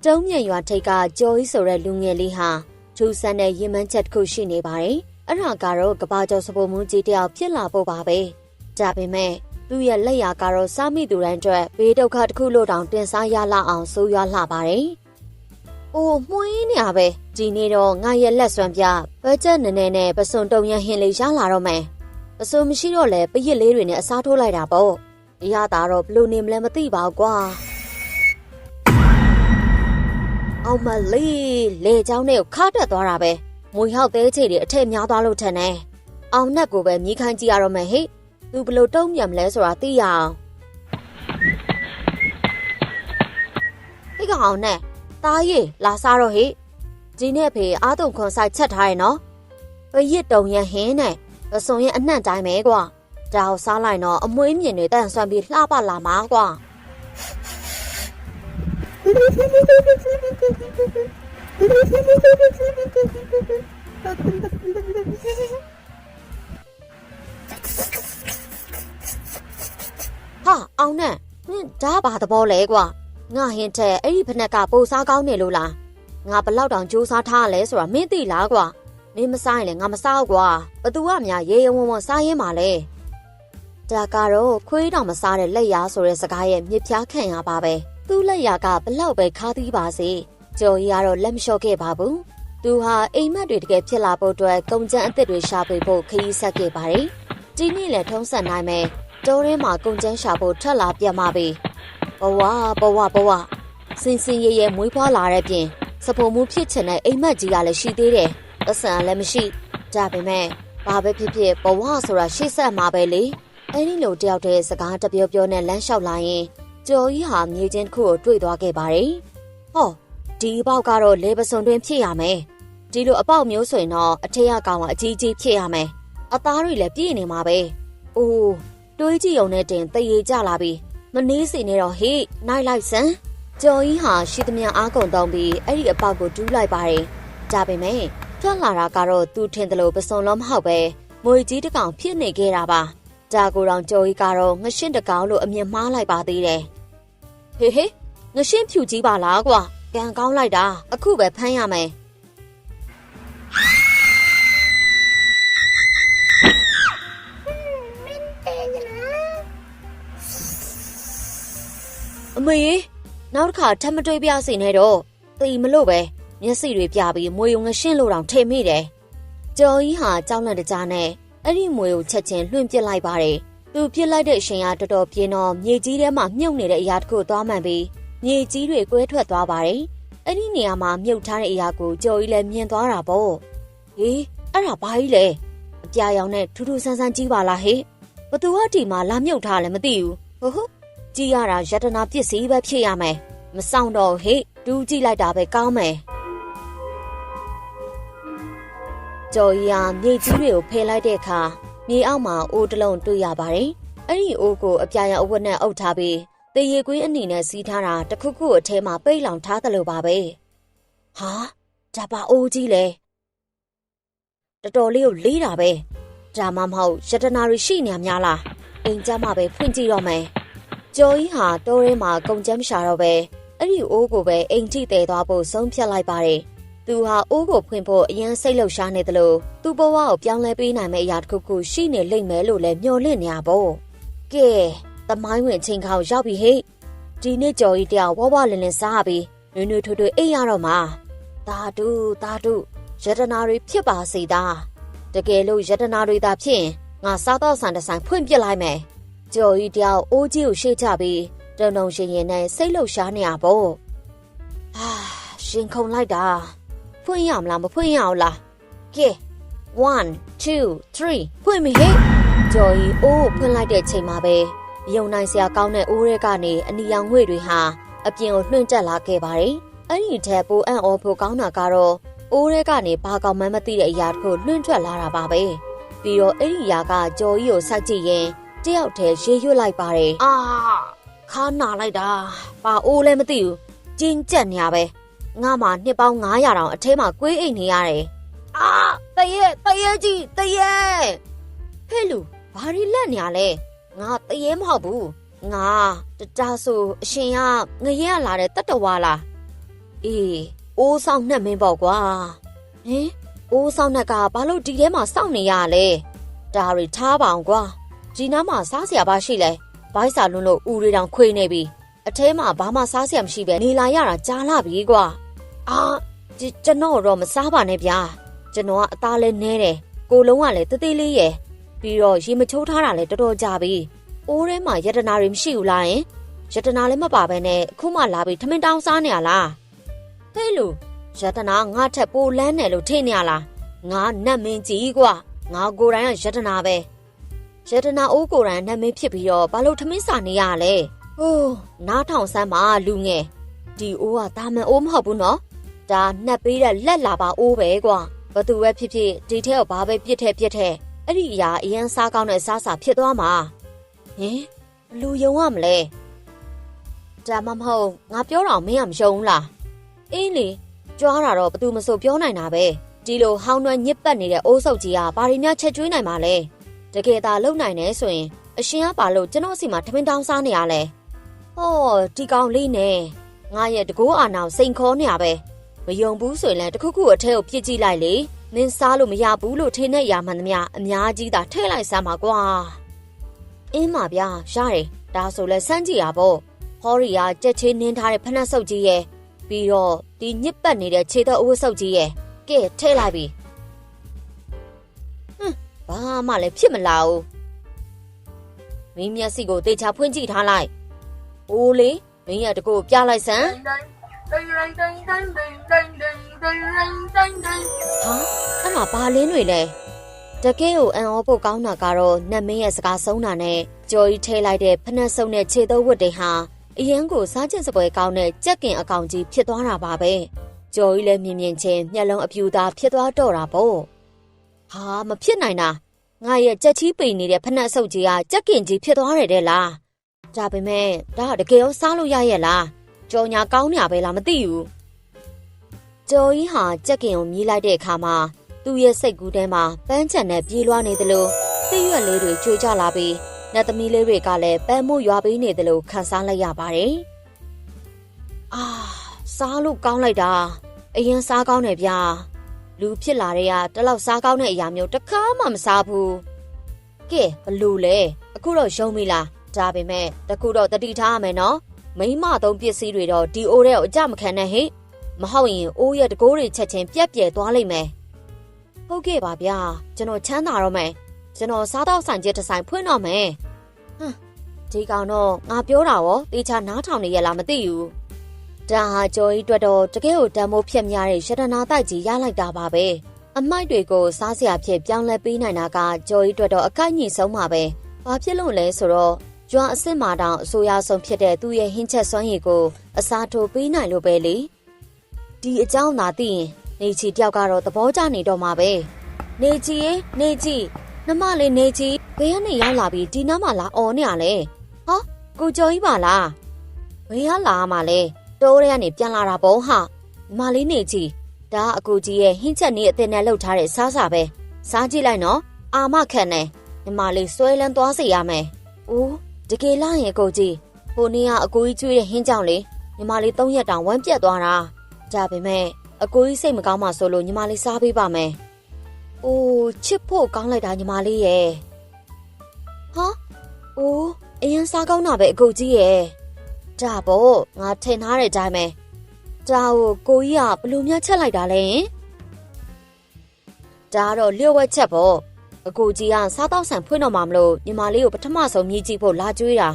တုံးမြန်ရွာထိပ်ကကြော်ကြီးဆိုတဲ့လူငယ်လေးဟာထူးဆန်းတဲ့ရင်မှန်းချက်တစ်ခုရှိနေပါတယ်။အဲ့ဒါကတော့ကဘာကျော်စပုံမှုကြီးတယောက်ဖြစ်လာဖို့ပါပဲ။ဒါပေမဲ့သူ့ရဲ့လက်ရာကတော့စားမိသူတိုင်းအတွက်ဘေးဒုက္ခတစ်ခုလို့တောင်တင်စားရလောက်အောင်ဆိုးရွားလှပါတယ်။အိုးမှုင်းနေရပဲဒီနေ့တော့ငါရဲ့လက်စွမ်းပြဘဲချက်နည်းနည်းနဲ့ပစွန်တုံရဟင်းလေးရလာတော့မယ်။ပစွန်မရှိတော့လဲပရစ်လေးတွေနဲ့အစားထိုးလိုက်တာပေါ့။ဒီရတာတော့ဘလို့နေမလဲမသိပါဘူးကွာ။အောင်မလေးလေချောင်းနဲ့ခါတက်သွားတာပဲမွေဟောက်သေးချေတွေအထက်များသွားလို့ထင်တယ်အောင်နဲ့ကိုပဲမြည်ခိုင်းကြည့်ရတော့မယ်ဟိသူဘလို့တုံးမြန်မလဲဆိုတာသိရအောင်ဟိကောင်နဲ့တားရီလာစားတော့ဟိဒီနေ့ဖေအားတုံခွန်ဆိုင်ချက်ထားရဲ့နော်ပရစ်တုံရဟင်းနဲ့ပစုံရဲ့အနှံ့တိုင်းပဲကွာဒါကိုစားလိုက်တော့အမွှေးမြင်တွေတန့်ဆွမ်းပြီးလှပလာမှာကွာဟာအောင်နဲ့နင်ဒါဘာသဘောလဲကွာငါဟင်းထဲအဲ့ဒီဖနက်ကပိုစားကောင်းနေလို့လားငါဘလောက်တောင်ကြိုးစားထားရလဲဆိုတာမင်းသိလားကွာမင်းမစားရင်လည်းငါမစားဘူးကွာဘသူကများရေရဝုံဝုံစားရင်းပါလေဒါကတော့ခွေးတောင်မစားတဲ့လက်ရာဆိုတဲ့စကားရဲ့မြစ်ဖျားခံရပါပဲသူ့လက်ရာကဘလောက်ပဲခါသီးပါစေကျော်ကြီးကတော့လက်မလျှော့ခဲ့ပါဘူးသူဟာအိမ်မက်တွေတကယ်ဖြစ်လာဖို့အတွက်ကုန်ကျန်းအသစ်တွေရှာဖွေဖို့ခရီးဆက်ခဲ့ပါတယ်ဒီနေ့လည်းထုံးဆက်နိုင်မယ်တိုးရင်းမှာကုန်ကျန်းရှာဖို့ထက်လာပြန်ပါပြီဘဝစင်စင်ရဲရဲမွေးဖွားလာတဲ့ပြင်စပုံမှုဖြစ်ချင်တဲ့အိမ်မက်ကြီးကလည်းရှိသေးတယ်အဆန်လည်းမရှိဒါပေမဲ့ဘာပဲဖြစ်ဖြစ်ဘဝဆိုတာရှေ့ဆက်မှာပဲလေအဲ့ဒီလိုတယောက်တည်းစကားတပြောပြောနဲ့လမ်းလျှောက်လာရင်ကျော်ကြီးဟာမြေချင်းတစ်ခုကိုတွေ့သွားခဲ့ပါတယ်ဟောဒီအပေါက်ကတော့လေပစုံတွင်ဖြစ်ရမယ်ဒီလိုအပေါက်မျိုးဆိုရင်တော့အထက်ကကောင်ကအကြီးကြီးဖြစ်ရမယ်အသားတွေလည်းပြည့်နေမှာပဲအိုးတွေးကြည့်ုံနဲ့တင်တရေကြလာပြီမနှေးစီနေတော့ဟေ့နိုင်လိုက်စမ်းကျော်ကြီးဟာရှိသမျှအားကုန်တောင်းပြီးအဲ့ဒီအပေါက်ကိုတူးလိုက်ပါတယ်ဒါပေမဲ့ထွက်လာတာကတော့သူထင်တယ်လို့ပစုံလုံးမဟုတ်ပဲမွေကြီးတစ်ကောင်ဖြစ်နေခဲ့တာပါဒါကိုတောင်ကျော်ကြီးကတော့ငရှင်းတစ်ကောင်လို့အမြင်မှားလိုက်ပါသေးတယ်ဟေးငရှင်းဖြူကြီးပါလားကွာကံကောင်းလိုက်တာအခုပဲဖမ်းရမယ်အမေနောက်တစ်ခါထပ်မတွေ့ပြစီနဲ့တော့တီမလို့ပဲမျက်စိတွေပြပြီးမွေုံငရှင်းလို့တောင်ထင်မိတယ်ကျော်ကြီးဟာကြောက်လန့်တကြားနဲ့အဲ့ဒီမွေကိုချက်ချင်းလွှင့်ပစ်လိုက်ပါတယ်သူပစ်လိုက်တဲ့အချိန်ကတော်တော်ပြင်းတော့မြေကြီးထဲမှာမြုပ်နေတဲ့အရာတစ်ခုသွားမှန်ပြီးမြေကြီးတွေကွဲထွက်သွားပါတယ်အဲ့ဒီနေရာမှာမြုပ်ထားတဲ့အရာကိုကျော်ကြီးလည်းမြင်သွားတာပေါ့ဟေးအဲ့ဒါဘာကြီးလဲအပြာရောင်နဲ့ထူးထူးဆန်းဆန်းကြီးပါလားဟေးဘသူကဒီမှာလာမြုပ်ထားလဲမသိဘူးဟုတ်ကြည့်ရတာယတနာပစ္စည်းပဲဖြစ်ရမယ်မဆောင်တော့ဟေ့တူးကြည့်လိုက်တာပဲကောင်းမယ်ကျော်ရီယာမြေကြီးတွေကိုဖယ်လိုက်တဲ့အခါမြေအောက်မှာအိုးတစ်လုံးတွေ့ရပါတယ်အဲ့ဒီအိုးကိုအပြာရောင်အဝတ်နဲ့အုပ်ထားပြီးတရေကွေးအနီနဲ့စီးထားတာတခုခုအထဲမှာပိတ်လောင်ထားတယ်လို့ပါပဲဟာဒါပါအိုးကြီးလေတော်တော်လေးကိုလေးတာပဲဒါမှမဟုတ်ယတနာတွေရှိနေများလားအိမ်ကြမှာပဲဖွင့်ကြည့်တော့မယ်ကျော်ကြီးဟာတိုးရဲမှာကုန်ကျန်းမရှာတော့ပဲအဲ့ဒီအိုးကိုပဲအိမ်ထိတဲသွားဖို့ဆုံးဖြတ်လိုက်ပါတယ်သူဟာအိုးကိုဖွင့်ဖို့အရင်စိတ်လှုပ်ရှားနေတယ်လို့သူ့ဘဝကိုပြောင်းလဲပေးနိုင်မယ့်အရာတစ်ခုခုရှိနေလိမ့်မယ်လို့လည်းမျှော်လင့်နေရပေါ့ကဲသမိုင်းဝင်ချိန်ခေါက်ရောက်ပြီဟဲ့ဒီနေ့ကျော်ကြီးတယောက်ဝဝလင်းလင်းစားပြီးနွေနွေထွေထွေအိပ်ရတော့မှာတာတုယတနာတွေဖြစ်ပါစေသားတကယ်လို့ယတနာတွေသာဖြစ်ရင်ငါစားတော့ဆန်တဆိုင်ဖွင့်ပြစ်လိုက်မယ်ကျော်ကြီးတယောက်အိုးကြီးကိုရှေ့ချပြီးတုံတုံရှင်ရင်နဲ့စိတ်လှုပ်ရှားနေရပေါ့ဟာရှင်ခုန်လိုက်တာဖွင့်ရမလားမဖွင့်ရအောင်လားကဲ1 2 3ဖွင့်ပြီဟဲ့ကျော်ကြီးအိုးဖွင့်လိုက်တဲ့ချိန်မှာပဲယုံနိုင်စရာကောင်းတဲ့အိုးရဲကနေအနီရောင်ငွေ့တွေဟာအပြင်ကိုလွှင့်တက်လာခဲ့ပါတယ်အဲ့ဒီထက်ပိုအံ့ဩဖို့ကောင်းတာကတော့အိုးရဲကနေဘာကောင်မှမသိတဲ့အရာတစ်ခုလွှင့်ထွက်လာတာပါပဲပြီးတော့အဲ့ဒီအရာကကျော်ကြီးကိုစိုက်ကြည့်ရင်တယောက်တည်းရေရွတ်လိုက်ပါတယ်ခါနာလိုက်တာဘာအိုးလဲမသိဘူးကျင်းကြက်နေရပဲငါမှနှစ်ပေါင်း900တောင်အထဲမှာကွေးအိတ်နေရတယ်တရေကြီးတရေဟဲ့လူဘာရီလက်နေရလဲငါတရေမဟုတ်ဘူးငါတတားဆိုအရှင်ကငရဲလာတဲ့တတဝါလား အေးအိုးဆောင်နှက်မင်းပေါ့ကွာဟင်အိုးဆောင်နှက်ကဘာလို့ဒီထဲမှာစောင့်နေရလဲဒါရီထားပါအောင်ကွာဒီနားမှာစားစရာဘာရှိလဲဘိုက်စာလွန်းလို့ဦးရီတောင်ခွေနေပြီအထဲမှာဘာမှစားစရာမရှိပဲနေလာရတာကြားလာပြီကွာအာကျွန်တော်တော့မစားပါနဲ့ဗျာကျွန်တော်ကအသားလဲနဲတယ်ကိုလုံးကလည်းတေးသေးလေးရယ်ပြီးတော့ရေမချိုးထားတာလည်းတော်တော်ကြာပြီအိုးထဲမှာယတနာတွေမရှိဘူးလားယင်ယတနာလည်းမပါဘဲနဲ့အခုမှလာပြီးထမင်းတောင်းစားနေရလားဟဲ့လူယတနာငါထက်ပိုလန်းတယ်လို့ထင်နေရလားငါနတ်မင်းကြီးကွာငါကိုယ်တိုင်ကယတနာပဲယတနာအိုးကိုယ်တိုင်နတ်မင်းဖြစ်ပြီးတော့ဘာလို့ထမင်းစားနေရလဲဟိုးနားထောင်စမ်းပါလူငယ်ဒီအိုးကတာမန်အိုးမဟုတ်ဘူးနော်ဒါနှက်ပေးတဲ့လက်လာပါအိုးပဲကွာဘသူပဲဖြစ်ဖြစ်ဒီထဲကိုဘာပဲပြစ်ထဲအဲ့ဒီအရာအရန်စားကောင်းတဲ့စားစာဖြစ်သွားမှာဟင်လူယုံရမလဲဒါမှမဟုတ်ငါပြောတော့မင်းကမယုံလားအေးလေကြွားတာတော့ဘသူမဆိုပြောနိုင်တာပဲဒီလိုဟောင်းနှွမ်းညစ်ပတ်နေတဲ့အိုးစုပ်ကြီးကဘာတွေများချက်ကျွေးနိုင်မှာလဲတကယ်သာလုံနိုင်နေဆိုရင်အရှင်ကဘာလို့ကျွန်တော်စီမှာထမင်းတောင်းစားနေရလဲဟောဒီကောင်လေးနဲ့ငါရဲ့တကိုးအာနာကိုစိန်ခေါ်နေရပဲမယုံဘူးဆိုရင်လည်းတခုခုအထဲကိုပြစ်ကြည့်လိုက်လေနင်းစားလို့မရဘူးလို့ထင်တဲ့ຢာမှန်သမျှအများကြီးသာထည့်လိုက်စမ်းပါကွာအင်းပါဗျာရတယ်ဒါဆိုလဲစမ်းကြည့်ရပေါ့ဟောရီယာကြက်ချင်းနင်းထားတဲ့ဖနှက်ဆုပ်ကြီးရဲ့ပြီးတော့ဒီညစ်ပတ်နေတဲ့ခြေတော်အဝတ်ဆုပ်ကြီးရဲ့ကဲထည့်လိုက်ပြီဘာမှလည်းဖြစ်မလာဘူးမင်းမျက်စိကိုတေချာဖွင့်ကြည့်ထားလိုက်အိုးလေမင်းရတကူပြလိုက်စမ်းဟာအဲ့မှာဘာလင်းတွေလဲတကယ်ကိုအံ့ဩဖို့ကောင်းတာကတော့နတ်မင်းရဲ့စကားဆုံးတာနဲ့ကြော်ကြီးထဲလိုက်တဲ့ဖနှက်စုံတဲ့ခြေသုံးဝတ်တွေဟာအရင်ကိုစားကျင်စပွဲကောင်းတဲ့ကြက်ကင်အကောင်ကြီးဖြစ်သွားတာပါပဲကြော်ကြီးလည်းမြင်ချင်းမျက်လုံးအပြူသားဖြစ်သွားတော့တာပေါ့ဟာမဖြစ်နိုင်တာငါရဲ့ကြက်ချီးပိန်နေတဲ့ဖနှက်ဆုပ်ကြီးကကြက်ကင်ကြီးဖြစ်သွားတယ်တဲ့လားဒါပေမဲ့ဒါတကယ်ရောစားလို့ရရဲ့လားကြော်ညာကောင်းနေရပဲလားမသိဘူးကြော်ကြီးဟာကြက်ကင်ကိုမြည်လိုက်တဲ့အခါမှာသူ့ရဲ့စိတ်ကူးထဲမှာပန်းချံနဲ့ပြေးလွှားနေသလိုသိရွက်လေးတွေကျွေးကြလာပြီးနတ်သမီးလေးတွေကလည်းပန်းမို့ရွာပေးနေသလိုခံစားလိုက်ရပါတယ်အာစားလို့ကောင်းလိုက်တာအရင်စားကောင်းတယ်ဗျာလူဖြစ်လာတဲ့ကတလောက်စားကောင်းတဲ့အရာမျိုးတစ်ခါမှမစားဘူးကဲဘလို့လဲအခုတော့ယုံပြီလားဒါပေမဲ့တခုတော့တတိထားရမယ်နော်မိမသုံးပစ္စည်းတွေတော့ဒီအိုးထဲကိုအကြမခံနဲ့ဟိမဟုတ်ရင်အိုးရဲ့တကိုးတွေချက်ချင်းပြက်ပြဲသွားလိမ့်မယ်ဟုတ်ကဲ့ပါဗျာကျွန်တော်ချမ်းသာတော့မယ်ကျွန်တော်စားတော့ဆိုင်ကျတစ်ဆိုင်ဖွင့်တော့မယ်ဒီကောင်တော့ငါပြောတာရောတေချာနားထောင်နေရလားမသိဘူးဒါဟာကြော်ကြီးအတွက်တော့တကယ်ကိုတန်မိုးဖြစ်များတဲ့ရတနာတိုက်ကြီးရလိုက်တာပါပဲအမိုက်တွေကိုစားစရာဖြစ်ပြောင်းလဲပေးနိုင်တာကကြော်ကြီးအတွက်တော့အကိုက်ညီဆုံးပါပဲဘာဖြစ်လို့လဲဆိုတော့ကျွမ်းအစ်စ်မာတောင်အဆိုးရဆုံးဖြစ်တဲ့သူ့ရဲ့ဟင်းချက်စွမ်းရည်ကိုအစားထိုးပေးနိုင်လို့ပဲလေဒီအကြောင်းသာသိရင်နေချီတယောက်ကတော့သဘောကျနေတော့မှာပဲနေချီရေနေချီနှမလေးနေချီဘယ်ကနေရောက်လာပြီးဒီနားမှာလာအော်နေရလဲဟာကိုကျော်ကြီးပါလားဘယ်ကလာမှာလဲတိုးရဲကနေပြန်လာတာပေါ့ဟာမလေးနေချီဒါအကူကြီးရဲ့ဟင်းချက်နေအတင်နဲ့လှုပ်ထားတဲ့စားစာပဲစားကြည့်လိုက်နော်အာမခံနေညီမလေးဆွဲလန်းသွားစေရမယ်အိုးတကယ်လားရင်ကိုကြီးဟိုနေ့ကအကူကြီးကျွေးတဲ့ဟင်းကြောင့်လေညီမလေး3ရက်တောင်ဝမ်းပြတ်သွားတာဒါပေမဲ့အကူကြီးစိတ်မကောင်းမှဆိုလို့ညီမလေးစားပေးပါမယ်အိုးချစ်ဖို့ကောင်းလိုက်တာညီမလေးရဲ့ဟာအိုးအရင်စားကောင်းတာပဲအကူကြီးရဲ့ဒါပေါ့ငါထင်ထားတဲ့အတိုင်းပဲဒါကိုကြီးကဘလို့များချက်လိုက်တာလဲဒါတော့လျှို့ဝှက်ချက်ပေါ့အကူကြီးကစားတော့ဆန်ဖွင့်တော့မှမလို့ညီမလေးကိုပထမဆုံးမြည်ကြည့်ဖို့လာကြွေးတာ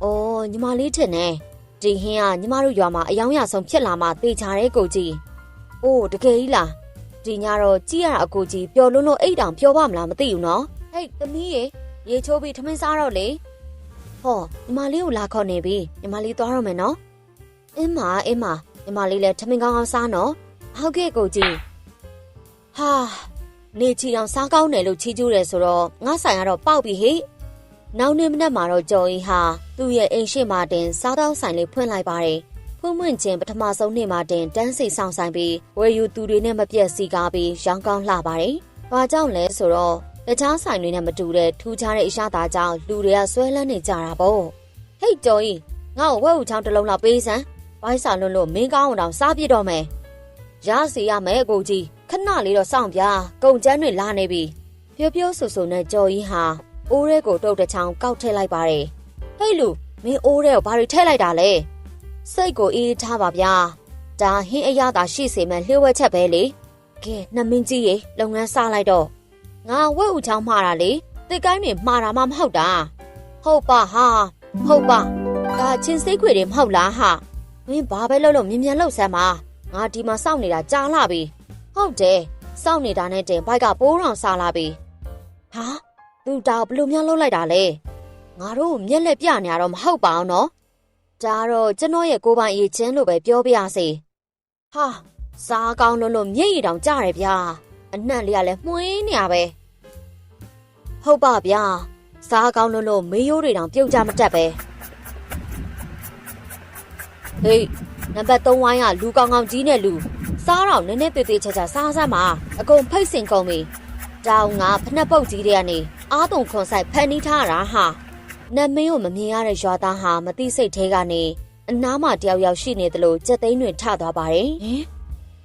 အော်ညီမလေးထင်တယ်ဒီဟင်းကညီမတို့ရွာမှာအယောင်ရဆုံးဖြစ်လာမှတေချာတဲ့ကိုကြီးအိုးတကယ်ကြီးလားဒီညတော့ကြည့်ရတာအကူကြီးပျော်လွန်းလို့အိတ်တောင်ပျော်ပါမလားမသိဘူးနော်ဟဲ့သမီးရေချိုးပြီးထမင်းစားတော့လေဟောညီမလေးကိုလာခေါ်နေပြီညီမလေးသွားတော့မယ်နော်အင်းမညီမလေးလည်းထမင်းကောင်းကောင်းစားနော်ဟုတ်ကဲ့ကိုကြီးဟာနေချီအောင်စားကောင်းတယ်လို့ချီးကျူးတယ်ဆိုတော့ငါဆိုင်ကတော့ပေါက်ပြီဟိနောက်နေ့မနက်မှာတော့ကျော်ကြီးဟာသူ့ရဲ့အိမ်ရှိမှတင်စားတောင်းဆိုင်လေးဖွင့်လိုက်ပါတယ်ဖွင့်ခြင်းပထမဆုံးနေ့မှာတင်တန်းစီဆောင်ဆိုင်ပြီးဝယ်ယူသူတွေနဲ့မပြတ်စီကားပြီးရောင်းကောင်းလှပါတယ်ဘာကြောင့်လဲဆိုတော့တခြားဆိုင်တွေနဲ့မတူတဲ့ထူးခြားတဲ့အရာသားကြောင့်လူတွေကဆွဲလန်းနေကြတာပေါ့ဟိတ်ကျော်ကြီးငါ့ကိုဝက်ဦးချောင်းတစ်လုံးလောက်ပေးစမ်း ဘိုက်စာလွန်းလို့မင်းကောင်းအောင်တောင်စားပြစ်တော့မယ်ရစီရမယ်အကိုကြီးခဏလေးတော့စောင့်ပြကုန်ကျန်းတွေလာနေပြီပြောဆူနဲ့ကြော်ကြီးဟာအိုးရဲကိုတုတ်တစ်ချောင်းကောက်ထည့်လိုက်ပါတယ်ဟဲ့လူမင်းအိုးရဲကိုဘာတွေထည့်လိုက်တာလဲစိတ်ကိုအေးထားပါဗျာဒါဟင်းအရသာရှိစေမဲ့လျှို့ဝှက်ချက်ပဲလေကဲနှမင်းကြီးရေလုပ်ငန်းစလိုက်တော့ငါဝက်ဦးချောင်းမှားတာလေတစ်ကိုင်းတွေမှားတာမှမဟုတ်တာဟုတ်ပါဟာဟုတ်ပါဒါချင်းစိတ်ခွေတွေမဟုတ်လားဟာမင်းဘာပဲလုပ်လို့မြင်လှုပ်ဆမ်းပါငါဒီမှာစောင့်နေတာကြားလာပြီဟုတ်တယ်စောင့်နေတာနဲ့တင်ဘိုက်ကပိုးတောင်စားလာပြီဟာသူတောင်ဘလို့များလှုပ်လိုက်တာလဲငါတို့မျက်လက်ပြနေရတော့မဟုတ်ပါအောင်နော်ဒါတော့ကျွန်တော်ရဲ့ကိုပိုင်အချင်းလို့ပဲပြောပြရစေဟာစားကောင်းလို့မျက်ရည်တောင်ကျတယ်ဗျာအနှံ့လေးကလည်းမှွေးနေရပဲဟုတ်ပါဗျာစားကောင်းလို့မေးရိုးတွေတောင်ပြုတ်ကြမတက်ပဲဟေးနံပါတ်3ဝိုင်းကလူကောင်းကောင်းကြီးနဲ့လူစားတော့နည်းနည်းသေးချာစားစမ်းပါအကုန်ဖိတ်စင်ကုန်ပြီတောင်ငါဖနှက်ပုတ်ကြီးတွေကနေအားတုံခွန်ဆိုင်ဖန်နီးထားတာဟာနတ်မင်းကိုမမြင်ရတဲ့ရွာသားဟာမသိစိတ်သေးကနေအနားမှာတယောက်ရှိနေသလိုကြက်သိန်းတွေထသွားပါတယ်ဟင်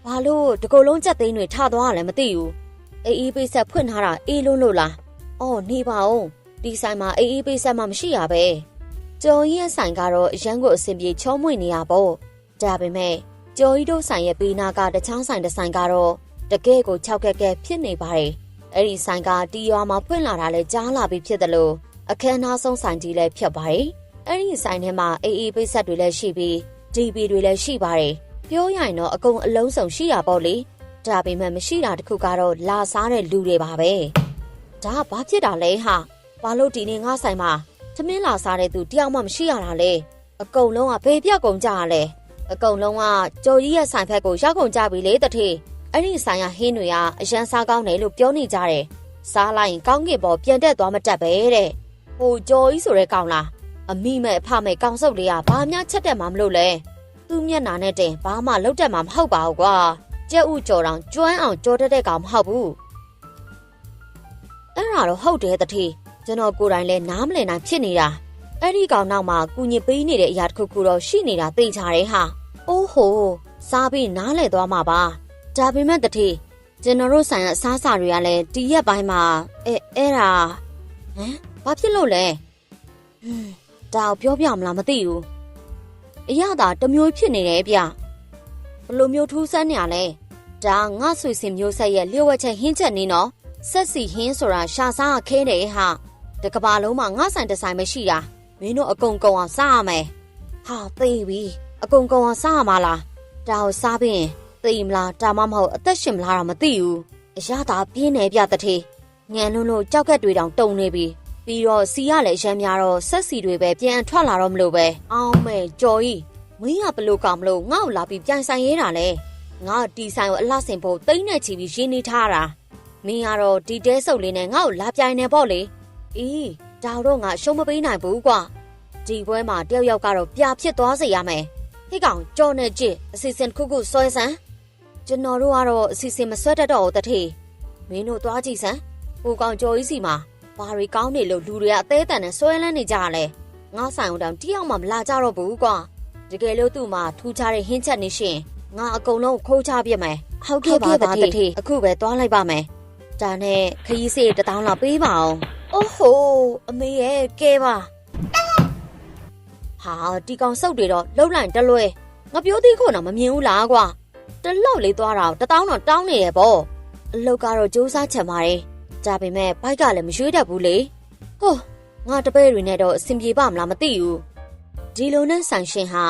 ဘာလို့တကူလုံးကြက်သိန်းတွေထသွားရလဲမသိဘူးအေးပေးဆက်ဖွင့်ထားတာအေးလုံးလို့လားအော်နေပါဦးဒီဆိုင်မှာအေးပေးဆက်မှမရှိရပဲကျော်ကြီးရဲ့ဆိုင်ကတော့အရန်ကိုအဆင်ပြေချောမွေ့နေရပေါ့ဒါပေမဲ့ကျော်ကြီးတို့ဆိုင်ရဲ့ပေးနာကတခြားဆိုင်တစ်ဆိုင်ကတော့တကယ်ကို6ကက်ကက်ဖြစ်နေပါတယ်အဲ့ဒီဆိုင်ကတီရွာမှာဖွင့်လာတာလဲကြားလာပြီးဖြစ်တယ်လို့အခမ်းအနားဆုံးဆိုင်ကြီးလည်းဖြစ်ပါတယ်အဲ့ဒီဆိုင်ထဲမှာအေးပေးဆက်တွေလည်းရှိပြီး DB တွေလည်းရှိပါတယ်ပြောရရင်တော့အကုန်အလုံးစုံရှိရပေါ့လေဒါပေမဲ့မရှိတာတခုကတော့လာစားတဲ့လူတွေပါပဲဒါဘာဖြစ်တာလဲဟာဘာလို့ဒီနေ့ငါဆိုင်မှာသမင်းလာစားတဲ့သူတယောက်မှမရှိရတာလဲအကုန်လုံးကဘယ်ပြောက်ကုန်ကြရလဲအကုန်လုံးကကျော်ကြီးရဲ့ဆိုင်ဖက်ကိုရောက်ကုန်ကြပြီလေတထေအဲ့ဒီဆိုင်ကဟင်းတွေကအရန်စားကောင်းတယ်လို့ပြောနေကြတယ်စားလိုက်ရင်ကောင်းကင်ပေါ်ပြန်တက်သွားမတက်ပဲတဲ့ဟိုကျော်ကြီးဆိုတဲ့ကောင်လားအမိမဲ့အဖမဲ့ကောင်စုပ်လေးကဘာများချက်တက်မှမလို့လဲသူ့မျက်နာနဲ့တင်ဘာမှလောက်တက်မှမဟုတ်ပါဘူးကွာကြက်ဥကြော်တောင်ကျွမ်းအောင်ကြော်တတ်တဲ့ကောင်မဟုတ်ဘူးအဲ့ဒါတော့ဟုတ်တယ်တထေကျွန်တော်ကိုယ်တိုင်လဲနားမလည်နိုင်ဖြစ်နေတာအဲ့ဒီကောင်နောက်မှာကုညစ်ပေးနေတဲ့အရာတစ်ခုတော့ရှိနေတာသိချတယ်ဟာအိုးဟိုစားပြီးနားလဲသွားမှာပါဒါပေမဲ့တထေကျွန်တော်တို့ဆိုင်ကအစားအစာတွေကလည်းဒီရက်ပိုင်းမှာအဲ့ဒါဟမ်ဘာဖြစ်လို့လဲဒါပြောပြမလားမသိဘူးအရသာတစ်မျိုးဖြစ်နေတယ်ဗျဘလို့မျိုးထူးဆန်းနေရလဲဒါငါဆွေစင်မျိုးဆက်ရဲ့လျှို့ဝှက်ချက်ဟင်းချက်နေနော်ဆက်စီဟင်းဆိုတာရှာစားခဲနေဟာတကဘာလုံးမှာငါဆိုင်တစ်ဆိုင်မရှိတာမင်းတို့အကုန်ကုန်အောင်စားရမယ်ဟာသိပြီအကုန်ကုန်အောင်စားရမှာလားဒါကိုစားပြီးရင်သိမလားဒါမှမဟုတ်အသက်ရှင်မလားတော့မသိဘူးအရသာပြင်းနေပြတထေငန်လုံးလို့ကြောက်ကက်တွေတောင်တုံနေပြီပြီးတော့စီရလည်းရမ်းများတော့ဆက်စီတွေပဲပြန်ထွက်လာတော့မလို့ပဲအောင်းမဲကြော်ကြီးမင်းကဘလို့ကောင်မလို့ငါ့ကိုလာပြီးပြန်ဆိုင်ရဲတာလဲငါဒီဆိုင်ကိုအလှဆင်ဖို့တိတ်နဲ့ချီပြီးရင်းနေထားတာမင်းကတော့ဒီတဲဆုပ်လေးနဲ့ငါ့ကိုလာပြိုင်နေပေါ့လေအေးဒါတော့ငါရှုံးမပေးနိုင်ဘူးကွာဒီပွဲမှာတယောက်ကတော့ပြာဖြစ်သွားစေရမယ်ဟိကောင်ကြောနဲ့ကြည့်အစီအစဉ်ခုခုဆွဲစမ်းကျွန်တော်တို့ကတော့အစီအစဉ်မဆွဲတတ်တော့ဘူးတထေမင်းတို့သွားကြည့်စမ်းဟိုကောင်ကြော်ကြီးစီမှာဘာတွေကောင်းနေလို့လူတွေကအသေးတန်နဲ့ဆွဲလန်းနေကြရလဲငါဆိုင်အောင်တောင်တယောက်မှမလာကြတော့ဘူးကွာတကယ်လို့သူ့မှာထူးခြားတဲ့ဟင်းချက်နေရှင်ငါအကုန်လုံးခိုးချပြမယ်ဟုတ်ကဲ့ပါတထေအခုပဲသွားလိုက်ပါမယ်ဒါနဲ့ခရီးစေး1000လောက်ပေးပါအောင်အိုးဟိုအမေရဲ့ကဲပါဟာဒီကောင်စုပ်တွေတော့လှုပ်လိုက်တလွဲငါပြောသေးခုတော့မမြင်ဘူးလားကွာတလောက်လေးသွားတာ1000တော့တောင်းနေရပေါ့အလုတ်ကတော့စူးစမ်းချင်ပါတယ်ဒါပေမဲ့ဘိုက်ကလည်းမရွေးတတ်ဘူးလေဟိုငါတပည့်တွေနဲ့တော့အဆင်ပြေပါမလားမသိဘူးဒီလိုနဲ့ဆိုင်ရှင်ဟာ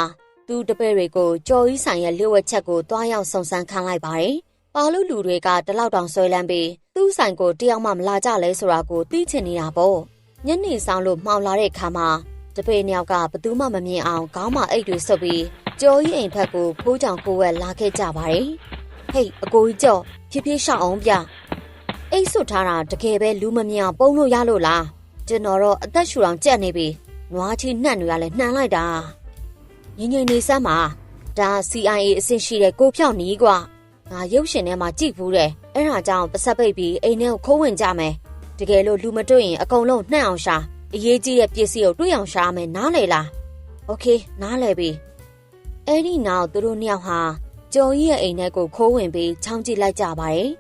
သူတပည့်တွေကိုကြော်ကြီးဆိုင်ရဲ့လျှို့ဝှက်ချက်ကိုတွားရောက်စုံစမ်းခံလိုက်ပါတယ်ပါလို့လူတွေကတလောက်တောင်ဆွဲလန်းပြီးသူ့ဆိုင်ကိုတယောက်မှမလာကြလဲဆိုတာကိုသိချင်နေတာပေါ့ညနေဆောင်လို့မှောင်လာတဲ့ခါမှာတပည့်နှစ်ယောက်ကဘသူမှမမြင်အောင်ခေါင်းမှာအိတ်တွေဆုပ်ပြီးကြော်ကြီးအိမ်ဖက်ကိုဖိုးကြောင်ကိုဝက်လာခဲ့ကြပါတယ်ဟေးအကိုကြီးကြော်ဖြည်းဖြည်းရှောက်အောင်ပြအိတ်ဆွတ်ထားတာတကယ်ပဲလူမမြင်အောင်ပုံလို့ရလို့လားကျွန်တော်တော့အသက်ရှူအောင်ကြက်နေပြီနွားချီနှံ့တွေကလည်းနှံလိုက်တာငိမ့်ငိမ့်နေစမ်းပါဒါ CIA အဆင့်ရှိတဲ့ကိုဖြောက်နီးကွာငါရုပ်ရှင်ထဲမှာကြည့်ဘူးတယ်အဲ့ဒါကြောင့်ပစက်ပိတ်ပြီးအိမ်ထဲကိုခိုးဝင်ကြမယ်တကယ်လို့လူမတွေ့ရင်အကုန်လုံးနှံ့အောင်ရှာအရေးကြီးတဲ့ပစ္စည်းကိုတွေ့အောင်ရှာမယ်နားလေလားโอเคနားလေပြီ အဲ့ဒီနောက်သူတို့နှစ်ယောက်ဟာကျော်ကြီးရဲ့အိမ်ထဲကိုခိုးဝင်ပြီးချောင်းကြည့်လိုက်ကြပါတယ်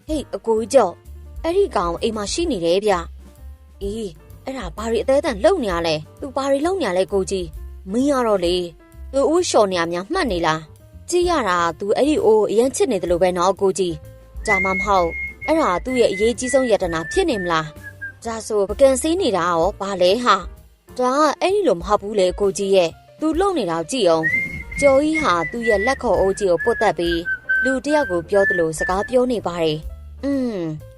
ဟေးအကိုကြီးကျော်အဲ့ဒီကောင်အိမ်မှာရှိနေတယ်ဗျအေးအဲ့ဒါဘာတွေအသေးအံလုံနေရလဲသူဘာတွေလုံနေရလဲကိုကြီးမင်းရတော့လေသူဦးလျှော်နေရများမှတ်နေလားကြည့်ရတာသူအဲ့ဒီအိုးအရင်ချစ်နေတယ်လို့ပဲနော်ကိုကြီးဒါမှမဟုတ်အဲ့ဒါသူ့ရဲ့အရေးကြီးဆုံးယတနာဖြစ်နေမလားဒါဆိုပကံစင်းနေတာရောဘာလဲဟာဒါကအဲ့ဒီလိုမဟုတ်ဘူးလေကိုကြီးရဲ့သူလုံနေတာကြည့်အောင်ကျော်ကြီးဟာသူ့ရဲ့လက်ခေါ်အိုးကြီးကိုပုတ်တက်ပြီးလူတယောက်ကိုပြောသလိုစကားပြောနေပါတယ်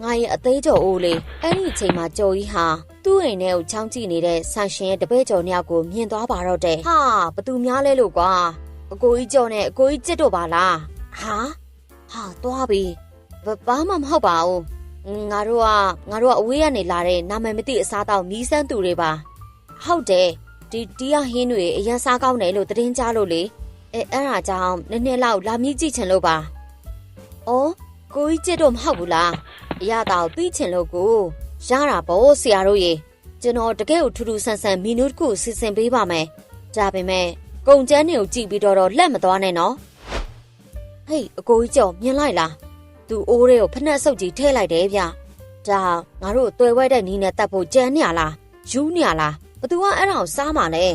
ငါရဲ့အသေးကျော်အိုးလေးအဲ့ဒီအချိန်မှာကျော်ကြီးဟာသူ့အိမ်ထဲကိုချောင်းကြည့်နေတဲ့ဆန်ရှင်ရဲ့တပည့်ကျော်နှစ်ယောက်ကိုမြင်သွားပါတော့တယ်ဟာဘသူများလဲလို့ကွာအကိုကြီးကျော်နဲ့အကိုကြီးကျစ်တော့ပါလားဟာသွားပြီဘာမှမဟုတ်ပါဘူးငါတို့ကအဝေးကနေလာတဲ့နာမည်မသိအစားတောက်မီးစမ်းသူတွေပါဟုတ်တယ်ဒီရဟင်းတွေအရင်စားကောင်းတယ်လို့သတင်းကြားလို့လေအဲ့ဒါကြောင့်နည်းနည်းလောက်လာမြည်ကြည့်ချင်လို့ပါအော်ကိုကြီးကျစ်တော့မဟုတ်ဘူးလားအရတောင်သိချင်လို့ကိုရတာပေါ့ဆရာတို့ရေကျွန်တော်တကယ်ကိုထူးထူးဆန်းဆန်းမီနူးတစ်ခုစီစဉ်ပေးပါမယ်ဒါပေမဲ့ကုန်ကျန်းတွေကိုကြည့်ပြီးတော့လက်မသွားနဲ့နော်ဟေးအကိုကြီးကျော်မြင်လိုက်လားသူအိုးတွေကိုဖနှက်ဆုပ်ကြီးထည့်လိုက်တယ်ဗျဒါငါတို့တွယ်ဝဲတဲ့နီးနဲ့တတ်ဖို့ကြမ်းနေရလားယူးနေရလားဘသူကအဲ့ဒါကိုစားမှလဲ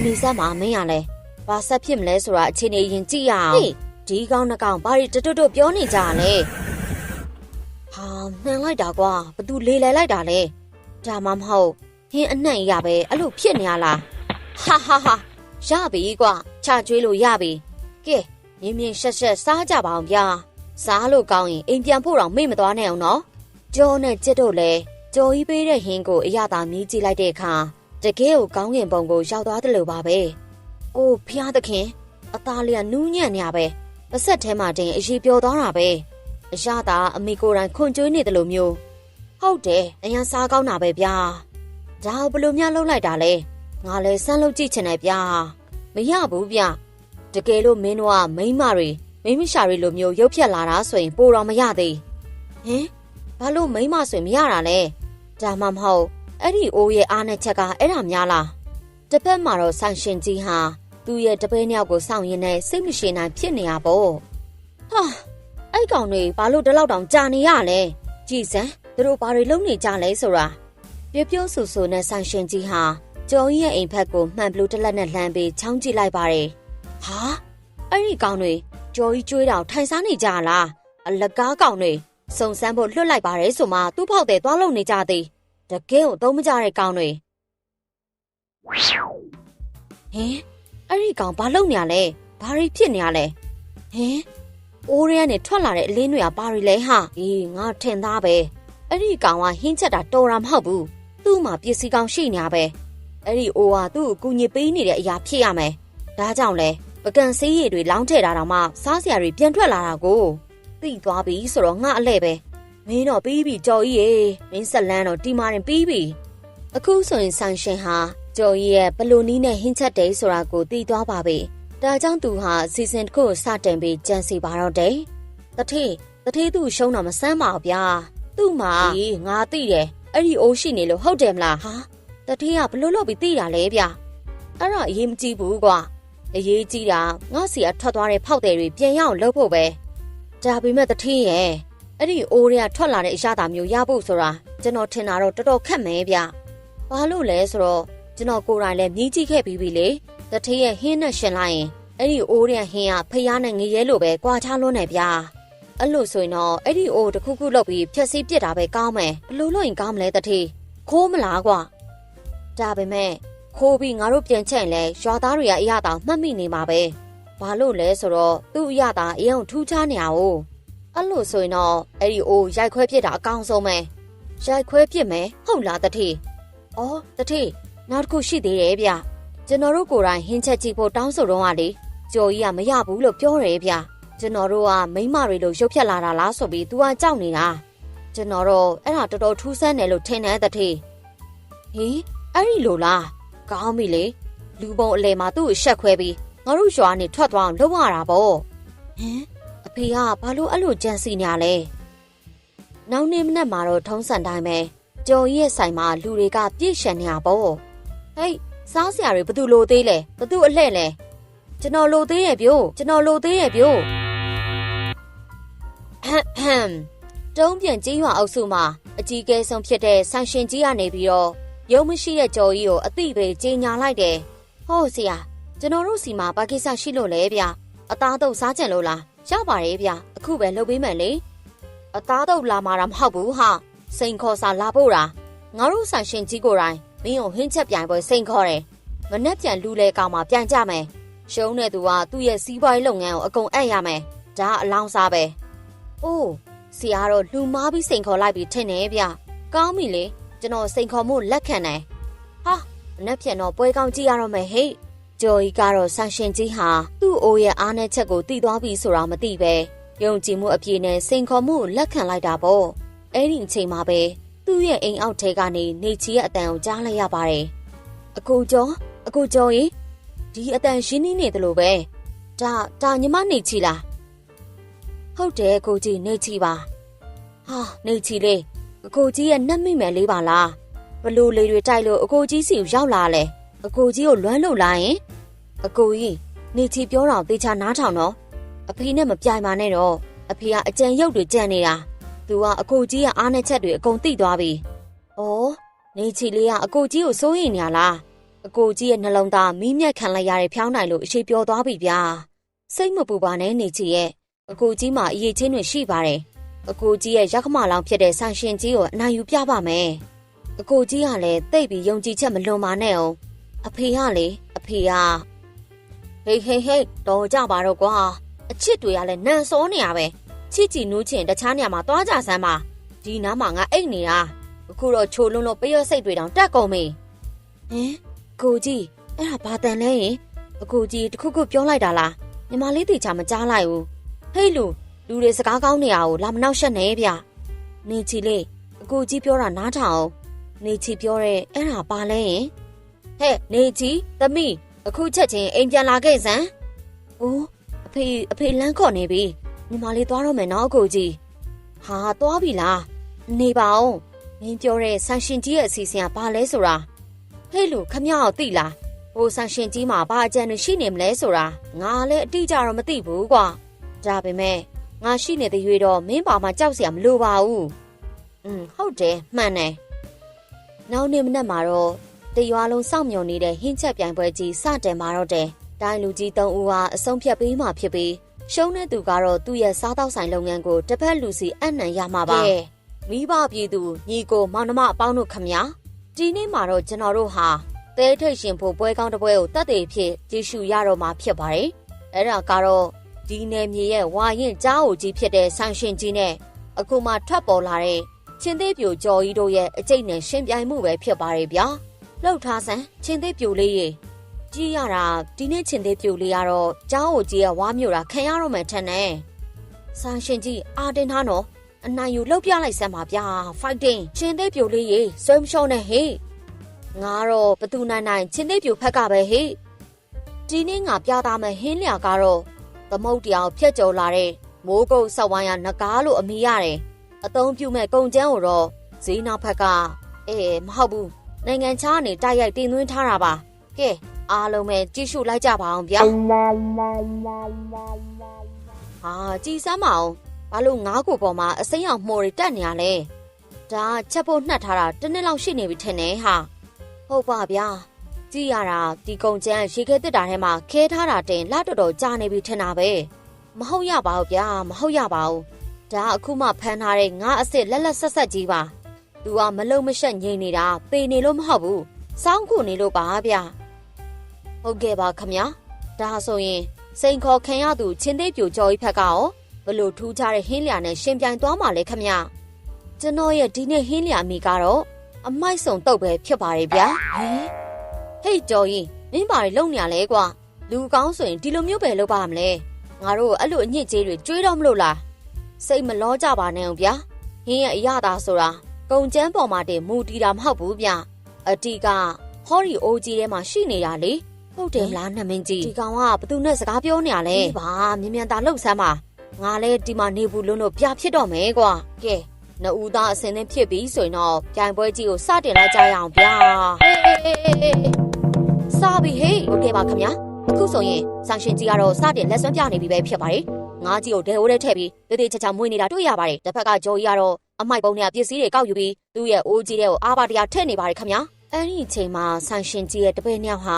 နေစမ်းမမင်းရလဲဘာဆက်ဖြစ်မလဲဆိုတာအချိန်ကြီးရင်ကြည့်ရအောင်ဟေးဒီကောင်းနှကောင်ဘာတွေတွတ်ပြောနေကြလဲဟာနှံလိုက်တာကွာဘသူလေလဲလိုက်တာလဲဒါမှမဟုတ်ဟင်းအနှံ့ရပဲအဲ့လိုဖြစ်နေရလားဟာရပြီကွာချကျွေးလို့ရပြီကဲမြင်းရှက်စားကြပါအောင်ဗျာစားလို့ကောင်းရင်အိမ်ပြန်ဖို့တော့မေ့မသွားနဲ့အောင်နော်ကျော်နဲ့ကျစ်တို့လည်းကျော်ကြီးပေးတဲ့ဟင်းကိုအရသာမြည်ကြည့်လိုက်တဲ့အခါတကယ်ကိုကောင်းကင်ဘုံကိုရောက်သွားတယ်လို့ပါပဲအိုးဖျားသခင်အသားလေးကနူးညံ့နေရပဲပါဆက်ထဲမှာတင်အရှိပြောသွားတာပဲအရသာအမေကိုယ်တိုင်ခွန်ကျွေးနေတယ်လို့မျိုးဟုတ်တယ်အရင်စားကောင်းတာပဲဗျာဒါဘယ်လိုများလုပ်လိုက်တာလဲငါလည်းစမ်းလုပ်ကြည့်ချင်တယ်ဗျာမရဘူးဗျတကယ်လို့မင်းတို့ကမိန်းမတွေမိန်းမရှာတွေလိုမျိုးရုပ်ဖြတ်လာတာဆိုရင်ပိုတော့မရသေးဟင်ဘာလို့မိန်းမဆိုရင်မရတာလဲဒါမှမဟုတ်အဲ့ဒီအိုးရဲ့အားနဲ့ချက်ကအဲ့ဒါများလားတစ်ဖက်မှာတော့ဆိုင်ရှင်ကြီးဟာသူ့ရဲ့တပည့်နှစ်ယောက်ကိုစောင့်ရင်းနဲ့စိတ်မရှည်နိုင်ဖြစ်နေရပေါ့ဟာအဲ့ကောင်တွေဘာလို့ဒီလောက်တောင်ကြာနေရလဲကြည်စမ်းသူတို့ဘာတွေလုပ်နေကြလဲဆိုတာပြောဆူနဲ့ဆိုင်ရှင်ကြီးဟာကျော်ကြီးရဲ့အိမ်ဖက်ကိုမှန်ဘလူးတစ်လက်နဲ့လှမ်းပြီးချောင်းကြည့်လိုက်ပါတယ်ဟာအဲ့ဒီကောင်တွေကျော်ကြီးကျွေးတောင်ထိုင်စားနေကြလားအလကားကောင်တွေစုံစမ်းဖို့လွတ်လိုက်ပါတယ်ဆိုမှသူ့ဖောက်တယ်သွားလုံနေကြသည်တကယ်ကိုသုံးမကြတဲ့ကောင်တွေဟင်အဲ့ဒီကောင်ဘာလုပ်နေရလဲဘာတွေဖြစ်နေရလဲဟင်အိုးရဲကနေထွက်လာတဲ့အလင်းတွေကဘာတွေလဲဟာအေးငါထင်သားပဲအဲ့ဒီကောင်ကဟင်းချက်တာတော်တာမဟုတ်ဘူးသူ့မှာပစ္စည်းကောင်ရှိနေရပဲအဲ့ဒီအိုးကသူ့ကိုကူညီပေးနေတဲ့အရာဖြစ်ရမယ်ဒါကြောင့်လဲပကံဆေးရည်တွေလောင်းထည့်တာတောင်မှစားစရာတွေပြန်ထွက်လာတာကိုသိသွားပြီဆိုတော့ငါအလှဲ့ပဲမင်းတော့ပြီးပြီကြော်ကြီးရေမင်းဆက်လန်းတော့တီမာရင်ပြီးပြီအခုဆိုရင်ဆိုင်ရှင်ဟာကျော်ကြီးရဲ့ဘလိုနီးနဲ့ဟင်းချက်တယ်ဆိုတာကိုသိသွားပါပြီဒါကြောင့်သူဟာစီစဉ်တစ်ခုကိုစတင်ပြီးကြံစီပါတော့တယ်တထေးသူ့ရှုံးတော့မဆန်းပါဘူးဗျာသူ့မှာငါသိတယ်အဲ့ဒီအိုးရှိနေလို့ဟုတ်တယ်မလားဟာတထေးကဘလို့လုပ်ပြီးသိတာလဲဗျာအဲ့ဒါအရေးမကြီးဘူးကွာအရေးကြီးတာငါစီကထွက်သွားတဲ့ဖောက်တယ်တွေပြန်ရအောင်လုပ်ဖို့ပဲဒါပေမဲ့တထေးရဲ့အဲ့ဒီအိုးတွေကထွက်လာတဲ့အရာတာမျိုးရဖို့ဆိုတာကျွန်တော်ထင်တာတော့တော်တော်ခက်မယ်ဗျဘာလို့လဲဆိုတော့ကျွန်တော်ကိုယ်တိုင်လည်းမြည်ကြည့်ခဲ့ပြီးပြီလေတထေးရဲ့ဟင်းနဲ့ရှင်လိုက်ရင်အဲ့ဒီအိုးတွေကဟင်းကဖျားနဲ့ငရဲလိုပဲကြွာချလွန်းနေဗျာအဲ့လိုဆိုရင်တော့အဲ့ဒီအိုးတစ်ခုခုလုပ်ပြီးဖြက်စီးပစ်တာပဲကောင်းမယ်ဘလို့လို့ရင်ကောင်းမလဲတထေးခိုးမလားကွာဒါပေမဲ့ခိုးပြီးငါတို့ပြန်ချက်ရင်လဲရွာသားတွေကအရာတောင်မှတ်မိနေမှာပဲဘာလို့လဲဆိုတော့သူ့အရာတာအရင်ထူးခြားနေအောင်အဲ့လိုဆိုရင်တော့အဲ့ဒီအိုးရိုက်ခွဲပစ်တာအကောင်းဆုံးပဲရိုက်ခွဲပစ်မယ်ဟုတ်လားတထေးအော်တထေးနောက်တစ်ခုရှိသေးတယ်ဗျကျွန်တော်တို့ကိုယ်တိုင်ဟင်းချက်ကြည့်ဖို့တောင်းဆိုတော့ကလေကျော်ကြီးကမရဘူးလို့ပြောတယ်ဗျကျွန်တော်တို့ကမိန်းမတွေလို့ရုပ်ဖြတ်လာတာလားဆိုပြီး तू ကကြောက်နေတာကျွန်တော်တော့အဲ့ဒါတော်တော်ထူးဆန်းတယ်လို့ထင်တယ်တထေးဟင်အဲ့ဒီလိုလားကောင်းပြီလေလူပုံအလဲမှာသူ့ကိုရှက်ခွဲပြီးငါတို့ရွာနေထွက်သွားအောင်လုပ်ရတာပေါ့ဟင်အဖေကဘာလို့အဲ့လိုကြံစီညာလဲနောက်နေ့မနက်မှာတော့ထုံးစံတိုင်းပဲကျော်ကြီးရဲ့ဆိုင်မှာလူတွေကပြည့်ရှံနေတာပေါ့ဟေးစားစရာတွေဘသူလိုသေးလဲဘသူအလှဲ့လဲ ကျွန်တော်လိုသေးရဲ့ပြို့ကျွန်တော်လိုသေးရဲ့ပြို့တုံးပြန်ကြီးရွာအုပ်စုမှာအကြီးကဲဆုံးဖြစ်တဲ့ဆန်ရှင်ကြီးကနေပြီးတော့ရုံမရှိတဲ့ကြော်ကြီးကိုအသိပဲကြီးညာလိုက်တယ်ဟောဆရာကျွန်တော်တို့စီမှာဘာကိစ္စရှိလို့လဲဗျအသားတော့စားကြံလို့လားရပါတယ်ဗျအခုပဲလှုပ်ပေးမယ်လေအသားတော့လာမှာတော့မဟုတ်ဘူးဟာစိန်ခေါ်စာလာဖို့တာငါတို့ဆန်ရှင်ကြီးကိုယ်တိုင်မင်းကိုဟင်းချက်ပြိုင်ပွဲစိန်ခေါ်တယ်မနှက်ပြန်လူလဲကောင်မှပြန်ကြမယ်ရှုံးတဲ့သူကသူ့ရဲ့စီးပွားရေးလုပ်ငန်းကိုအကုန်အပ်ရမယ်ဒါအလောင်းစားပဲအိုးဆရာတော့လူမားပြီးစိန်ခေါ်လိုက်ပြီးထင်တယ်ဗျကောင်းပြီလေကျွန်တော်စိန်ခေါ်မှုလက်ခံတယ်ဟာမနှက်ပြန်တော့ပွဲကောင်းကြည့်ရတော့မယ်ဟဲ့ကျော်ကြီးကတော့ဆန်ရှင်ကြီးဟာသူ့အိုးရဲ့အားနဲ့ချက်ကိုတီးသွားပြီဆိုတာမသိပဲယုံကြည်မှုအပြည့်နဲ့စိန်ခေါ်မှုလက်ခံလိုက်တာပေါ့အဲ့ဒီအချိန်မှာပဲသူ့ရဲ့အိမ်အောက်ထဲကနေနေချီရဲ့အတန်ကိုကြားလိုက်ရပါတယ်အကိုကျော်ကြီးဒီအတန်ရှင်းနေတယ်လို့ပဲဒါညီမနေချီလားဟုတ်တယ်အကိုကြီးနေချီပါဟာနေချီလေးအကိုကြီးရဲ့နှက်မိမယ်လေးပါလားဘလို့လေးတွေတိုက်လို့အကိုကြီးစီကိုရောက်လာလဲအကိုကြီးကိုလွမ်းလို့လာရင်အကိုကြီးနေချီပြောတော့တေချာနားထောင်တော့အဖေနဲ့မပြိုင်ပါနဲ့တော့အဖေကအကြံရုပ်တွေကြံနေတာသူကအကိုကြီးရဲ့အားနဲ့ချက်တွေအကုန်သိသွားပြီဩနေချီလေးကအကိုကြီးကိုစိုးရိမ်နေရလားအကိုကြီးရဲ့နှလုံးသားမီးမြက်ခံလိုက်ရတဲ့ဖြောင်းနိုင်လို့အရှိပြောသွားပြီဗျာစိတ်မပူပါနဲ့နေချီရဲ့အကိုကြီးမှာအရေးချင်းတွေရှိပါတယ်အကိုကြီးရဲ့ရက်ခမလောင်ဖြစ်တဲ့ဆန်ရှင်ကြီးကိုအနိုင်ယူပြပါမယ်အကိုကြီးကလည်းတိတ်ပြီးယုံကြည်ချက်မလွန်ပါနဲ့အောင်အဖေကလေအဖေကဟေးတော်ကြပါတော့ကွာအချစ်တွေကလည်းနန်စောနေရပဲချစ်ကြည်နူးချင်တခြားနေရာမှာသွားကြစမ်းပါဒီနားမှာငါအိတ်နေတာအခုတော့ချိုလွန်းလို့ပယောစိတ်တွေတောင်တက်ကုန်ပြီဟင်ကိုကြီးအဲ့ဒါဘာတန်လဲရင်အကိုကြီးတခုခုပြောလိုက်တာလားညီမလေးတေချာမကြားလိုက်ဘူးဟေးလူတွေစကားကောင်းနေရကိုလာမနှောက်ရှက်နဲ့ဗျနေချီလေးအကိုကြီးပြောတာနားထောင်နေချီပြောတဲ့အဲ့ဒါပါလဲရင်ဟဲ့နေချီသမီးအခုချက်ချင်းအိမ်ပြန်လာခဲ့စမ်းအိုးအဖေလမ်းခေါ်နေပြီညီမလေးသွားတော့မယ်နော်အကိုကြီးဟာသွားပြီလားနေပါအောင်မင်းပြောတဲ့ဆန်ရှင်ကြီးရဲ့အစီအစဉ်ကဘာလဲဆိုတာဟဲ့လူခမရောက်သိလားဟိုဆန်ရှင်ကြီးမှာဘာအကြံတွေရှိနေမလဲဆိုတာငါလည်းအတိအကျတော့မသိဘူးကွာဒါပေမဲ့ငါရှိနေတဲ့ရွေတော့မင်းပါမှကြောက်စရာမလိုပါဘူးဟုတ်တယ်မှန်တယ်နောက်နေ့မနက်မှာတော့တရွာလုံးစောင့်မျှော်နေတဲ့ဟင်းချက်ပြိုင်ပွဲကြီးစတင်มาတော့တယ်တိုင်းလူကြီး၃ဦးဟာအဆုံးဖြတ်ပေးမှဖြစ်ပြီးရှုံးတဲ့သူကတော့သူ့ရဲ့စားတောက်ဆိုင်လုပ်ငန်းကိုတစ်ဖက်လူစီအနံ့ရမှာပါမိဘပြည်သူညီကိုမောင်နှမအပေါင်းတို့ခမညာဒီနေ့မှာတော့ကျွန်တော်တို့ဟာသဲထိတ်ရှင်ဖို့ပွဲကောင်းတစ်ပွဲကိုတတ်သိဖြစ်ကြည့်ရှုရတော့မှာဖြစ်ပါတယ်အဲ့ဒါကတော့ဒီနယ်မြေရဲ့ဝါရင်ကြားအိုကြီးဖြစ်တဲ့ဆန်ရှင်ကြီးနဲ့အခုမှထွက်ပေါ်လာတဲ့ချင်းသေးပြိုကြော်ကြီးတို့ရဲ့အကျိတ်နဲ့ရှင်ပြိုင်မှုပဲဖြစ်ပါတယ်ဗျာလှုပ်ထားစမ်းချင်းသေးပြိုလေးရေကြည့်ရတာဒီနေ့ချင်းသေးပြိုလေးကတော့ကြားအိုကြီးရဲ့ဝါမျိုးတာခံရတော့မှထန်တယ်ဆန်ရှင်ကြီးအာတင်ထားနော်အနိုင်ယူလှုပ်ပြလိုက်စမ်းပါဗျာ fighting ချင်းသေးပြိုလေးရေဆွဲမရှုံးနဲ့ဟေးငါတော့ဘသူနိုင်ချင်းသေးပြိုဖက်ကပဲဟေးဒီနေ့ငါပြသားမယ်ဟင်းလျာကတော့သမုတ်တရားဖြတ်ကျော်လာတဲ့မိုးကုတ်ဆောက်ဝိုင်းရနဂါးလို့အမည်ရတယ်အသုံးပြုမဲ့ကုံကျန်းကိုတော့ဈေးနောက်ဖက်ကမဟုတ်ဘူးနိုင်ငံခြားကနေတိုက်ရိုက်တင်သွင်းထားတာပါကဲအားလုံးပဲကြည့်ရှုလိုက်ကြပါအောင်ဗျာဟာကြည်စမ်းမအောင်ဘာလို့ငါးကိုပေါ်မှာအစိမ်းအောင်မှော်တွေတက်နေရလဲဒါချက်ဖို့နှက်ထားတာတစ်နှစ်လောက်ရှိနေပြီထင်တယ်ဟာဟုတ်ပါဗျာကြည့်ရတာဒီကုံကျန်းရေခဲတစ်တာထဲမှာခဲထားတာတင်လာတော်ကြာနေပြီထင်တာပဲမဟုတ်ရပါဘူးဗျာမဟုတ်ရပါဘူးဒါအခုမှဖမ်းထားတဲ့ငါအစ်စ်လက်ဆက်ဆက်ကြီးပါသူကမလုံမရှက်ငြိမ်နေတာပေနေလို့မဟုတ်ဘူးစောင်းခုနေလို့ပါဗျာဟုတ်ကဲ့ပါခမညာဒါဆိုရင်စိန်ခေါ်ခံရသူချင်းသေးပြိုကြော်ကြီးဖက်ကရောဘလို့ထူးခြားတဲ့ဟင်းလျာနဲ့ရှင်ပြိုင်သွားမှာလဲခမညာကျွန်တော်ရဲ့ဒီနေ့ဟင်းလျာမိကတော့အမိုက်စုံတုတ်ပဲဖြစ်ပါတယ်ဗျာဟေးကြော်ကြီးမင်းပါလေလုံနေရလဲကွာလူကောင်းဆိုရင်ဒီလိုမျိုးပဲလုပ်ပါမလဲငါတို့အဲ့လိုအညစ်အကြေးတွေကျွေးတော့မလို့လားစိတ်မလောကြပါနဲ့အောင်ဗျာဟင်းရဲ့အရသာဆိုတာကုံကျန်းပေါ်မှာတင်မူတီတာမဟုတ်ဘူးဗျအတီကဟော်ရီအိုကြီးထဲမှာရှိနေတာလေဟုတ်တယ်မလားနှမင်းကြီးဒီကောင်ကဘသူနဲ့စကားပြောနေရလဲဘာမြန်မြန်သာလှုပ်ဆမ်းပါငါလဲဒီမှာနေဘူးလုံးတို့ပြဖြစ်တော့မယ်ကွာကဲနှစ်ဦးသားအစင်းသင်းဖြစ်ပြီဆိုရင်တော့ပြိုင်ပွဲကြီးကိုစတင်လိုက်ကြရအောင်ဗျာစပြီဟေးဟုတ်ကဲ့ပါခင်ဗျာ အခုဆိုရင်ဆိုင်ရှင်ကြီးကတော့စတင်လက်စွမ်းပြနေပြီပဲဖြစ်ပါတယ်ငါးကြီးကိုဒဲအိုးထဲထည့်ပြီးတေးသေးချာချာမွေးနေတာတွေ့ရပါတယ်တစ်ဖက်ကဂျိုကြီးကတော့အမိုက်ပုံနဲ့ပစ္စည်းတွေကောက်ယူပြီးသူ့ရဲ့အိုးကြီးတဲ့ကိုအားပါတရားထည့်နေပါတယ်ခင်ဗျာအဲ့ဒီအချိန်မှာဆိုင်ရှင်ကြီးရဲ့တပည့်နှစ်ယောက်ဟာ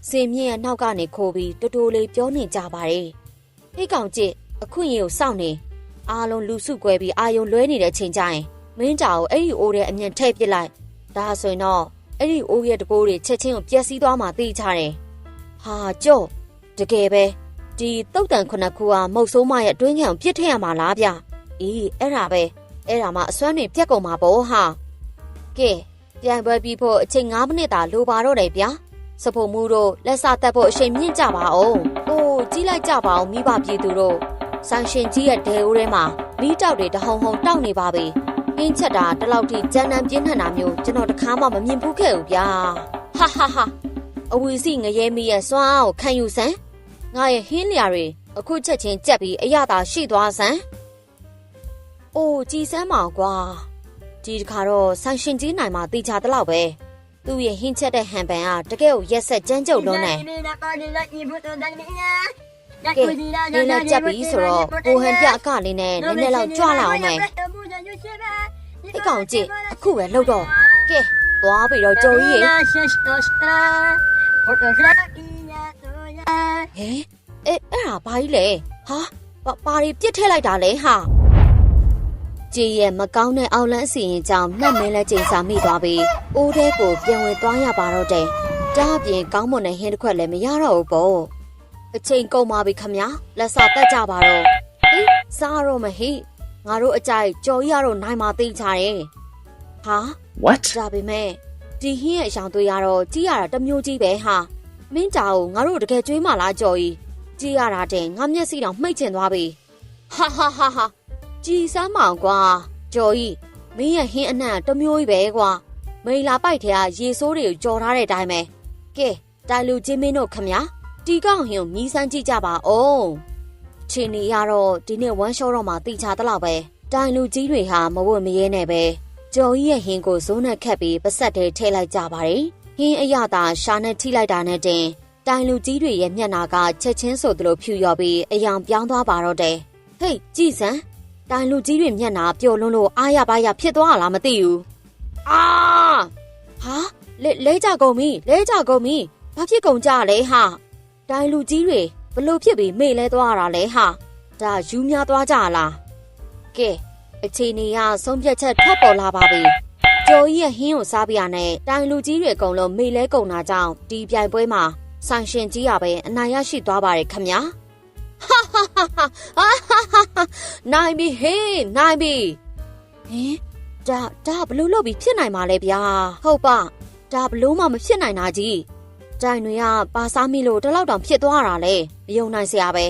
စင်မြင့်ရဲ့နောက်ကနေခိုးပြီးတူတူလေးပြောနေကြပါတယ်ဟိတ်ကောင်ကြည့်အခွင့်အရေးကိုစောင့်နေအားလုံးလူစုကွဲပြီးအာယုံလွဲနေတဲ့ချိန်ကျရင်မင်းတာကိုအဲ့ဒီအိုးထဲအမြင်ထည့်ပစ်လိုက်ဒါဆိုရင်တော့အဲ့ဒီအိုးရဲ့တကိုးတွေချက်ချင်းကိုပျက်စီးသွားမှသိချတယ်ဟာကြော့တကယ်ပဲဒီတုတ်တန်ခုနှစ်ခုကမုတ်ဆိုးမရဲ့အတွင်းခံကိုပြစ်ထည့်ရမှာလားဗျအေးအဲ့ဒါပဲအဲ့ဒါမှအစွမ်းတွေပြက်ကုန်မှာပေါ့ဟာကဲပြိုင်ပွဲပြီးဖို့အချိန်9မိနစ်သာလိုပါတော့တယ်ဗျာစဖို့မှုတို့လက်စတက်ဖို့အချိန်မြင့်ကြပါအောင်အိုးကြီးလိုက်ကြပါအောင်မိဘပြည်သူတို့ဆိုင်ရှင်ကြီးရဲ့ဒဲအိုးထဲမှာမီးတောက်တွေတဟုန်ဟုန်တောက်နေပါပြီဟင်းချက်တာတလောက်ထိကြမ်းတမ်းပြင်းထန်တာမျိုးကျွန်တော်တခါမှမမြင်ဘူးခဲ့ဘူးဗျာဟာဟာဟာအဝီစီငရဲမီရဲ့စွမ်းအားကိုခံယူစမ်းငါရဲ့ဟင်းလျာတွေအခုချက်ချင်းကြက်ပြီးအရသာရှိသွားစမ်းအိုးကြည်စမ်းပါကွာဒီတခါတော့ဆိုင်ရှင်ကြီးနိုင်မှာတေချာတလောက်ပဲသူ့ရဲ့ဟင်းချက်တဲ့ဟန်ပန်ကတကယ်ကိုရက်ဆက်ကြမ်းကြုတ်လွန်းနေကဲနေလက်ကြက်ပြီးဆိုတော့ကိုဟန်ပြအကလေးနဲ့နည်းနည်းလောက်ကြွလာအောင်မယ်ဒီကောင်ကြည့်အခုပဲလှုပ်တော့ကဲသွားပြီတော့ကြုံကြီးရေဟဲအဲ့ဒါဘာကြီးလဲဟာပါရီပြစ်ထည့်လိုက်တာလဲဟာကြည်ရဲ့မကောင်းတဲ့အောက်လန်းအစီရင်ကြောင့်နှက်မင်းလဲချိန်စာမိသွားပြီးအိုးထဲကိုပြန်ဝင်သွားရပါတော့တယ်ဒါအပြင်ကောင်းမွန်တဲ့ဟင်းတစ်ခွက်လည်းမရတော့ဘူးပေါ့အချိန်ကုန်ပါပြီခမညာလက်စာတက်ကြပါတော့အေးစားတော့မဟိငါတို့အကြိုက်ကြော်ရတော့နိုင်မှသိချတယ်ဟာ What ဒါပေမဲ့ဒီဟင်းရဲ့အယောင်တွေကတော့ကြီးရတာတစ်မျိုးကြီးပဲဟာမင်းတာကိုငါတို့တကယ်ကြွေးမှလားကြော်ကြီးကြီးရတာတဲ့ငါမျက်စိတော့မှိတ်ချင်သွားပြီဟာဟာဟာဟာကြည်စမ်းမောင်ကွာကြော်ကြီးမင်းရဲ့ဟင်းအနှံ့တစ်မျိုးကြီးပဲကွာမိလာပိုက်ထဲကရေဆိုးတွေကိုကြော်ထားတဲ့အတိုင်းပဲကဲတိုင်လူချင်းမင်းတို့ခမညာတီကောက်ဟင်းကိုမြည်စမ်းကြည့်ကြပါဦးချင်းနေရတော့ဒီနေ့ဝမ်းရှော့တော့မှတိချသလောက်ပဲတိုင်လူကြီးတွေဟာမဝတ်မရဲနဲ့ပဲကြော်ကြီးရဲ့ဟင်းကိုဇိုးနဲ့ခက်ပြီးပစက်ထဲထည့်လိုက်ကြပါတယ်ဟင်းအရသာရှာနဲ့ထိလိုက်တာနဲ့တင်တိုင်လူကြီးတွေရဲ့မျက်နှာကချက်ချင်းဆိုသလိုဖြူရော်ပြီးအယောင်ပြောင်းသွားပါတော့တယ်ဟေးကြည်စမ်းတိုင်လူကြီးတွေမျက်နှာပျော်လွန်းလို့အားရပါရဖြစ်သွားလားမသိဘူးအာဟာလဲကြကုန်ပြီလဲကြကုန်ပြီဘာဖြစ်ကုန်ကြလဲဟာတိုင်လူကြီးတွေဘလို့ဖြစ်ပြီးမေ့လဲသွားတာလဲဟာဒါယူများသွားကြလားကဲအချိန်ကြီးကဆုံးဖြတ်ချက်ထွက်ပေါ်လာပါပြီကျော်ကြီးရဲ့ဟင်းကိုစားပြရနဲ့တိုင်လူကြီးတွေအကုန်လုံးမေ့လဲကုန်တာကြောင့်ဒီပြိုင်ပွဲမှာဆိုင်ရှင်ကြီးရပဲအနိုင်ရရှိသွားပါတယ်ခမညာဟာဟာဟာဟာနိုင်ပြီဟေးနိုင်ပြီဟင်ဒါဘလို့လုပ်ပြီးဖြစ်နိုင်မှာလဲဗျာဟုတ်ပါဒါဘလို့မှမဖြစ်နိုင်တာကြီးတိုင်တွေကပါစားမိလို့တလောက်တောင်ဖြစ်သွားတာလေမယုံနိုင်စရာပဲ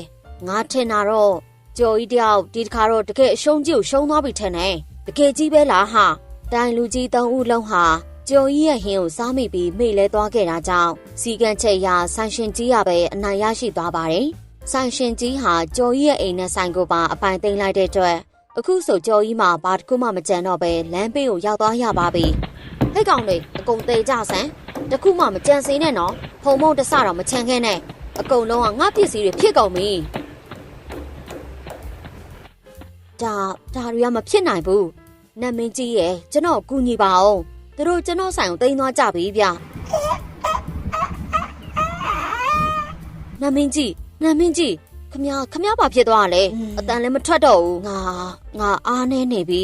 ငါထင်တာတော့ကြော်ကြီးတယောက်ဒီတခါတော့တကယ်အရှုံးကြီးကိုရှုံးသွားပြီထင်တယ်တကယ်ကြီးပဲလားဟာတိုင်လူကြီး3ဦးလုံးဟာကျော်ကြီးရဲ့ဟင်းကိုစားမိပြီးမိလဲသွားခဲ့တာကြောင့်စီကံချက်ရဆိုင်ရှင်ကြီးရပဲအနိုင်ရရှိသွားပါတယ်ဆိုင်ရှင်ကြီးဟာကျော်ကြီးရဲ့အိမ်နဲ့ဆိုင်ကိုပါအပိုင်သိမ်းလိုက်တဲ့အတွက်အခုဆိုကျော်ကြီးမှာဘာတစ်ခုမှမကြံတော့ပဲလမ်းဘေးကိုရောက်သွားရပါပြီဟဲ့ကောင်တွေအကုန်သေးကြဆန်းတခုမှမကြံစေနဲ့နော်ဖုံမုံတဆတော့မချန်ခဲနဲ့အကုန်လုံးကငါပစ္စည်းတွေဖြစ်ကုန်ပြီဒါတွေကမဖြစ်နိုင်ဘူးနတ်မင်းကြီးရဲ့ကျွန်တော်ကူညီပါအောင်သူတို့ကျွန်တော်ဆိုင်ကိုတိမ်းသွားကြပြီဗျနတ်မင်းကြီးခမရဘာဖြစ်သွားလဲအတန်လည်းမထွက်တော့ဘူးငါအားနေနေပြီ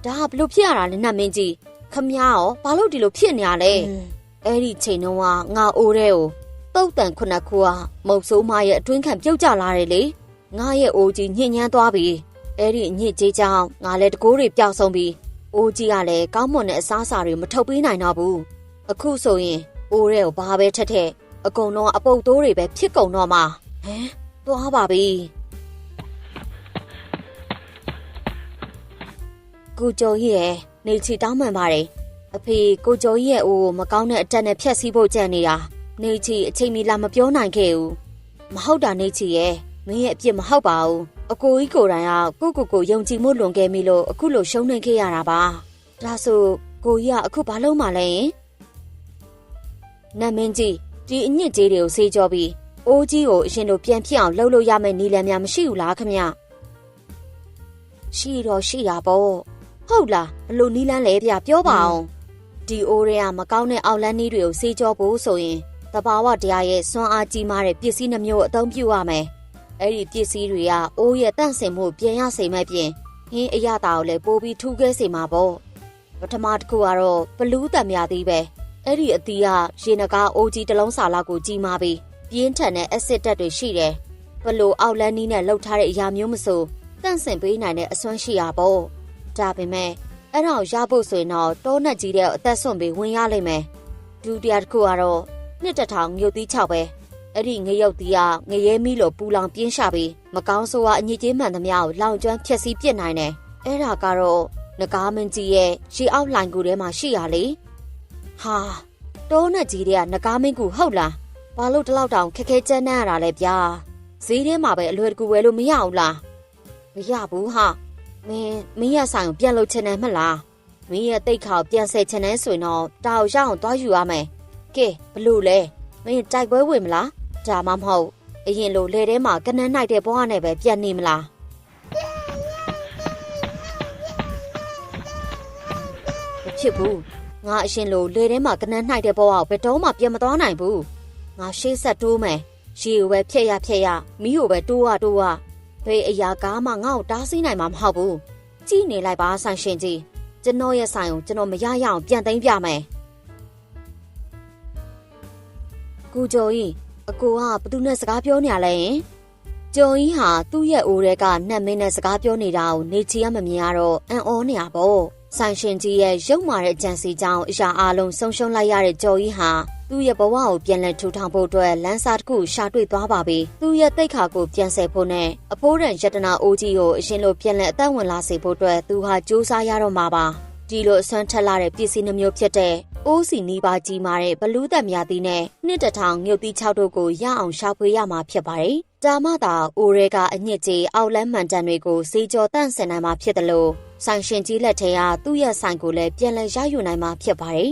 ဒါဘလို့ဖြစ်ရတာလဲနတ်မင်းကြီးခမရရောဘာလို့ဒီလိုဖြစ်နေရလဲအဲ့ဒီချိန်တုန်းကငါအိုးတဲ့ကိုတုတ်တန်ခုနှစ်ခုကမုတ်ဆိုးမရဲ့အတွင်းခံပြုတ်ကျလာတယ်လေငါရဲ့အိုးကြီးညှဉ်းညမ်းသွားပြီအဲ့ဒီအညစ်ကြေးကြောင့်ငါလည်းတကိုးတွေပျောက်ဆုံးပြီးအိုးကြီးကလည်းကောင်းမွန်တဲ့အစားအစာတွေမထုတ်ပေးနိုင်တော့ဘူးအခုဆိုရင်အိုးတဲ့ကိုဘာပဲထက်အကုန်လုံးအပုပ်သိုးတွေပဲဖြစ်ကုန်တော့မှာဟမ်သွားပါပြီကိုကျော်ကြီးရဲ့နေချီတောင်းပန်ပါတယ်အဖေကိုကျော်ကြီးရဲ့အိုးကိုမကောင်းတဲ့အတက်နဲ့ဖျက်ဆီးဖို့ကြံနေတာနေချီအချိန်မီလာမပြောနိုင်ခဲ့ဘူးမဟုတ်တာနေချီရဲ့မင်းရဲ့အပြစ်မဟုတ်ပါဘူးအကိုကြီးကိုယ်တိုင်ကကိုယုံကြည်မှုလွန်ခဲ့မိလို့အခုလိုရှုံးနေခဲ့ရတာပါဒါဆိုကိုကြီးကအခုဘာလုပ်မှလဲနတ်မင်းကြီးဒီအညစ်ကြေးတွေကိုဆေးကြောပြီး အိုးကြီးကိုအရင်လိုပြန်ဖြစ်အောင်လှုပ်လို့ရမယ့်နည်းလမ်းများမရှိဘူးလားခင်ဗျရှိတော့ရှိတာပေါ့ဟုတ်လားဘလို့နည်းလမ်းလဲဗျပြောပါအောင်ဒီအိုးတွေကမကောင်းတဲ့အောက်လန်းနည်းတွေကိုစေးကြောဖို့ဆိုရင်တဘာဝတရားရဲ့စွမ်းအားကြီးမားတဲ့ပစ္စည်းနှမျိုးအသုံးပြုရမယ်အဲ့ဒီပစ္စည်းတွေကအိုးရဲ့တန့်စင်မှုပြင်ရစေမဲ့ပြင်ဟင်းအရသာကိုလည်းပိုးပြီးထူးခဲစေမှာပေါ့ပထမတစ်ခုကတော့ဘလူးတံမြာသီးပဲအဲ့ဒီအသီးကရေနဂါအိုးကြီးတစ်လုံးစာလောက်ကိုကြီးမားပြီးပြင်းထန်တဲ့အက်ဆစ်ဓာတ်တွေရှိတယ်ဘလို့အောက်လန်းနည်းနဲ့လှုပ်ထားတဲ့အရာမျိုးမဆိုတန့်စင်ပေးနိုင်တဲ့အစွမ်းရှိရပေါ့ဒါပေမဲ့အဲ့ဒါကိုရဖို့ဆိုရင်တော့တောနက်ကြီးတဲ့အသက်ဆွန့်ပြီးဝင်ရလိမ့်မယ်ဒုတိယတစ်ခုကတော့နှစ်တထောင်မြို့သီး6ပဲအဲ့ဒီငရုတ်သီးကငရဲမီးလိုပူလောင်ပြင်းရှာပြီးမကောင်းဆိုးဝါအညစ်အကြေးမှန်သမျှကိုလောင်ကျွမ်းဖျက်ဆီးပစ်နိုင်တယ်အဲ့ဒါကတော့နဂါမင်းကြီးရဲ့ရေအောက်လှိုင်ကူထဲမှာရှိရလေဟာတောနက်ကြီးတွေကနဂါမင်းကူဟုတ်လားဘာလို့တလောက်တောင်ခက်ခဲကြမ်းတမ်းရတာလဲဗျာဈေးထဲမှာပဲအလွယ်တကူဝယ်လို့မရဘူးလားမရဘူးဟာမင်းရဆိုင်ကိုပြန်လုပ်ချင်တယ်မလားမင်းရဲ့တိတ်ခါကိုပြန်ဆယ်ချင်တယ်ဆိုရင်တော့တာကိုရအောင်သွားယူရမယ်ကဲဘလို့လဲမင်းတိုက်ပွဲဝင်မလားဒါမှမဟုတ်အရင်လိုလေထဲမှာကနန်းနိုင်တဲ့ဘဝနဲ့ပဲပြန်နေမလားမဖြစ်ဘူးငါအရင်လိုလေထဲမှာကနန်းနိုင်တဲ့ဘဝကိုဘယ်တော့မှပြန်မသွားနိုင်ဘူးငါရှေ့ဆက်တိုးမယ်ရေကိုပဲဖြက်ရမီးကိုပဲတိုးရဘယ်အရာကားမှငါ့ကိုတားဆီးနိုင်မှာမဟုတ်ဘူးကြည့်နေလိုက်ပါဆိုင်ရှင်ကြီးကျွန်တော်ရဲ့ဆိုင်ကိုကျွန်တော်မရရအောင်ပြန်သိမ်းပြမယ်ကိုကျော်ကြီးအကိုကဘသူနဲ့စကားပြောနေရလဲရင်ကျော်ကြီးဟာသူ့ရဲ့အိုးထဲကနှက်မင်းနဲ့စကားပြောနေတာကိုနေချီရမမြင်ရတော့အံ့ဩနေရပေါ့ဆိုင်ရှင်ကြီးရဲ့ရုပ်မာတဲ့ကြံစီကြောင့်အရာအလုံးဆုံးရှုံးလိုက်ရတဲ့ကျော်ကြီးဟာသူ့ရဲ့ဘဝကိုပြန်လည်ထူထောင်ဖို့အတွက်လမ်းစာတစ်ခုရှာတွေ့သွားပါပြီသူ့ရဲ့တိတ်ခါကိုပြန်ဆယ်ဖို့နဲ့အဖိုးရန်ယတနာအိုးကြီးကိုအရင်လိုပြန်လည်အသက်ဝင်လာစေဖို့အတွက်သူဟာစူးစမ်းရတော့မှာပါဒီလိုအစွမ်းထက်လာတဲ့ပစ္စည်းနှမျိုးဖြစ်တဲ့အိုးစီနီးပါးကြီးမာတဲ့ဘလူးသက်မြာသီးနဲ့နှစ်တထောင်ငုတ်သီး6တို့ကိုရအောင်ရှာဖွေရမှာဖြစ်ပါတယ်ဒါမှသာအိုးရဲကအညစ်ကြေးအောက်လန်းမှန်တန်တွေကိုစေးကြောတန့်စင်နိုင်မှာဖြစ်တယ်လို့ဆိုင်ရှင်ကြီးလက်ထဲကသူ့ရဲ့ဆိုင်ကိုလည်းပြန်လည်ရယူနိုင်မှာဖြစ်ပါတယ်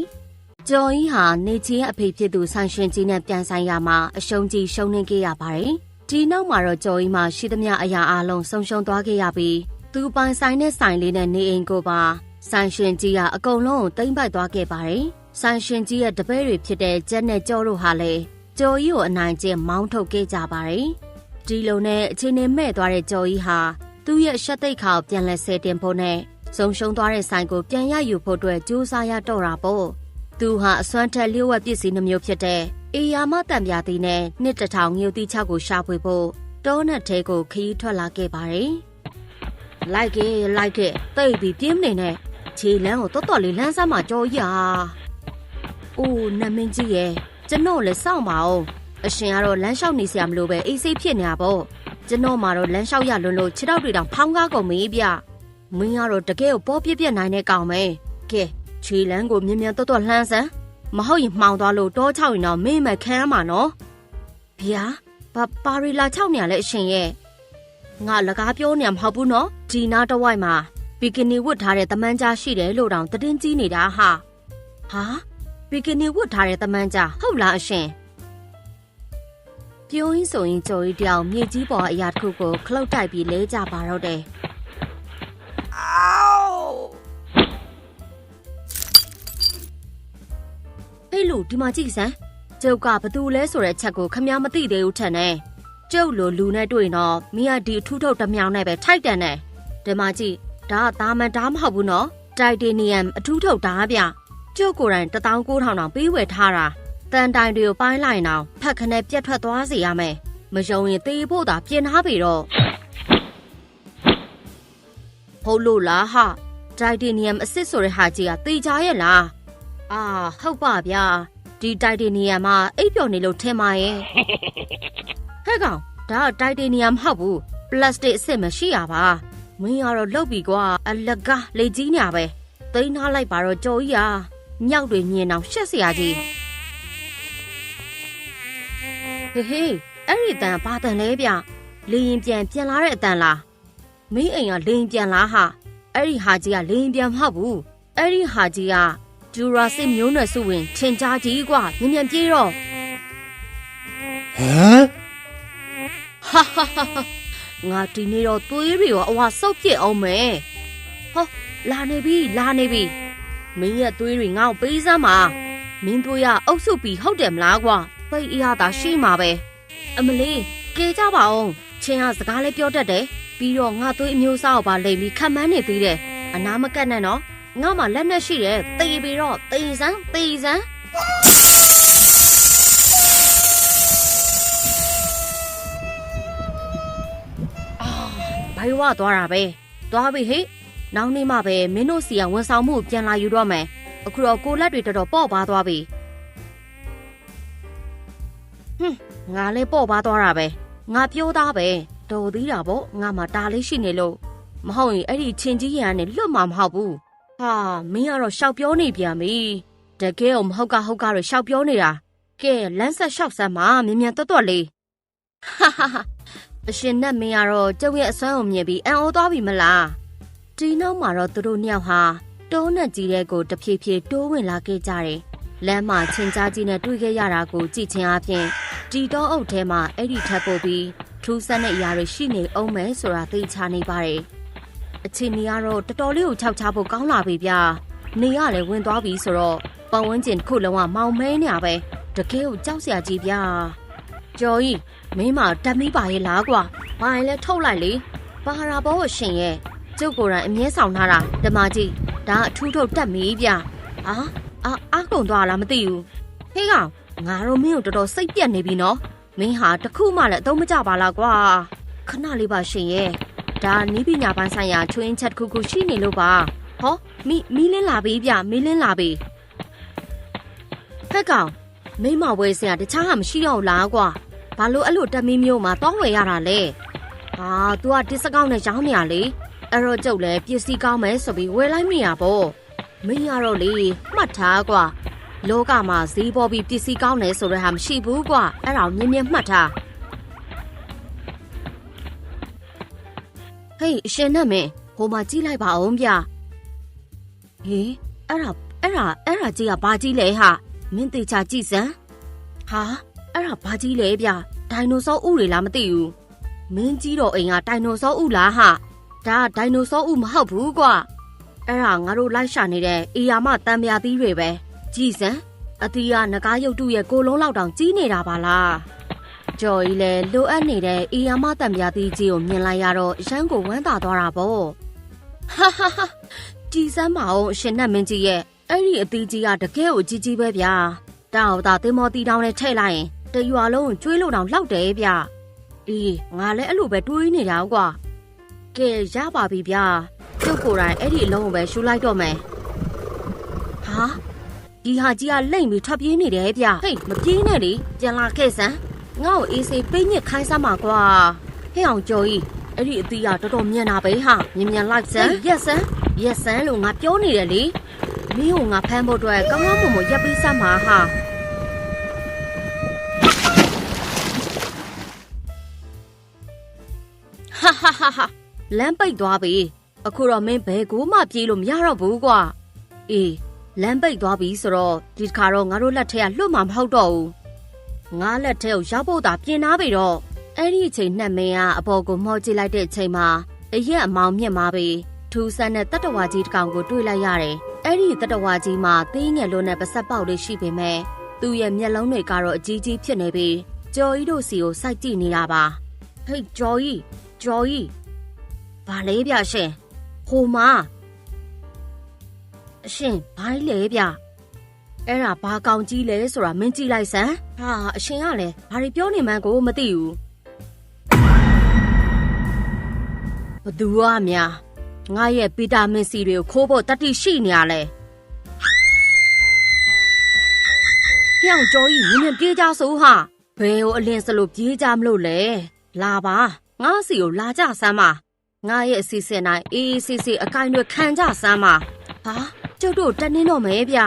ကျော်ကြီးဟာနေချင်းအဖေဖြစ်သူဆိုင်ရှင်ကြီးနဲ့ပြန်ဆိုင်ရမှာအရှုံးကြီးရှုံးနေခဲ့ရပါတယ်ဒီနောက်မှာတော့ကျော်ကြီးမှာရှိသမျှအရာအလုံးဆုံးရှုံးသွားခဲ့ရပြီးသူပိုင်ဆိုင်တဲ့ဆိုင်လေးနဲ့နေအိမ်ကိုပါဆိုင်ရှင်ကြီးကအကုန်လုံးကိုသိမ်းပိုက်သွားခဲ့ပါတယ်ဆိုင်ရှင်ကြီးရဲ့တပည့်တွေဖြစ်တဲ့ကျက်နဲ့ကျော်တို့ဟာလည်းကျော်ကြီးကိုအနိုင်ကျင့်မောင်းထုတ်ခဲ့ကြပါတယ်ဒီလိုနဲ့အချိန်နဲ့မဲ့သွားတဲ့ကျော်ကြီးဟာသူ့ရဲ့ရှက်သိက်ခါကိုပြန်လဲဆဲတင်ဖို့နဲ့ဆုံးရှုံးသွားတဲ့ဆိုင်ကိုပြန်ရယူဖို့အတွက်ကြိုးစားရတော့တာပေါ့သူဟာအစွမ်းထက်လျှို့ဝှက်ပစ္စည်းနှမျိုးဖြစ်တဲ့အေယာမတံပြာသီးနဲ့နှစ်တထောင်ငြိုသီး6ကိုရှာဖွေဖို့တောနက်ထဲကိုခရီးထွက်လာခဲ့ပါတယ်လိုက်ခဲ့တိတ်ပြီးပြင်းနေနဲ့ခြေလမ်းကိုတော်တော်လေးလမ်းဆမ်းမှကြော်ရအိုးနမင်းကြီးရဲ့ကျွန်တော်လည်းစောင့်ပါအောင်အရှင်ကတော့လမ်းလျှောက်နေစရာမလိုပဲအေးစိတ်ဖြစ်နေတာပေါ့ကျွန်တော်မှတော့လမ်းလျှောက်ရလွန်းလို့ခြေထောက်တွေတောင်ဖောင်းကားကုန်ပြီဗျမင်းကတော့တကယ်ကိုပေါ်ပြပြနိုင်တဲ့ကောင်ပဲကဲခြေလမ်းကိုမြင်တော်တော်လှမ်းစမ်းမဟုတ်ရင်မှောင်သွားလို့တောချောက်ရင်တော့မင်းမခံရမှာနော်ဗျာပါရီလာချောက်နေရလဲအရှင်ရဲ့ငါလကားပြောနေမှာမဟုတ်ဘူးနော်ဒီနာတဝိုက်မှာဘီကနီဝတ်ထားတဲ့တမန်ကြားရှိတယ်လို့တောင်သတင်းကြီးနေတာဟာဘီကနီဝတ်ထားတဲ့တမန်ကြားဟုတ်လားအရှင်ပြောရင်းဆိုရင်ကြော်ရီတယောက်မြေကြီးပေါ်အရာတစ်ခုကိုခလုတ်တိုက်ပြီးလဲကြပါတော့တယ်ဟေးလူဒီမှာကြည့်စမ်းကျုပ်ကဘသူလဲဆိုတဲ့အချက်ကိုခမည်းမသိသေးဘူးထင်တယ်ကျုပ်လိုလူနဲ့တွေ့တော့မင်းကဒီအထူးထုတ်တစ်မြောင်နဲ့ပဲထိုက်တန်တယ်ဒီမှာကြည့်ဒါကတာမန်ဓာတ်မဟုတ်ဘူးနော်တိုက်တေနီယမ်အထူးထုတ်ဓာတ်ဗျကျုပ်ကိုယ်တိုင်19000တောင်ပေးဝယ်ထားတာတန်တိုင်တွေကိုပိုင်းလိုက်အောင်ဖက်ခနဲ့ပြတ်ထွက်သွားစေရမယ်မယုံရင်တေးဖို့သာပြင်ထားပြီတော့ဟုတ်လို့လားဟာတိုက်တေနီယမ်အစ်စ်ဆိုတဲ့ဟာကြီးကတေချာရဲ့လားဟုတ်ပါဗျာဒီတိုက်တေနီယမ်မှာအိပ်ပျော်နေလို့ထင်ပါရဲ့ဟဲ့ကောင်ဒါကတိုက်တေနီယမ်မဟုတ်ဘူးပလတ်စတစ်အစ်စ်မရှိရပါမင်းကတော့လှုပ်ပြီကွာအလကားလေကြီးညာပဲသိမ်းထားလိုက်ပါတော့ကြော်ကြီးဟာမြောက်တွေမြင်အောင်ရှက်စရာကြီးဟေးအဲ့ဒီအတန်ဘာတန်လဲဗျလေရင်ပြန်လာတဲ့အတန်လားမင်းအိမ်ကလေရင်ပြန်လားဟာအဲ့ဒီဟာကြီးကလေရင်ပြန်မဟုတ်ဘူးအဲ့ဒီဟာကြီးကဂျူရာစစ်မျိုးနွယ်စုဝင်ထင်ကြားကြီးကွာမြန်ပြေးတော့ဟမ် ဟာဟာဟာငါဒီနေ့တော့သွေးတွေရောအဝါဆုပ်ပြစ်အောင်မယ်ဟောလာနေပြီမင်းရဲ့သွေးတွေငါ့ကိုပေးစမ်းပါမင်းတို့ရအုပ်စုပြီးဟုတ်တယ်မလားကွာပိတ်အရသာရှိမှာပဲအမလေးကဲကြပါအောင်ချင်းကစကားလေးပြောတတ်တယ်ပြီးတော့ငါသွေးအမျိုးအစားကိုပါလိမ့်ပြီးခံမန်းနေသေးတယ်အနာမကတ်နဲ့နော်ငါမှလက်နဲ့ရှိတယ်တေးပြီးတော့တေးစမ်းဘိုင်ဝသွားတာပဲသွားပြီဟိနောက်နေ့မှပဲမင်းတို့စီကဝန်ဆောင်မှုပြန်လာယူတော့မယ်အခုတော့ကိုလက်တွေတော်တော်ပေါ့ပါသွားပြီငါလည်းပေါ့ပါသွားတာပဲငါပြောသားပဲတော်သေးတာပေါ့ငါမှတားလေးရှိနေလို့မဟုတ်ရင်အဲ့ဒီချင်းကြီးရန်နဲ့လွတ်မှာမဟုတ်ဘူးဟာမင်းကတော့ရှောက်ပြောနေပြန်ပြီတကယ်မဟုတ်ကတော့ရှောက်ပြောနေတာကဲလမ်းဆက်ရှောက်စမ်းမှာမြန်တွတ်လေးဟာအရှင်နဲ့မင်းကတော့ကျုပ်ရဲ့အစွမ်းကိုမြင်ပြီးအံ့ဩသွားပြီမလားဒီနောက်မှာတော့သူတို့နှစ်ယောက်ဟာတိုးနဲ့ကြီးတဲ့ကိုတဖြည်းဖြည်းတိုးဝင်လာခဲ့ကြတယ်လမ်းမှာချင်းကြားကြီးနဲ့တွေ့ခဲ့ရတာကိုကြည့်ချင်းအပြင်ဒီတော့အုပ်ထဲမှာအဲ့ဒီထပ်ပို့ပြီးထူးဆန်းတဲ့အရာတွေရှိနေအောင်မယ်ဆိုတာသိချနေပါတယ်အချိန်ကြီးကတော့တော်တော်လေးကိုခြောက်ချဖို့ကောင်းလာပြီဗျာနေရလည်းဝင်သွားပြီဆိုတော့ပတ်ဝန်းကျင်တစ်ခုလုံးကမောင်မဲနေရပဲတကယ်ကိုကြောက်စရာကြီးဗျာကျော်ကြီးမင်းမတက်မိပါရဲ့လားကွာဘာရင်လဲထုတ်လိုက်လေဘာဟာဘောကိုရှင်ရဲ့ကျုပ်ကိုယ်တိုင်အမြဲဆောင်ထားတာဓမ္မကြီးဒါအထူးထုတ်တက်မိဗျာအားကုန်သွားလားမသိဘူးဟေးကောင်ငါတို့မင်းကိုတော်တော်စိတ်ပြက်နေပြီနော်မင်းဟာတခုမှလည်းအသုံးမကျပါလားကွာခဏလေးပါရှင်ရဲ့ဒါနီးပညာပိုင်းဆိုင်ရာချွင်းချက်တစ်ခုရှိနေလို့ပါဟောမီးလင်းလာပြီဗျမီးလင်းလာပြီဖက်ကောင်မိမဝဲစရာတခြားဟာမရှိတော့လားကွာဘာလို့အဲ့လိုတက်မီးမျိုးမှာတောင်းဝယ်ရတာလဲဟာ तू ကတစ်စကောက်နဲ့ရောင်းနေရလေအဲ့တော့ကျုပ်လည်းပစ္စည်းကောင်းမယ်ဆိုပြီးဝယ်လိုက်မိရပေါ့မင်းရတော့လေမှတ်ထားကွာလောကမှာဈေးပေါ်ပြီးပစ္စည်းကောင်းတယ်ဆိုတဲ့ဟာမရှိဘူးကွာအဲ့ဒါမြင်မှတ်ထားဟေးအရှင်နဲ့မင်းဟိုမှာကြည့်လိုက်ပါအောင်ဗျဟေးအဲ့ဒါကြီးကဘာကြီးလဲဟာမင်းတေချာကြည့်စမ်းဟာအဲ့ဒါဘာကြီးလဲဗျဒိုင်နိုဆောဥတွေလားမသိဘူးမင်းကြီးတော်အိမ်ကဒိုင်နိုဆောဥလားဟာဒါဒိုင်နိုဆောဥမဟုတ်ဘူးကွာအဲ့ဒါငါတို့လိုက်ရှာနေတဲ့အေယာမတံမြာသီးတွေပဲကြည်စမ်းအသီးကငကားရုပ်တုရဲ့ကိုလုံးလောက်တောင်ကြီးနေတာပါလားကျော်ကြီးလည်းလိုအပ်နေတဲ့အေယာမတံမြာသီးကြီးကိုမြင်လိုက်ရတော့ရမ်းကိုဝမ်းသာသွားတာပေါ့ဟာကြည်စမ်းမအောင်အရှင်နဲ့မင်းကြီးရဲ့အဲ့ဒီအသီးကြီးကတကယ်ကိုကြီးကြီးပဲဗျာတောက်တာသင်္ဘောတီတောင်းနဲ့ထည့်လိုက်ရင်တရွာလုံးကျွေးလို့တောင်လောက်တယ်ဗျအေးငါလည်းအဲ့လိုပဲတွေးနေတာကွာကဲရပါပြီဗျာကျုပ်ကိုယ်တိုင်အဲ့ဒီအလုံးကိုပဲရှူလိုက်တော့မယ်ဟာဒီဟာကြီးကလိမ့်ပြီးထွက်ပြေးနေတယ်ဗျဟေးမပြေးနဲ့လေပြန်လာခဲ့စမ်းငါ့ကိုအေးစေးပိတ်ညစ်ခိုင်းစမ်းပါကွာဟဲ့အောင်ကျော်ကြီးအဲ့ဒီအသီးကတော်တော်မြန်တာပဲဟာမြန်လိုက်စမ်းရက်စမ်းလို့ငါပြောနေတယ်လေမင်းကိုငါဖမ်းဖို့အတွက်ကောင်းကောင်းမွန်မွန်ရပ်ပြီးစမ်းပါဟာဟာလမ်းပိတ်သွားပြီအခုတော့မင်းဘယ်ကိုမှပြေးလို့မရတော့ဘူးကွာအေးလမ်းပိတ်သွားပြီဆိုတော့ဒီတစ်ခါတော့ငါတို့လက်ထဲကလွတ်မှာမဟုတ်တော့ဘူးငါလက်ထဲကိုရောက်ဖို့သာပြင်ထားပြီတော့အဲ့ဒီအချိန်နဲ့မင်းကအပေါ်ကိုမှော်ကြည့်လိုက်တဲ့အချိန်မှာအရက်အမောင်မြင့်มาပြီထူးဆန်းတဲ့တတ္တဝါကြီးတစ်ကောင်ကိုတွေ့လိုက်ရတယ်အဲ့ဒီတတ္တဝါကြီးမှာသေးငယ်လို့နဲ့ပါဆက်ပေါက်လေးရှိပေမဲ့သူ့ရဲ့မျက်လုံးတွေကတော့အကြီးကြီးဖြစ်နေပြီးကျော်ကြီးတို့စီကိုစိုက်ကြည့်နေတာပါဟေးကျော်ကြီးဘာလဲဗျရှင်ဟိုမှာအရှင်ဘာလဲဗျအဲ့ဒါဘာကောင်ကြီးလဲဆိုတာမင်းကြည့်လိုက်စမ်းဟာအရှင်ကလည်းဘာတွေပြောနေမှန်းကိုမသိဘူးဘသူကများငါရဲ့ဗီတာမင်စီတွေကိုခိုးဖို့တတိရှိနေရလဲပြောင်းကြောကြီးနင်းပြေးကြဆိုဟာဘယ်ကိုအလင်းစလို့ပြေးကြမလို့လဲလာပါငါစီကိုလာကြစမ်းပါငါရဲ့အစီအစဉ်တိုင်းအေးစီအကိုင်းတွေခံကြစမ်းပါဟာကျုပ်တို့တက်နေတော့မယ်ဗျ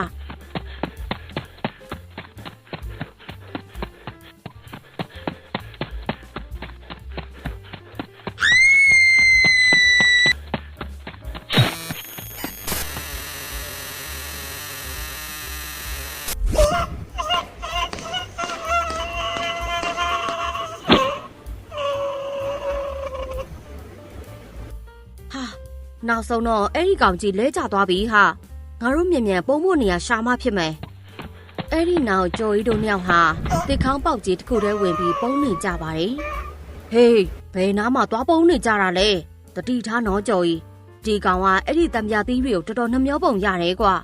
ဟာနောက်ဆုံးတော့အဲ့ဒီကောင်ကြီးလဲကျသွားပြီဟာငါတို့မြန်ပုံဖို့နေရရှာမဖြစ်မယ်အဲ့ဒီနောက်ကျော်ကြီးတို့နှစ်ယောက်ဟာတစ်ခေါင်းပေါက်ကြီးတစ်ခုတည်းဝင်ပြီးပုံနေကြပါတယ်ဟေးဘယ်နားမှာသွားပုံနေကြတာလဲတတိထားနော်ကျော်ကြီးဒီကောင်ကအဲ့ဒီတံပြားသီးတွေကိုတော်တော်နှမျောပုံရတယ်ကွာ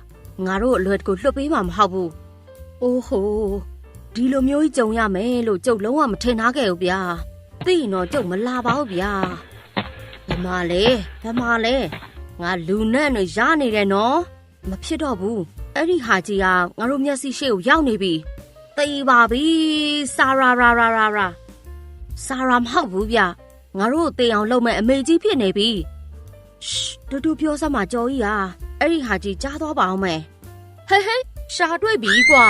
ငါတို့အလွယ်တကူလွတ်ပေးမှာမဟုတ်ဘူးအိုးဟိုဒီလိုမျိုးကြီးကြုံရမယ်လို့ကျုပ်လုံးဝမထင်ထားခဲ့ဘူးဗျာသိရင်တော့ကျုပ်မလာပါဘူးဗျာဘယ်မှာလဲငါလူနဲ့နေရနေတယ်နော်မဖြစ်တော့ဘူးအဲ့ဒီဟာကြီးကငါတို့မျက်စိရှေ့ကိုရောက်နေပြီသိပါပြီဆာရာဆာရာမဟုတ်ဘူးဗျငါတို့တေအောင်လုပ်မဲ့အမေကြီးဖြစ်နေပြီတူပြောစမ်းမကြော်ကြီးဟာအဲ့ဒီဟာကြီးကြားသွားပါအောင်မယ်ဟဲရှာတွေ့ပြီကွာ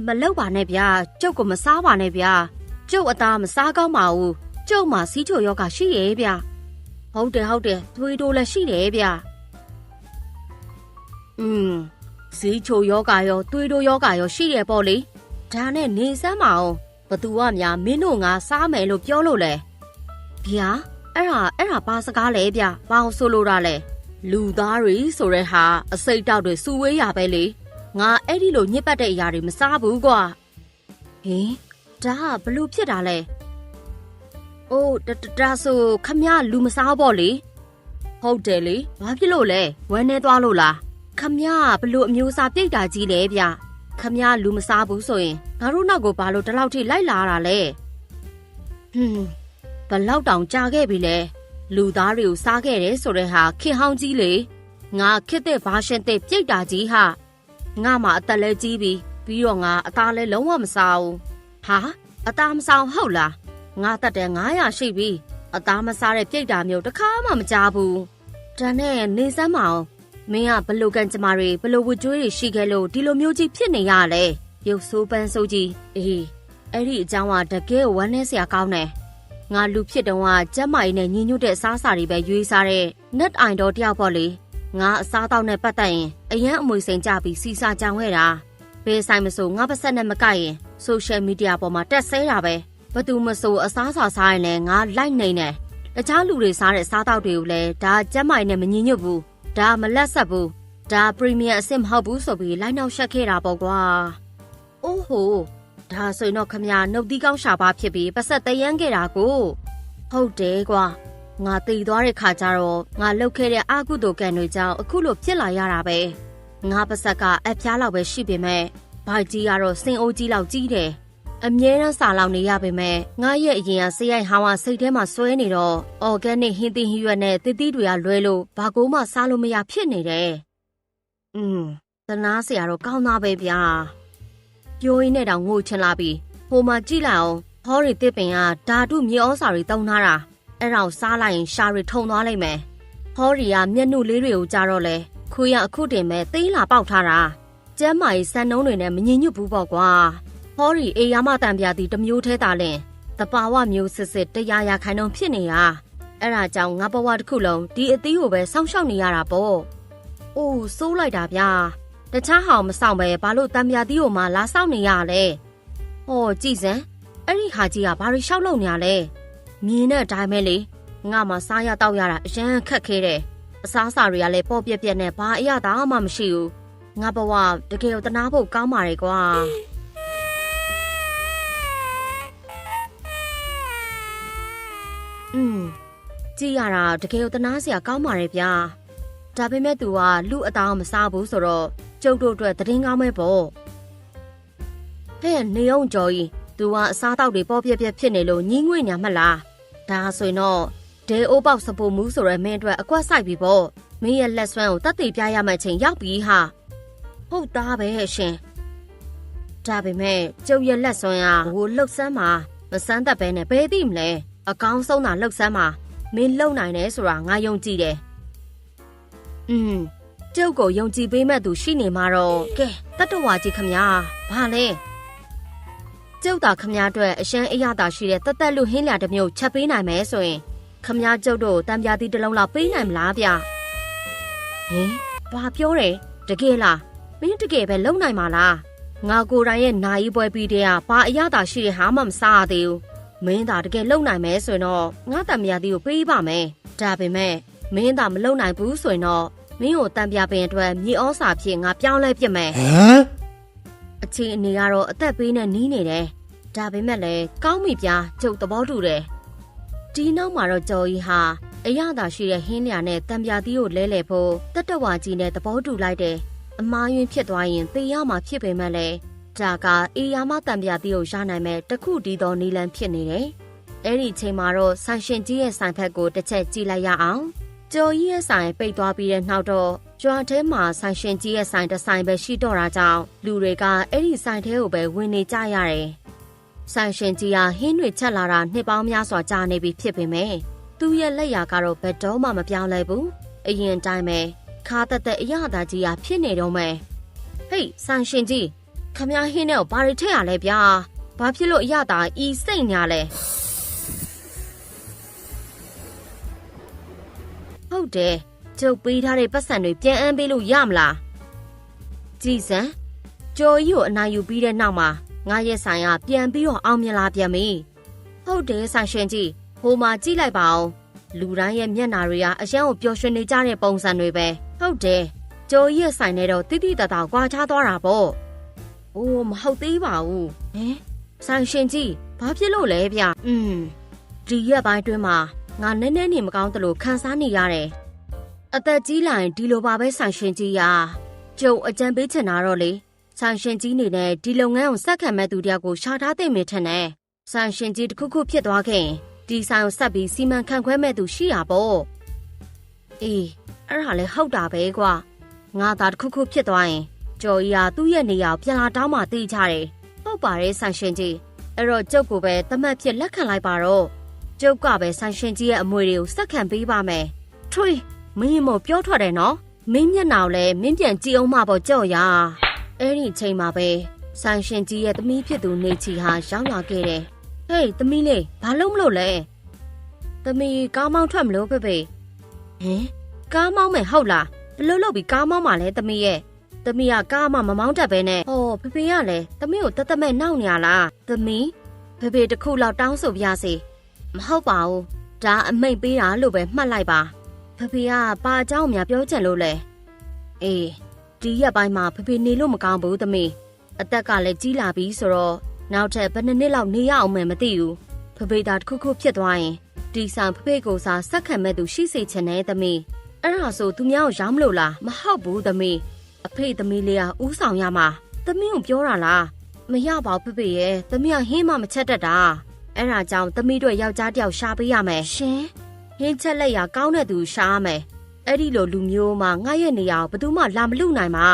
မလောက်ပါနဲ့ဗျာကျုပ်ကမစားပါနဲ့ဗျာကျုပ်အသားမစားကောင်းပါဘူးကျုပ်မှာစီးချိုယောဂရှိရဲ့ဗျာဟုတ်တယ်သွေးတိုးလည်းရှိတယ်ဗျာစီးချိုယောဂရောသွေးတိုးယောဂရောရှိတယ်ပေါ့လေဒါနဲ့နေစမ်းမအောင်ဘသူကများမင်းတို့ငါစားမယ်လို့ပြောလို့လဲဗျာအဲ့ဒါဘာစကားလဲဗျာဘာလို့ဆိုလိုတာလဲလူသားတွေဆိုတဲ့ဟာအစိတ်တောက်တွေစူဝေးရပဲလေငါအဲ့ဒီလိုညစ်ပတ်တဲ့အရာတွေမစားဘူးကွာဟင်ဒါဘလို့ဖြစ်တာလဲအိုးဒါဆိုခမရလူမစားပေါ့လေဟုတ်တယ်လေဘာဖြစ်လို့လဲဝမ်းနေသွားလို့လားခမရဘလို့အမျိုးအစားပြိတ်တာကြီးလဲဗျခမရလူမစားဘူးဆိုရင်ငါတို့နောက်ကိုဘာလို့ဒီလောက်ထိလိုက်လာတာလဲဘလောက်တောင်ကြာခဲ့ပြီလဲလူသားတွေကိုစားခဲ့တယ်ဆိုတဲ့ဟာခင်ဟောင်းကြီးလေငါခစ်တဲ့ဘာရှင်တဲ့ပြိတ်တာကြီးဟာငါမှအသက်လဲကြီးပြီးတော့ငါအသားလဲလုံးဝမစားဘူးဟာအသားမစားဟုတ်လားငါတက်တယ်900ရှိပြီအသားမစားတဲ့ပြိတ်တာမျိုးတစ်ခါမှမကြားဘူးဒါနဲ့နေစမ်းမအောင်မင်းကဘလို့ကန်ကျမတွေဘလို့ဝကြွေးတွေရှိခဲ့လို့ဒီလိုမျိုးကြီးဖြစ်နေရလဲရုပ်ဆိုးပန်းဆိုးကြီးအေးအဲ့ဒီအကြောင်းကတကယ်ဝမ်းနည်းစရာကောင်းတယ်ငါလူဖြစ်တုန်းကကျက်မိုင်နဲ့ညီညွတ်တဲ့အစားအစာတွေပဲရွေးစားတဲ့နက်အိုင်တော်တယောက်ပေါ့လေငါအစားတောက်နဲ့ပတ်သက်ရင်အရန်အမွေစိန်ကြပြီးစီစာကြောင်ခဲ့တာဘယ်ဆိုင်မဆိုငါပါဆက်နဲ့မကိုက်ရင်ဆိုရှယ်မီဒီယာပေါ်မှာတက်ဆဲတာပဲဘသူမဆိုအစားစားရင်လည်းငါလိုက်နေတယ်တခြားလူတွေစားတဲ့အစားတောက်တွေကိုလည်းဒါကျက်မိုင်နဲ့မညီညွတ်ဘူးဒါမလက်ဆက်ဘူးဒါပရီမီယံအဆင့်မဟုတ်ဘူးဆိုပြီးလိုက်နောက်ရှက်ခဲ့တာပေါ့ကွာအိုးဟိုဒါဆိုရင်တော့ခမရနှုတ်သီးကောင်းရှာပါဖြစ်ပြီးပတ်ဆက်တယန်းခဲ့တာကိုဟုတ်တယ်ကွာငါတည်သွားတဲ့ခါကျတော့ငါလှုပ်ခဲ့တဲ့အာကုသိုလ်ကံတွေကြောင့်အခုလိုဖြစ်လာရတာပဲငါပတ်ဆက်ကအဖျားလောက်ပဲရှိပေမဲ့ဘိုက်ကြီးကတော့စင်အိုးကြီးလောက်ကြီးတယ်အမြဲတမ်းစာလောက်နေရပေမဲ့ငါရဲ့အရင်ကဆေးရိုက်ဟောင်းကစိတ်ထဲမှာဆွဲနေတော့အော်ဂန်နစ်ဟင်းသီးဟင်းရွက်နဲ့သစ်သီးတွေကလွဲလို့ဘာကိုမှစားလို့မရဖြစ်နေတယ်သနာစရာတော့ကောင်းသားပဲဗျာပြိုးရင်းနဲ့တောင်ငိုချင်လာပြီးဟိုမှာကြည့်လိုက်အောင်ဟောရီတစ်ပင်ကဓာတုမြေဩစာတွေတုံထားတာအဲ့ဒါကိုစားလိုက်ရင်ရှာတွေထုံသွားလိမ့်မယ်ဟောရီကမျက်နှုလေးတွေကိုကြားတော့လဲခွေးရအခုတင်မဲ့သေးလာပေါက်ထားတာကျမ်းမာရေးစံနှုံးတွေနဲ့မငြိညွတ်ဘူးပေါ့ကွာဟောရီအေယာမတန်ပြာတီတစ်မျိုးထဲတာလင်တပါဝမျိုးစစ်100%ဖြစ်နေတာအဲ့ဒါကြောင့်ငါဘဝတစ်ခုလုံးဒီအသီးကိုပဲစောင့်ရှောက်နေရတာပေါ့အိုးစိုးလိုက်တာဗျာတခြားဟောင်မဆောင်ပဲဘာလို့တန်ပြာတီကိုမှလာဆောင်နေရလဲဟောကြည့်စမ်းအဲ့ဒီဟာကြီးကဘာတွေရှောက်လုံနေရလဲမြင်တဲ့အတိုင်းပဲလေငါမှစားရတောက်ရတာအရန်ခက်ခဲတယ်အစားအစာတွေကလည်းပေါ့ပြက်ပြက်နဲ့ဘာအရသာမှမရှိဘူးငါဘဝတကယ်တနာဖို့ကောင်းပါလေကွာကြည့်ရတာတကယ်တနာစရာကောင်းပါလေဗျာဒါပေမဲ့သူကလူအသားမစားဘူးဆိုတော့ကျုပ်တို့အတွက်သတင်းကောင်းပဲပေါ့ဟဲ့နေအောင်ကြော်ကြီးသူကအစားတောက်တွေပေါ့ပြက်ပြက်ဖြစ်နေလို့ညင်းငွေ့ညာမလားဒါဆိုရင်တော့ဒေအိုးပေါက်စပိုမူးဆိုရဲမင်းအတွက်အကွက်ဆိုင်ပြီပေါ့မင်းရဲ့လက်ဆွမ်းကိုတတ်သိပြရမယ့်ချိန်ရောက်ပြီဟာဟုတ်သားပဲရှင်ဒါပေမဲ့ကျုပ်ရဲ့လက်ဆွမ်းကဟိုလှုပ်ဆန်းမှာမစမ်းတတ်ပဲနဲ့ဘယ်သိမလဲအကောင်းဆုံးတာလှုပ်ဆန်းမှာမင်းလုံနိုင်တယ်ဆိုတာငါယုံကြည်တယ်ကျုပ်ကိုယုံကြည်ပေးမဲ့သူရှိနေမှာတော့ကဲတတ္တဝါကြီးခမညာဘာလဲကျုပ်သာခမညာအတွက်အရှမ်းအရသာရှိတဲ့တသက်လူဟင်းလျာတစ်မျိုးချက်ပေးနိုင်မယ်ဆိုရင်ခမညာကျုပ်တို့တံပြားသီးတစ်လုံးလောက်ပေးနိုင်မလားဗျဟင်ဘာပြောတယ်တကယ်လားမင်းတကယ်ပဲလုံနိုင်မှာလားငါကိုယ်တိုင်ရဲ့နာယီပွဲပြီးတဲ့ကဘာအရသာရှိတဲ့ဟာမှမစားရသေးဘူး မင်းသာတကယ်လုံနိုင်မယ်ဆိုရင်တော့ငါတံပြားတီကိုပေးပါမယ်ဒါပေမဲ့မင်းသာမလုံနိုင်ဘူးဆိုရင်တော့မင်းကိုတံပြားပင်အတွက်မြေဩစာဖြစ်ငါပြောင်းလဲပြစ်မယ်အချင်းအနေကတော့အသက်ပေးနဲ့နီးနေတယ်ဒါပေမဲ့လည်းကောင်းပြီဗျာကျုပ်သဘောတူတယ်ဒီနောက်မှာတော့ကျော်ကြီးဟာအရသာရှိတဲ့ဟင်းလျာနဲ့တံပြားတီကိုလဲလှယ်ဖို့တတဝါကြီးနဲ့သဘောတူလိုက်တယ်အမားယွင်းဖြစ်သွားရင်သေရမှာဖြစ်ပေမဲ့လည်းဒါကအေယာမတံပြားတီကိုရနိုင်မဲ့တခုတည်းသောနီလန်ဖြစ်နေတယ်အဲ့ဒီချိန်မှာတော့ဆန်ရှင်ကြီးရဲ့ဆိုင်ဖက်ကိုတစ်ချက်ကြည့်လိုက်ရအောင်ကျော်ကြီးရဲ့ဆိုင်ပိတ်သွားပြီးတဲ့နောက်တော့ကျွမ်းထဲမှာဆန်ရှင်ကြီးရဲ့ဆိုင်တစ်ဆိုင်ပဲရှိတော့တာကြောင့်လူတွေကအဲ့ဒီဆိုင်ထဲကိုပဲဝင်နေကြရတယ်ဆန်ရှင်ကြီးဟာဟင်းတွေချက်လာတာနှစ်ပေါင်းများစွာကြာနေပြီဖြစ်ပေမဲ့သူ့ရဲ့လက်ရာကတော့ဘယ်တော့မှမပြောင်းလဲဘူးအရင်တိုင်းပဲခါတက်တဲ့အရသာကြီးဟာဖြစ်နေတော့မယ်ဟေးဆန်ရှင်ကြီးခမည်းဟင်းနဲ့ကိုဘာတွေထည့်ရလဲဗျာဘာဖြစ်လို့အရသာဤစိတ်ညာလဲဟုတ်တယ်ကျုပ်ပေးထားတဲ့ပတ်စံတွေပြန်အမ်းပေးလို့ရမလားကြည်စံကျော်ကြီးကိုအနိုင်ယူပြီးတဲ့နောက်မှာငါရဲ့ဆိုင်ကပြန်ပြီးတော့အောင်မြင်လာပြန်ပြီဟုတ်တယ်ဆန်ရှင်ကြီးဟိုမှာကြည့်လိုက်ပါဦးလူတိုင်းရဲ့မျက်နှာတွေကအရန်ကိုပျော်ရွှင်နေကြတဲ့ပုံစံတွေပဲဟုတ်တယ်ကျော်ကြီးရဲ့ဆိုင်နဲ့တော့တိတိတတ်တာကွာခြားသွားတာပေါ့အိုးမဟုတ်သေးပါဘူးဟင်ဆန်ရှင်ကြီးဘာဖြစ်လို့လဲဗျဒီရက်ပိုင်းတွင်းမှာငါနည်းနည်းနေမကောင်းသလိုခံစားနေရတယ်အသက်ကြီးလာရင်ဒီလိုပါပဲဆန်ရှင်ကြီးရာကျုပ်အကြံပေးချင်တာတော့လေဆန်ရှင်ကြီးနေနဲ့ဒီလုပ်ငန်းကိုစက်ခံမဲ့သူတယောက်ကိုရှာထားသိမ့်မယ်ထင်တယ်ဆန်ရှင်ကြီးတခုခုဖြစ်သွားခဲ့ဒီဆိုင်ကိုဆက်ပြီးစီမံခန့်ခွဲမဲ့သူရှိရပေါ့အေးအဲ့ဒါလည်းဟုတ်တာပဲကွာငါသာတခုခုဖြစ်သွားရင်ကျော်ကြီးဟာသူ့ရဲ့နေရာကိုပြန်လာတောင်းမှသိကြတယ်ဟုတ်ပါတယ်ဆန်ရှင်ကြီးအဲ့တော့ကျုပ်ကိုပဲတမတ်ဖြစ်လက်ခံလိုက်ပါတော့ကျုပ်ကပဲဆန်ရှင်ကြီးရဲ့အမွေတွေကိုစက်ခံပေးပါမယ်ထွေးမင်းမပြောထွက်တယ်နော်မင်းမျက်နှာကိုလည်းမင်းပြန်ကြည့်အောင်မပေါ့ကြော့ရအဲ့ဒီချိန်မှာပဲဆန်ရှင်ကြီးရဲ့သမီးဖြစ်သူနေချီဟာရောက်လာခဲ့တယ်ဟေးသမီးလေးဘာလို့မလို့လဲသမီးကားမောင်းထွက်မလို့ဖေဖေဟင်ကားမောင်းမယ်ဟုတ်လားဘလို့လုပ်ပြီးကားမောင်းမှလဲသမီးရဲ့သမီးကကားမှမမောင်းတတ်ပဲနဲ့ဟောဖေဖေကလည်းသမီးကိုတသက်မဲ့နှောက်နေရလားသမီးဖေဖေတခုလောက်တောင်းဆိုပြစေမဟုတ်ပါဘူးဒါအမိတ်ပေးတာလို့ပဲမှတ်လိုက်ပါဖေဖေကဘာအကြောင်းများပြောချင်လို့လဲအေးဒီရက်ပိုင်းမှာဖေဖေနေလို့မကောင်းဘူးသမီးအသက်ကလည်းကြီးလာပြီဆိုတော့နောက်ထပ်ဘယ်နှစ်နှစ်လောက်နေရအောင်မယ်မသိဘူးဖေဖေသားတခုခုဖြစ်သွားရင်ဒီဆောင်ဖေဖေကိုစားစက်ခံမဲ့သူရှိစေချင်တဲ့သမီးအဲ့ဒါဆိုသူများကိုရောင်းမလို့လားမဟုတ်ဘူးသမီးအဖေသမီးလေးကဥဆောင်ရမှာသမီးကိုပြောတာလားမရပါဘူးဖေဖေရဲ့သမီးကဟင်းမှမချက်တတ်တာအဲ့ဒါကြောင့်သမီးတို့ယောက်ျားတယောက်ရှာပေးရမယ်ရှင်ဟင်းချက်လက်ရကောင်းတဲ့သူရှာရမယ်အဲ့ဒီလိုလူမျိုးမှငါရဲ့နေရာကိုဘယ်သူမှလာမလူနိုင်မှာ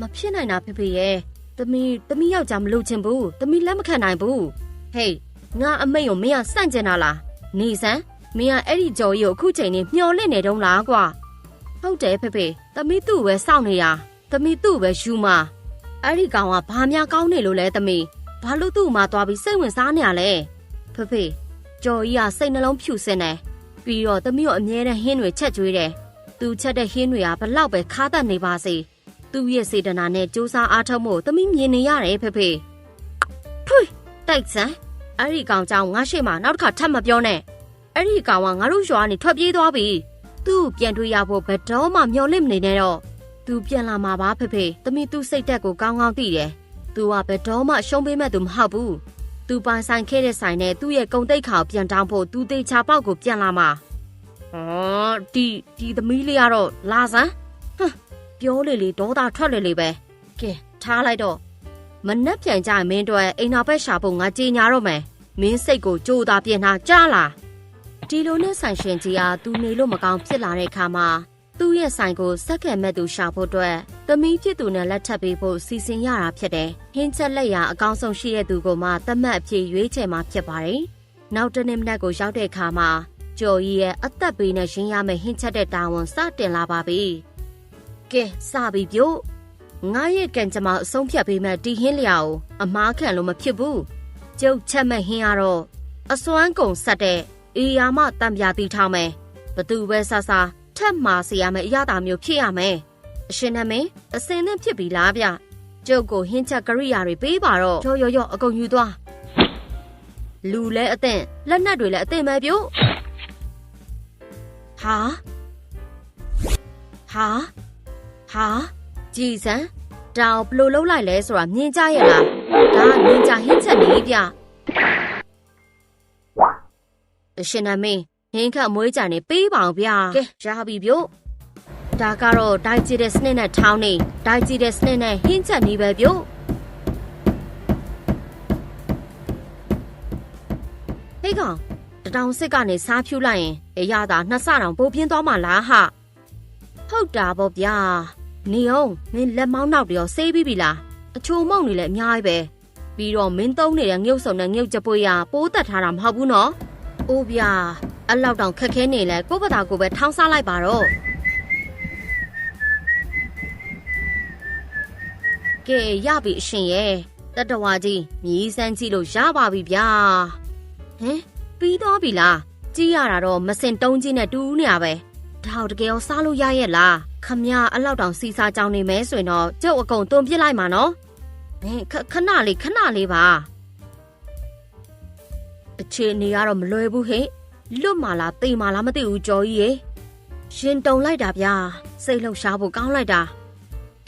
မဖြစ်နိုင်တာဖေဖေရဲ့သမီးယောက်ျားမလို့ချင်ဘူးသမီးလက်မခံနိုင်ဘူးဟေးငါအမိတ်ကိုမင်းကစန့်ကျင်တာလားနေစမ်းမင်းကအဲ့ဒီကြော်ကြီးကိုအခုချိန်နေမျောလင့်နေတုံးလားကွာဟုတ်တယ်ဖေဖေသမီးသူ့ပဲစောင့်နေတာသမီးသူ့ပဲယူမှာအဲ့ဒီကောင်ကဘာများကောင်းနေလို့လဲသမီးဘာလို့သူ့မှာသွားပြီးစိတ်ဝင်စားနေရလဲဖေဖေကြော်ကြီးကစိတ်နှလုံးဖြူစင်တယ်ပြီးတော့သမီးကိုအမြဲတမ်းဟင်းတွေချက်ကျွေးတယ်သူချက်တဲ့ဟင်းတွေကဘလောက်ပဲခါတတ်နေပါစေသူ့ရဲ့စေတနာနဲ့စူးစမ်းအားထုတ်မှုသမီးမြင်နေရတယ်ဖေဖေထွေးတိုက်စမ်းအဲ့ဒီကောင်ကြောင့်ငါရှိမှနောက်တစ်ခါထပ်မပြောနဲ့အဲ့ဒီကောင်ကငါတို့ရွာနေထွက်ပြေးသွားပြီသူ့ပြန်တွေ့ရဖို့ဘယ်တော့မှမျောလင့်မနေနဲ့တော့သူပြန်လာမှာပါဖေဖေသမီးသူ့စိတ်တက်ကိုကောင်းကောင်းသိတယ်သူကဘယ်တော့မှရှုံးပေးမဲ့သူမဟုတ်ဘူးသူပိုင်ဆိုင်ခဲ့တဲ့ဆိုင်နဲ့သူ့ရဲ့ဂုဏ်သိက္ခာကိုပြန်တောင်းဖို့သူတေချာပေါက်ကိုပြန်လာမှာဒီသမီးလေးကတော့လာစမ်းပြောလေလေဒေါသထွက်လေလေပဲကဲထားလိုက်တော့မနှက်ပြန်ကြရင်မင်းတို့အိမ်နောက်ဘက်ရှာဖို့ငါကြေညာတော့မယ်မင်းစိတ်ကိုကြိုးသားပြင်ထားကြားလားဒီလိုနဲ့ဆိုင်ရှင်ကြီးကသူနေလို့မကောင်းဖြစ်လာတဲ့အခါမှာသူ့ရဲ့ဆိုင်ကိုစက်ခံမဲ့သူရှာဖို့အတွက်သမီးဖြစ်သူနဲ့လက်ထပ်ပေးဖို့စီစဉ်ရတာဖြစ်တယ်ဟင်းချက်လက်ရာအကောင်းဆုံးရှိတဲ့သူကိုမှသတ်မှတ်အဖြစ်ရွေးချယ်မှာဖြစ်ပါတယ်နောက်တစ်နေ့မနက်ကိုရောက်တဲ့အခါမှာကျော်ကြီးရဲ့အသက်ပေးနဲ့ရင်းရမယ့်ဟင်းချက်တဲ့တာဝန်စတင်လာပါပြီကဲစပြီပြို့ငါရဲ့ကံကြမ္မာအဆုံးဖြတ်ပေးမဲ့ဒီဟင်းလျာကိုအမားခံလို့မဖြစ်ဘူးကျုပ်ချက်မဲ့ဟင်းကတော့အစွမ်းကုန်ဆက်တဲ့အေယာမတံပြာတီထောင်းမယ်ဘသူပဲဆဆထက်မှာစီရမယ်အရသာမျိုးဖြစ်ရမယ်အရှင်နာမည်အစင်နဲ့ဖြစ်ပြီလားဗျကျုပ်ကိုဟင်းချက်ကရိယာတွေပေးပါတော့ရောအကုန်ယူသွား လူလဲအသင့်လက်နက်တွေလည်းအသင့်ပဲပြုဟာကြည်စံတောင်ဘလို့လုံးလိုက်လဲဆိုတာမြင်ကြရဲ့လားဒါကမြင်ကြဟင်းချက်နေဗျအရှင်နမင်းဟင်းခတ်မွေးကြနေပေးပါအောင်ဗျာကဲရပြီပြုဒါကတော့ဒိုင်ကြည့်တဲ့စနစ်နဲ့ထောင်းနေဒိုင်ကြည့်တဲ့စနစ်နဲ့ဟင်းချက်နေပဲပြုဟေးကောင်တောင်စစ်ကနေစားဖြူလိုက်ရင်အရသာနှစ်ဆတောင်ပိုပြင်းသွားမှလားဟာဟုတ်တာပေါ့ဗျာနေအောင်မင်းလက်မောင်းနောက်တရောဆေးပြီးပြီလားအချိုမုံနေလည်းအများကြီးပဲပြီးတော့မင်းသုံးနေတဲ့ငှုပ်စုံနဲ့ငှုပ်ကြပွေရပိုးတက်ထားတာမဟုတ်ဘူးနော်အိုးဗျာအဲ့လောက်တောင်ခက်ခဲနေလဲကိုယ့်ဘာသာကိုပဲထောင်းစားလိုက်ပါတော့ကဲရပြီအရှင်ရဲ့တတဝါကြီးမြည်စမ်းကြည့်လို့ရပါပြီဗျာဟင်ပြီးတော့ပြီလားကြည့်ရတာတော့မစင်တုံးကြီးနဲ့တူးနေရပဲဒါတကယ်ရောစားလို့ရရဲ့လားခမရအဲ့လောက်တောင်စီစားကြောင်နေမဲဆိုရင်တော့ကျုပ်အကုန်သွန်ပစ်လိုက်မှာနော်ဟင်ခဏလေးပါအခြေအနေကတော့မလွယ်ဘူးဟဲ့လွတ်မာလားသိမာလားမသိဘူးကြော်ကြီးရေရှင်တုံလိုက်တာဗျာစိတ်လှုပ်ရှားဖို့ကောင်းလိုက်တာ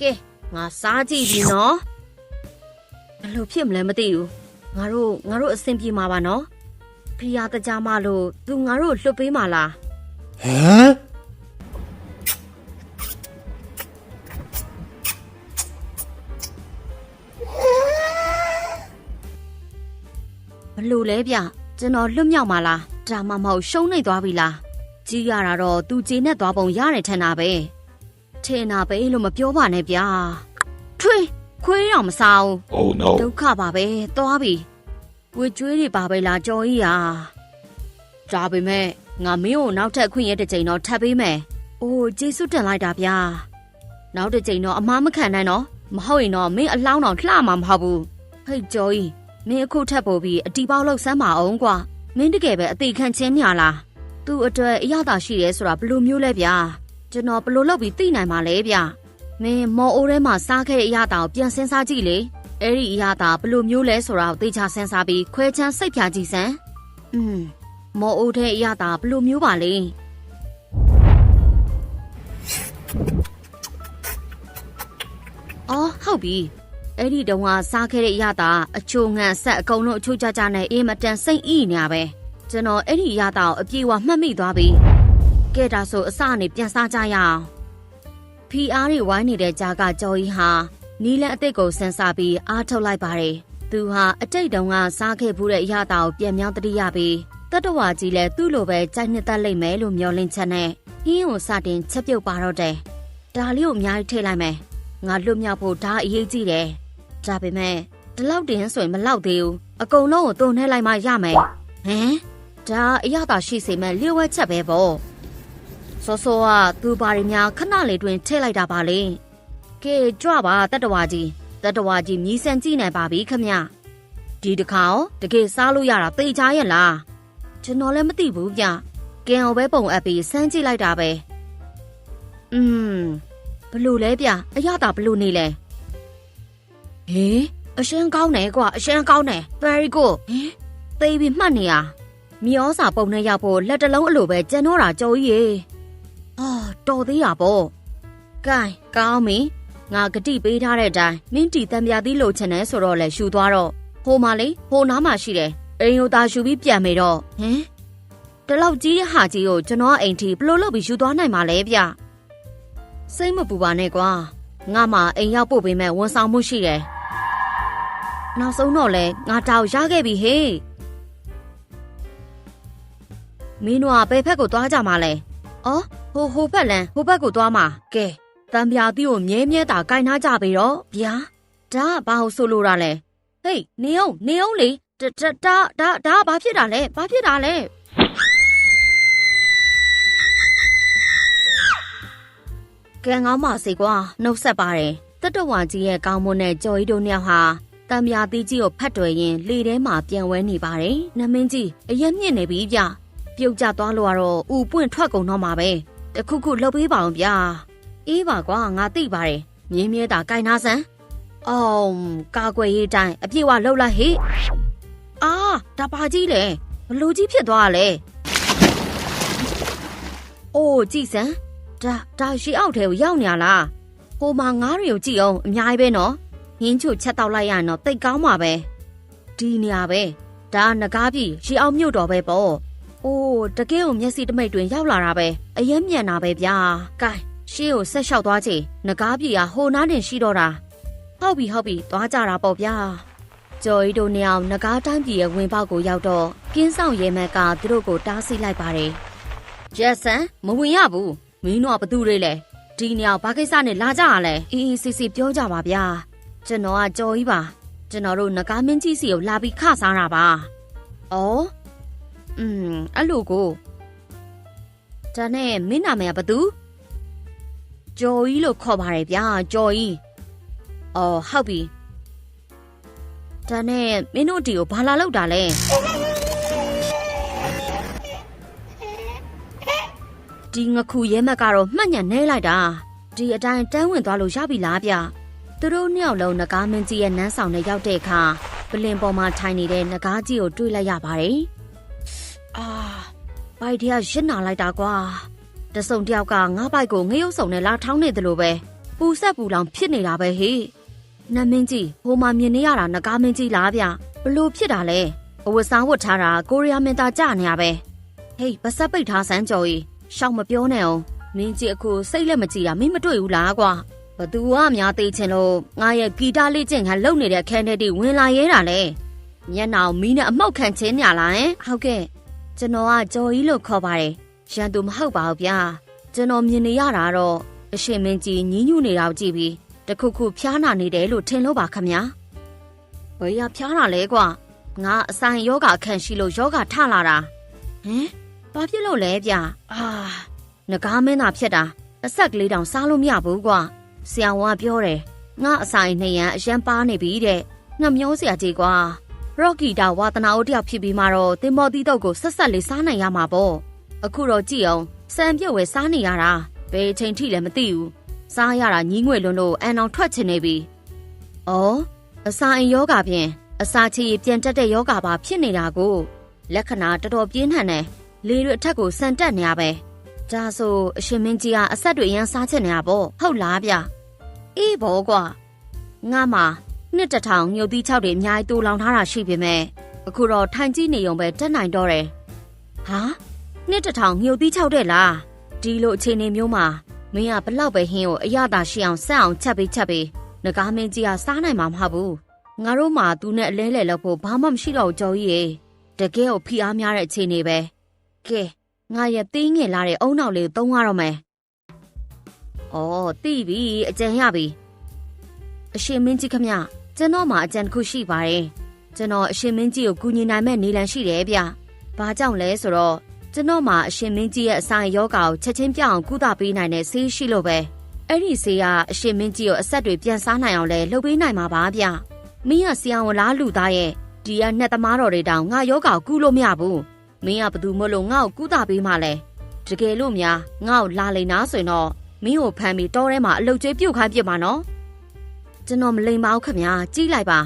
ကဲငါစားကြည့်ပြီနော်ဘယ်လိုဖြစ်မလဲမသိဘူးငါတို့အဆင်ပြေမှာပါနော်ဖီယာတကြမလို့သူငါတို့လွတ်ပေးမှာလားဟမ်ဘလို့လဲဗျကျွန်တော်လွတ်မြောက်မှာလားဒါမှမဟုတ်ရှုံးနေသွားပြီလားကြီးရတာတော့သူကျေနဲ့သွားပုံရတယ်ထင်တာပဲထင်တာပဲလို့မပြောပါနဲ့ဗျာခွေးတော့မစားဘူး Oh no ဒုက္ခပါပဲသွားပြီဝေကျွေးတွေပါပဲလားကြော်ကြီးဟာဒါပေမဲ့ငါမင်းကိုနောက်ထပ်ခွင့်ရတဲ့ချိန်တော့ထပ်ပေးမယ်အိုးကျေးဇူးတင်လိုက်တာဗျာနောက်တစ်ချိန်တော့အမားမခံနိုင်တော့မဟုတ်ရင်တော့မင်းအလောင်းတော်လှမှာမဟုတ်ဘူးဟဲ့ကြော်ကြီးမင်းအခုထပ်ပို့ပြီးအတီပေါက်လောက်စမ်းပါအောင်ကွာမင်းတကယ်ပဲအသေးခံချင်းညာလားသူ့အတွက်အရသာရှိတယ်ဆိုတာဘလို့မျိုးလဲဗျာကျွန်တော်ဘလို့လုပ်ပြီးသိနိုင်မှာလဲဗျာမင်းမော်အိုးထဲမှာစားခဲ့တဲ့အရသာကိုပြန်စဉ်းစားကြည့်လေအဲ့ဒီအရသာဘလို့မျိုးလဲဆိုတာကိုသိချစဉ်းစားပြီးခွဲချမ်းစိတ်ဖြာကြည့်စမ်းမော်အိုးထဲအရသာဘလို့မျိုးပါလဲအော်ဟုတ်ပြီအဲ့ဒီတုန်းကစားခဲ့တဲ့အရသာအချိုငံဆက်အကုန်လုံးအချိုကြကြနဲ့အေးမတန်စိတ်ဤနေရပဲကျွန်တော်အဲ့ဒီအရသာကိုအပြေဝမှတ်မိသွားပြီကဲဒါဆိုအစအနေပြန်စားကြရအောင်ဖီအားတွေဝိုင်းနေတဲ့ကြားကကြော်ကြီးဟာနီလန်အစ်စ်ကိုဆန်းစားပြီးအားထုတ်လိုက်ပါတယ်သူဟာအတိတ်တုန်းကစားခဲ့ဘူးတဲ့အရသာကိုပြန်မြောင်းတတိယပြီးတတဝါကြီးလည်းသူ့လိုပဲကြိုက်နှစ်သက်လိမ့်မယ်လို့မျှော်လင့်ချက်နဲ့ဟင်းကိုစတင်ချက်ပြုတ်ပါတော့တယ်ဒါလေးကိုအများကြီးထည့်လိုက်မယ်ငါလွတ်မြောက်ဖို့ဒါအရေးကြီးတယ်ဒါပေမဲ့ဒီလောက်တင်ဆိုရင်မလောက်သေးဘူးအကုန်လုံးကိုတုံနှဲလိုက်မှရမယ်ဟမ်ဒါအရသာရှိစေမဲ့လျှို့ဝှက်ချက်ပဲပေါ့စောစောကသူဘာတွေများခဏလေးတွင်ထည့်လိုက်တာပါလေကဲကြွပါတတဝါကြီးမြည်စံကြည့်နေပါပြီခမဒီတခါရောတကယ်စားလို့ရတာသိချရဲ့လားကျွန်တော်လည်းမသိဘူးဗျကင်အောင်ပဲပုံအပ်ပြီးစမ်းကြည့်လိုက်တာပဲဘလို့လဲဗျအရသာဘလို့နေလဲဟေးအရှင်းကောင်းတယ်ကွာအရှင်းကောင်းတယ် very good ဟေးသိပြီးမှတ်နေရမြေဩစာပုံနဲ့ရောက်ဖို့လက်တလုံးအလိုပဲကျန်တော့တာကြော်ကြီးရေတော်သေးရပေါ့ကဲကောင်းပြီငါဂတိပေးထားတဲ့အတိုင်းမင်းတီတံပြာသီးလိုချင်တယ်ဆိုတော့လဲရှူသွားတော့ဟိုမှာလေဟိုနားမှာရှိတယ်အိမ်ကိုသာရှူပြီးပြန်မယ်တော့ဒီလောက်ကြီးတဲ့ဟာကြီးကိုကျွန်တော်အိမ်ထိဘလို့လုပ်ပြီးရှူသွားနိုင်မှာလဲဗျစိတ်မပူပါနဲ့ကွာငါမှအိမ်ရောက်ပို့ပေးမဲ့ဝန်ဆောင်မှုရှိတယ်နောက်ဆုံးတော့လဲငါတောက်ရခဲ့ပြီဟေးမင်းတို့ကဘယ်ဖက်ကိုသွားကြမှာလဲအော်ဟိုဘက်ကိုသွားမှာကဲတံပြာသီးကိုမြဲတာကင်ထားကြပြီတော့ဗျာဒါကဘာလို့ဆိုလိုတာလဲဟေးနေအောင်လေဒါဘာဖြစ်တာလဲကဲငေါမစေကွာနှုတ်ဆက်ပါတယ်တတဝါကြီးရဲ့ကောင်းမွန်တဲ့ကြော်ရီတို့နှစ်ယောက်ဟာတံပြာသီးကြီးကိုဖတ်တွယ်ရင်လေထဲမှာပြန်ဝဲနေပါတယ်နမင်းကြီးအရက်မြင့်နေပြီဗျပြုတ်ကျသွားလို့ကတော့ဥပွင့်ထွက်ကုန်တော့မှာပဲတခုခုလှုပ်ပေးပါအောင်ဗျာအေးပါကွာငါသိပါတယ်မြင်းတာကင်နာစမ်းကာကွယ်ရေးတိုင်းအပြည့်ဝလှုပ်လိုက်ဟေ့ ဒါပါကြီးလေဘလို့ကြီးဖြစ်သွားလဲအိုးကြည်စမ်းဒါရှေးအောက်ထဲကိုရောက်နေရလားဟိုမှာငါးတွေကိုကြည့်အောင်အများကြီးပဲနော်ဟင်းချိုချက်တောက်လိုက်ရရင်တော့တိတ်ကောင်းပါပဲဒီနေရာပဲဒါငကားပြီရှေးအောက်မြို့တော်ပဲပေါ့အိုးတကယ်ကိုမျက်စိတမိတ်တွင်ရောက်လာတာပဲအရင်မြန်တာပဲဗျာကဲရှေးကိုဆက်လျှောက်သွားချေငကားပြီဟိုနားတင်ရှိတော့တာဟုတ်ပြီသွားကြတာပေါ့ဗျာကျော်ရီတို့နှစ်ယောက်ငကားတိုင်းပြည်ရဲ့ဝင်ပေါက်ကိုရောက်တော့ကင်းဆောင်ရဲမက်ကသူတို့ကိုတားဆီးလိုက်ပါတယ်ရက်ဆန်မဝင်ရဘူးမင်းတို့ကဘသူတွေလဲဒီနေရာဘာကိစ္စနဲ့လာကြရလဲအေးစစ်ပြောကြပါဗျာကျွန်တော်ကကြော်ကြီးပါကျွန်တော်တို့ငကားမင်းကြီးစီကိုလာပြီးခစားတာပါအော်အဲ့လိုကိုဒါနဲ့မင်းနာမည်ကဘသူကြော်ကြီးလို့ခေါ်ပါတယ်ဗျာကြော်ကြီးအော်ဟုတ်ပြီဒါနဲ့မင်းတို့ဒီကိုဘာလာလောက်တာလဲဒီငခုရဲမက်ကတော့မှတ်ညံနေလိုက်တာဒီအတိုင်းတန်းဝင်သွားလို့ရပြီလားဗျသူတို့နှစ်ယောက်လုံးငကားမင်းကြီးရဲ့နန်းဆောင်နဲ့ရောက်တဲ့အခါပလင်ပေါ်မှာထိုင်နေတဲ့ငကားကြီးကိုတွေ့လိုက်ရပါတယ်ဘိုက်တည်းရစ်နာလိုက်တာကွာတစုံတယောက်ကငါးဘိုက်ကိုငရုတ်စုံနဲ့လာထောင်းနေတယ်လို့ပဲပူဆက်ပူလောင်ဖြစ်နေတာပဲဟေ့နတ်မင်းကြီးဟိုမှာမြင်နေရတာငကားမင်းကြီးလားဗျဘလို့ဖြစ်တာလဲအဝတ်စားဝတ်ထားတာကိုရီးယားမင်းသားကြနေရပဲဟေးပါဆက်ပိတ်ထားစမ်းကြော်ကြီးရှောက်မပြောနဲ့အောင်မင်းကြီးအခုစိတ်လက်မကြည့်တာမင်းမတွေ့ဘူးလားကွာဘသူကများသိချင်လို့ငါရဲ့ဂီတလေးကျင့်ခံလုံနေတဲ့ခန်းထဲတိဝင်လာရဲတာလေမျက်နှာမီးနဲ့အမောက်ခံချင်းညာလားဟုတ်ကဲ့ကျွန်တော်ကကြော်ကြီးလို့ခေါ်ပါတယ်ရန်သူမဟုတ်ပါဘူးဗျာကျွန်တော်မြင်နေရတာတော့အရှင်မင်းကြီးညှဉ်းညူနေတာကြည့်ပြီးတခုခုဖျားနာနေတယ်လို့ထင်လို့ပါခမညာဘယ်ရဖျားတာလဲကွာငါအဆိုင်ယောဂအခန့်ရှိလို့ယောဂထလာတာဘာဖြစ်လို့လဲဗျငကားမင်းသာဖြစ်တာအဆက်ကလေးတောင်စားလို့မရဘူးကွာဆရာဝန်ကပြောတယ်ငါအဆိုင်နှစ်ရန်အရန်ပါနေပြီတဲ့ငါမျောစရာကြီးကွာရော့ကီတာဝါသနာအိုတယောက်ဖြစ်ပြီးမှတော့တင်မော်တီတုတ်ကိုဆက်လေးစားနိုင်ရမှာပေါ့အခုတော့ကြည့်အောင်စံပြုတ်ဝဲစားနေရတာဘယ်ချိန်ထိလည်းမသိဘူးစားရတာညီးငွေလွန်းလို့အန်အောင်ထွက်ချင်နေပြီအစာအိမ်ယောဂဖြင့်အစာချေပြန်တက်တဲ့ယောဂပါဖြစ်နေတာကိုလက္ခဏာတော်တော်ပြင်းထန်တယ်လေတွေအထက်ကိုစံတက်နေရပဲဒါဆိုအရှင်မင်းကြီးကအဆက်တွေရန်စားချင်နေတာပေါ့ဟုတ်လားဗျအေးဘောကွာငါမှနှစ်တစ်ထောင်ညှို့သီး6တွေအများကြီးတူလောင်ထားတာရှိပေမဲ့အခုတော့ထိုင်ကြည့်နေုံပဲတက်နိုင်တော့တယ်နှစ်တစ်ထောင်ညှို့သီး6တဲ့လားဒီလိုအခြေအနေမျိုးမှာမင်းကဘလောက်ပဲဟင်းကိုအရသာရှိအောင်ဆက်အောင်ချက်ပေးငကားမင်းကြီးကစားနိုင်မှာမဟုတ်ဘူးငါတို့မှသူနဲ့အလဲလဲလောက်ဖို့ဘာမှမရှိတော့ကြော်ကြီးရေတကယ်ကိုဖိအားများတဲ့အခြေအနေပဲကဲငါရဲ့သေးငယ်လာတဲ့အုံနောက်လေးကိုသုံးရတော့မယ်သိပြီအကြံရပြီအရှင်မင်းကြီးခမကျွန်တော်မှအကြံတစ်ခုရှိပါတယ်ကျွန်တော်အရှင်မင်းကြီးကိုကူညီနိုင်မဲ့နေလန်ရှိတယ်ဗျဘာကြောင့်လဲဆိုတော့ကျွန်တော်မှအရှင်မင်းကြီးရဲ့အဆိုင်ယောဂါကိုချက်ချင်းပြအောင်ကုသပေးနိုင်တဲ့ဆေးရှိလို့ပဲအဲ့ဒီဆေးကအရှင်မင်းကြီးကိုအဆက်တွေပြန်စားနိုင်အောင်လဲလုပ်ပေးနိုင်မှာပါဗျမင်းကဆရာဝန်လားလူသားရဲ့ဒီကနှစ်သမားတော်တွေတောင်ငါယောဂါကိုကုလို့မရဘူးမင်းကဘသူမို့လို့ငါ့ကိုကုသပေးမှလဲတကယ်လို့များငါ့ကိုလာလိမ့်နာဆိုရင်တော့မင်းကိုဖမ်းပြီးတောထဲမှာအလုတ်ကျွေးပြုတ်ခိုင်းပြစ်မှာနော်ကျွန်တော်မလိမ္မာဘူးခင်ဗျာကြီးလိုက်ပါ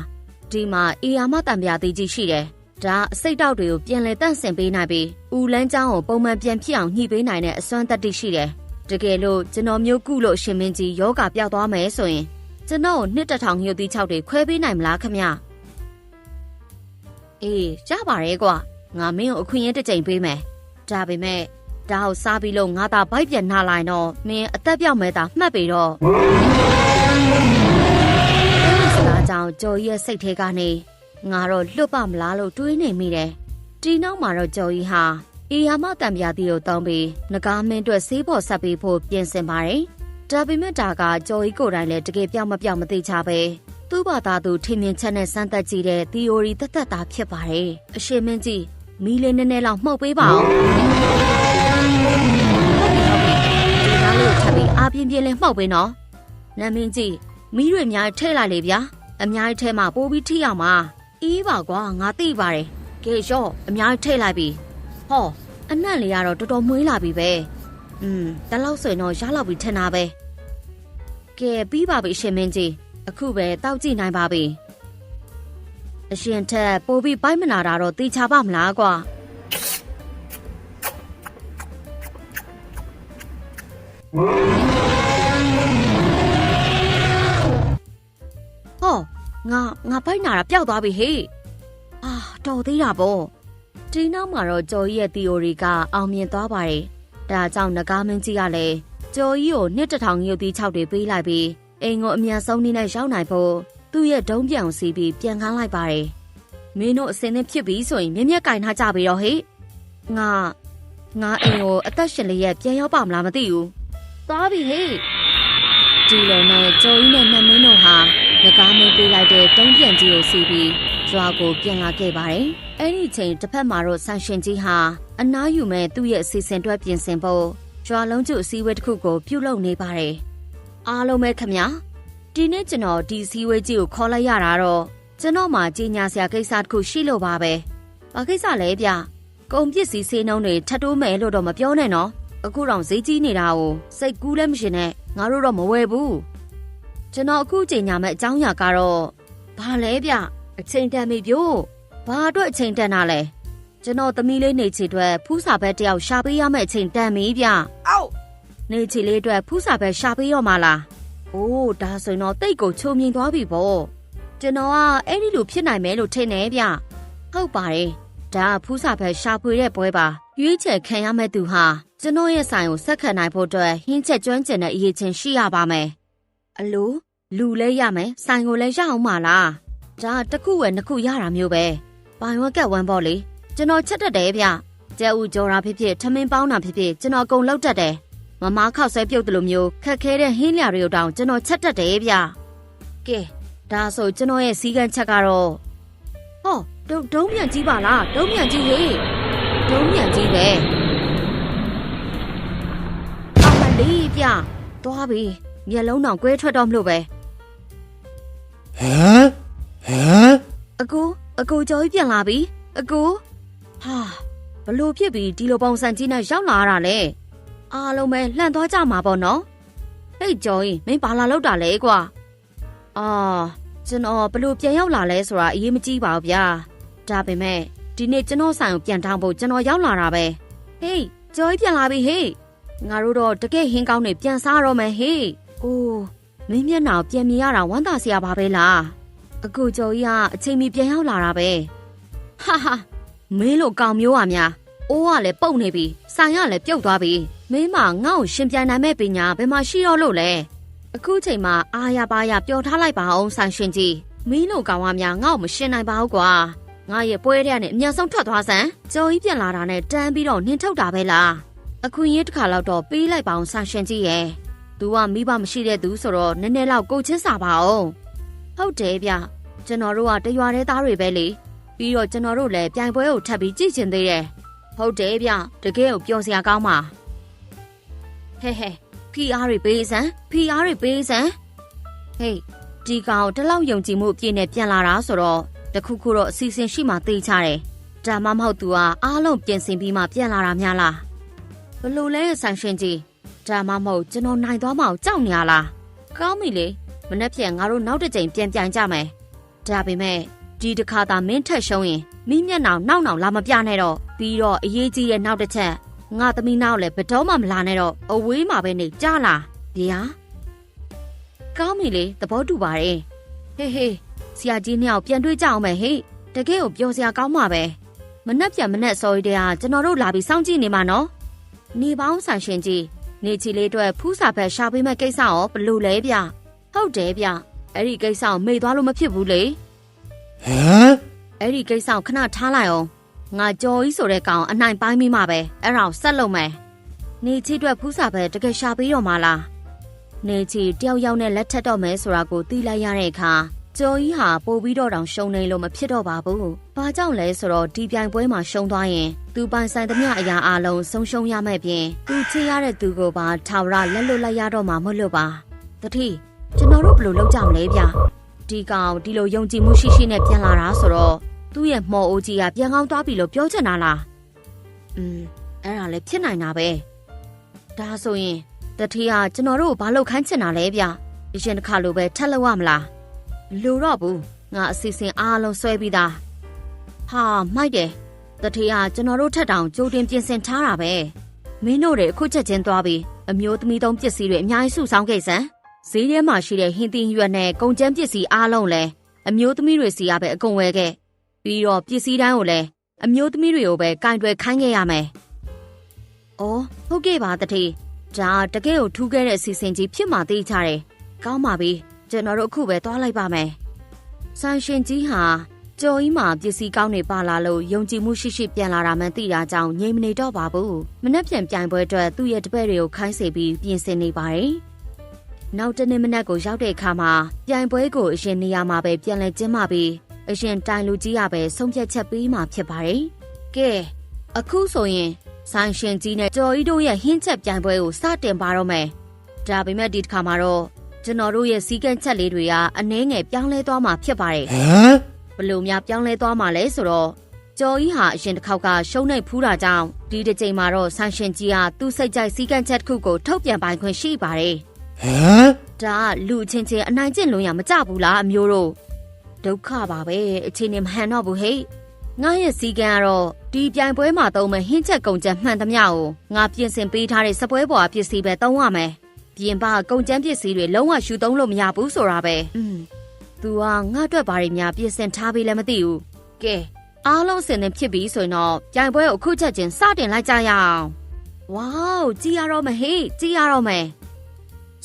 ဒီမှာအေယာမတံပြာသေးကြီးရှိတယ်ဒါအစိတ်တောက်တွေကိုပြန်လဲတန့်စင်ပေးနိုင်ပြီးဦးလန်းချောင်းကိုပုံမှန်ပြန်ဖြစ်အောင်ညှိပေးနိုင်တဲ့အစွမ်းတတ္တိရှိတယ်တကယ်လို့ကျွန်တော်မျိုးကုလို့ရှင်မင်းကြီးယောဂပျောက်သွားမယ်ဆိုရင်ကျွန်တော်ကိုနှစ်တစ်ထောင်ညှို့သီး6တွေခွဲပေးနိုင်မလားခင်ဗျာအေးရပါတယ်ကွာငါမင်းကိုအခွင့်အရေးတစ်ကြိမ်ပေးမယ်ဒါပေမဲ့ဒါကိုစားပြီးလို့ငါသာဘိုက်ပြန်နှလိုက်တော့မင်းအသက်ပြောက်မဲတာမှတ်ပြီတော့အဲဒီစကားကြောင့်ကျော်ကြီးရဲ့စိတ်ထဲကနေငါတော့လွတ်ပါမလားလို့တွေးနေမိတယ်ဒီနောက်မှာတော့ကျော်ကြီးဟာအေယာမတံပြာတီကိုတောင်းပြီးငကားမင်းအတွက်ဆေးပေါ်ဆက်ပေးဖို့ပြင်ဆင်ပါတယ်ဒါပေမဲ့ဒါကကျော်ကြီးကိုယ်တိုင်လည်းတကယ်ပြောက်မပြောက်မသိချပဲသူ့ဘာသာသူထင်မြင်ချက်နဲ့စမ်းသပ်ကြည့်တဲ့ theory သက်သက်သားဖြစ်ပါတယ်အရှင်မင်းကြီးမီးလေးနည်းနည်းလောက်မှုတ်ပေးပါဦးဒီကားလေးကိုထပ်ပြီးအားပြင်းပြင်းလေးမှုတ်ပေးနော်နတ်မင်းကြီးမီးတွေအများကြီးထည့်လိုက်လေဗျာအများကြီးထဲမှာပိုးပြီးထိအောင်ပါအေးပါကွာငါသိပါတယ်ကဲရော့အများကြီးထည့်လိုက်ပြီဟောအနံ့လေးကတော့တော်တော်မွေးလာပြီပဲတလောက်ဆိုရင်တော့ရလောက်ပြီထင်တာပဲကဲပြီးပါပြီအရှင်မင်းကြီးအခုပဲတောက်ကြည့်နိုင်ပါပြီအ အရှင်ထက်ပိုပြီးပိုက်မနာတာတော့သိချပါမလားကွာဟောငါပိုက်နာတာပျောက်သွားပြီဟေ့အာတော်သေးတာပေါ့ဒီနောက်မှာတော့ကျော်ကြီးရဲ့ theory ကအောင်မြင်သွားပါတယ်ဒါကြောင့်နဂါမင်းကြီးကလည်းကျော်ကြီးကိုနှစ်တစ်ထောင်ရုပ်သီး6တွေပေးလိုက်ပြီးအိမ်ကိုအမြန်ဆုံးနည်းနဲ့ရောက်နိုင်ဖို့သူ့ရဲ့ဒုံးပြောင်စီပြီးပြန်ခန်းလိုက်ပါတယ်မင်းတို့အစင်းနဲ့ဖြစ်ပြီးဆိုရင်မြက်မြက်ကင်ထားကြပြီတော့ဟေ့ငါအိမ်ကိုအသက်ရှင်လေးရဲ့ပြန်ရောက်ပါမလားမသိဘူးသွားပြီဟေ့ဒီလိုနဲ့ကျော်ကြီးနဲ့နှမင်းတို့ဟာနဂါမင်းပေးလိုက်တဲ့ဒုံးပြန်ကြီးကိုစီပြီးရွာကိုပြန်လာခဲ့ပါတယ်အဲ့ဒီချိန်တစ်ဖက်မှာတော့ဆန်ရှင်ကြီးဟာအနားယူမဲ့သူ့ရဲ့အစီအစဉ်အတွက်ပြင်ဆင်ဖို့ရွာလုံးကျအစည်းအဝေးတစ်ခုကိုပြုလုပ်နေပါတယ်အားလုံးပဲခမညာဒီနေ့ကျွန်တော်ဒီစည်းဝေးကြီးကိုခေါ်လိုက်ရတာတော့ကျွန်တော်မှကြီးညာစရာကိစ္စတစ်ခုရှိလို့ပါပဲ။ဘာကိစ္စလဲဗျ။ကုန်ပစ္စည်းစေးနှုန်းတွေထပ်တိုးမယ်လို့တော့မပြောနဲ့နော်။အခုတော့ဈေးကြီးနေတာကိုစိတ်ကူးလည်းမရှင်နဲ့ငါတို့တော့မဝယ်ဘူး။ကျွန်တော်အခုကြီးညာမဲ့အကြောင်းအရာကတော့ဘာလဲဗျ။အချိန်တန်ပြီပြို့။ဘာအတွက်အချိန်တန်တာလဲ။ကျွန်တော်သမီးလေးနေချီအတွက်ဖူးစာဘက်တယောက်ရှာပေးရမယ့်အချိန်တန်ပြီဗျ။အောက်နေချီလေးအတွက်ဖူးစာဘက်ရှာပေးရမှာလား။အိုးဒါဆိုရင်တော့တိတ်ကိုချုံမြင်သွားပြီပေါ့ကျွန်တော်ကအဲ့ဒီလိုဖြစ်နိုင်မယ်လို့ထင်နေဗျဟုတ်ပါတယ်ဒါဖူးစာဘက်ရှာဖွေတဲ့ပွဲပါရွေးချယ်ခံရမဲ့သူဟာကျွန်တော်ရဲ့ဆိုင်ကိုဆက်ခံနိုင်ဖို့အတွက်ဟင်းချက်ကျွမ်းကျင်တဲ့အရေးချင်းရှိရပါမယ်အလိုလူလဲရမယ်ဆိုင်ကိုလည်းရအောင်ပါလားဒါတစ်ခုဝယ်နှစ်ခုရတာမျိုးပဲပိုင်ဝက်ကက်ဝမ်းပေါ့လေကျွန်တော်ချက်တတ်တယ်ဗျကျဲဦးကြော်တာဖြစ်ဖြစ်ထမင်းပေါင်းတာဖြစ်ဖြစ်ကျွန်တော်အကုန်လုပ်တတ်တယ်မမခောက်ဆွဲပြုတ်တယ်လို့မျိုးခက်ခဲတဲ့ဟင်းလျာတွေကိုတောင်ကျွန်တော်ချက်တတ်တယ်ဗျကဲဒါဆိုကျွန်တော်ရဲ့စီကံချက်ကတော့ဟောဒုံးမြန်ကြီးပါလားဒုံးမြန်ကြီးဟေးဒုံးမြန်ကြီးပဲအမလေးဗျသွားပြီမျက်လုံးတောင်ကွဲထွက်တော့မလို့ပဲဟမ်အကူကျော်ကြီးပြန်လာပြီအကူဟာဘလို့ဖြစ်ပြီးဒီလိုပုံစံကြီးနဲ့ရောက်လာတာလဲအားလုံးပဲလှန်သွားကြမှာပေါ့နော်ဟေ့ကျော်ကြီးမင်းဘာလာလောက်တာလဲကွာအာကျွန်တော်ဘလို့ပြန်ရောက်လာလဲဆိုတာအရေးမကြီးပါဘူးဗျာဒါပေမဲ့ဒီနေ့ကျွန်တော်ဆိုင်ကိုပြန်ထောင်းဖို့ကျွန်တော်ရောက်လာတာပဲဟေးကျော်ကြီးပြန်လာပြီဟေးငါတို့တော့တကယ်ဟင်းကောင်းနေပြန်စားတော့မယ်ဟေးအိုးမင်းမျက်နှာပြန်မြင်ရတာဝမ်းသာစရာပါပဲလားအခုကျော်ကြီးကအချိန်မီပြန်ရောက်လာတာပဲဟာဟာမင်းလိုကောင်မျိုးอ่ะများအိုးကလည်းပုတ်နေပြီဆိုင်ကလည်းပြုတ်သွားပြီမင်းမငါ့ကိုရှင်ပြန်နိုင်မဲ့ပညာဘယ်မှာရှိတော့လို့လဲအခုချိန်မှာအားရပါရပျော်ထားလိုက်ပါအောင်ဆိုင်ရှင်ကြီးမင်းလိုကောင်ကများငါ့ကိုမရှင်နိုင်ပါဘူးကွာငါရဲ့ပွဲထဲကနေအများဆုံးထွက်သွားစမ်းကျော်ကြီးပြန်လာတာနဲ့တန်းပြီးတော့နှင်းထုတ်တာပဲလားအခုရေးတစ်ခါလောက်တော့ပေးလိုက်ပါအောင်ဆိုင်ရှင်ကြီးရဲ့သူကမိဘမရှိတဲ့သူဆိုတော့နည်းနည်းလောက်ကိုချင်းစာပါအောင်ဟုတ်တယ်ဗျကျွန်တော်တို့ကတရွာတဲ့သားတွေပဲလေပြီးတော့ကျွန်တော်တို့လည်းပြိုင်ပွဲကိုထပ်ပြီးကြည့်ချင်သေးတယ်ဟုတ်တယ်ဗျတကယ်ကိုပျော်စရာကောင်းပါဟဲဖီအားတွေပေးစမ်းဟေးဒီကောင်တလောက်ယုံကြည်မှုအပြည့်နဲ့ပြန်လာတာဆိုတော့တခုခုတော့အစီအစဉ်ရှိမှသိချတယ်ဒါမှမဟုတ်သူကအားလုံးပြင်ဆင်ပြီးမှပြန်လာတာများလားဘလို့လဲဆိုင်ရှင်ကြီးဒါမှမဟုတ်ကျွန်တော်နိုင်သွားမှကြောက်နေရလားကောင်းပြီလေမနေ့ပြန်ငါတို့နောက်တစ်ကြိမ်ပြန်ပြိုင်ကြမယ်ဒါပေမဲ့ဒီတစ်ခါသာမင်းထက်ရှုံးရင်မိမျက်နှာနောက်လာမပြနဲ့တော့ပြီးတော့အရေးကြီးရဲ့နောက်တစ်ချက်ငါသမီးနောက်လည်းဘတော်မှမလာနဲ့တော့အဝေးမှာပဲနေကြလားဗျာကောင်းပြီလေသဘောတူပါတယ်ဟေးဆရာကြီးနှစ်ယောက်ပြန်တွေ့ကြအောင်မယ်ဟေးတကယ်ကိုပျော်စရာကောင်းမှာပဲမနှက်ပြန်မနှက်စော်ရီတဲ့ဟာကျွန်တော်တို့လာပြီးစောင့်ကြည့်နေမှာနော်နေပေါင်းဆိုင်ရှင်ကြီးနေချီလေးအတွက်ဖူးစာဘက်ရှာပေးမဲ့ကိစ္စရောဘလို့လဲဗျဟုတ်တယ်ဗျအဲ့ဒီကိစ္စကိုမေ့သွားလို့မဖြစ်ဘူးလေဟမ်အဲ့ဒီကိစ္စကိုခဏထားလိုက်အောင်ငါကြော်ကြီးဆိုတဲ့ကောင်အနိုင်ပိုင်းမိမှာပဲအဲ့ဒါကိုဆက်လုပ်မယ်နေချီအတွက်ဖူးစာဘက်တကယ်ရှာပေးတော့မှာလားနေချီတယောက်ယောက်နဲ့လက်ထက်တော့မယ်ဆိုတာကိုသိလိုက်ရတဲ့အခါကျော်ကြီးဟာပို့ပြီးတော့တောင်ရှုံနေလို့မဖြစ်တော့ပါဘူး။ဘာကြောင့်လဲဆိုတော့ဒီပြိုင်ပွဲမှာရှုံသွားရင်သူပိုင်ဆိုင်သမျှအရာအလုံးဆုံးရှုံးရမယ့်ပြင်သူချေရတဲ့သူကိုပါထာဝရလက်လွတ်လိုက်ရတော့မှာမဟုတ်လို့ပါ။တတိကျွန်တော်တို့ဘယ်လိုလုပ်ကြမလဲဗျ။ဒီကောင်ဒီလိုယုံကြည်မှုရှိရှိနဲ့ပြန်လာတာဆိုတော့သူ့ရဲ့မော်အိုကြီးကပြန်ကောင်းသွားပြီလို့ပြောချင်တာလား။အဲ့ဒါလည်းဖြစ်နိုင်တာပဲ။ဒါဆိုရင်တတိကကျွန်တော်တို့ဘာလို့ခိုင်းချင်တာလဲဗျ။အရင်တစ်ခါလိုပဲထက်လို့ရမလား။လိုတော့ဘူး ငါအစီအစဉ်အားလုံးဆွဲပြီးသားဟာမိုက်တယ်တထေးကကျွန်တော်တို့ထက်တောင်ကြိုတင်ပြင်ဆင်ထားတာပဲမင်းတို့တွေအခုချက်ချင်းသွားပြီးအမျိုးသမီးသုံးပစ္စည်းတွေအများကြီးစုဆောင်းခဲ့စမ်းဈေးထဲမှာရှိတဲ့ဟင်းသီးရွက်နဲ့ကုန်ကျန်းပစ္စည်းအားလုံးလည်းအမျိုးသမီးတွေစီကပဲအကုန်ဝယ်ခဲ့ပြီးတော့ပစ္စည်းတိုင်းကိုလည်းအမျိုးသမီးတွေကိုပဲကင်တွယ်ခိုင်းခဲ့ရမယ်။အော်ဟုတ်ကဲ့ပါတထေးဒါတကယ်ကိုထူးခဲ့တဲ့အစီအစဉ်ကြီးဖြစ်မှသိချတယ်။ကောင်းပါပြီကျွန်တော်တို့အခုပဲသွားလိုက်ပါမယ်။ဆန်ရှင်ကြီးဟာကြော်ကြီးမှာပစ္စည်းကောင်းတွေပါလာလို့ယုံကြည်မှုရှိရှိပြန်လာတာမှသိတာကြောင့်ငြိမ်မနေတော့ပါဘူး။မနှက်ပြန်ပြိုင်ပွဲအတွက်သူ့ရဲ့တပည့်တွေကိုခိုင်းစေပြီးပြင်ဆင်နေပါတယ်။နောက်တနေ့မနက်ကိုရောက်တဲ့အခါမှာပြိုင်ပွဲကိုအရင်နေရာမှာပဲပြန်လဲကျင်းပပြီးအရင်တိုင်လူကြီးကပဲဆုံးဖြတ်ချက်ပေးမှဖြစ်ပါတယ်။ကဲအခုဆိုရင်ဆိုင်ရှင်ကြီးနဲ့ကျော်ကြီးတို့ရဲ့ဟင်းချက်ပြိုင်ပွဲကိုစတင်ပါတော့မယ်။ဒါပေမဲ့ဒီတစ်ခါမှာတော့ကျွန်တော်တို့ရဲ့စီးကန်းချက်လေးတွေကအနှဲငယ်ပြောင်းလဲသွားမှာဖြစ်ပါတယ်။ဘလို့များပြောင်းလဲသွားမှာလဲဆိုတော့ကျော်ကြီးဟာအရင်တစ်ခေါက်ကရှုံးနေဖူးတာကြောင့်ဒီတစ်ချိန်မှာတော့ဆိုင်ရှင်ကြီးကသူ့စိတ်ကြိုက်စီးကန်းချက်တစ်ခုကိုထုတ်ပြန်ပိုင်ခွင့်ရှိပါတယ်။ဒါလူချင်းချင်းအနိုင်ကျင့်လို့ရမကြဘူးလားအမျိုးတို့ဒုက္ခပါပဲအချိန်နဲ့မဟန်တော့ဘူးဟဲ့ငါရဲ့စီကံကတော့ဒီပြိုင်ပွဲမှာသုံးမဲ့ဟင်းချက်ကုန်ကျမှန်သမျှကိုငါပြင်ဆင်ပေးထားတဲ့စပွဲပေါ်ပစ္စည်းပဲသုံးရမယ်ပြင်ပကုန်ကျပစ္စည်းတွေလုံးဝရှူသုံးလို့မရဘူးဆိုတာပဲသူကငါ့အတွက်ဘာတွေများပြင်ဆင်ထားပေးလဲမသိဘူးကဲအားလုံးစင်နေဖြစ်ပြီဆိုရင်တော့ပြိုင်ပွဲကိုအခုချက်ချင်းစတင်လိုက်ကြရအောင်ဝေါကြည်ရတော့မဟေ့ကြည်ရတော့မယ်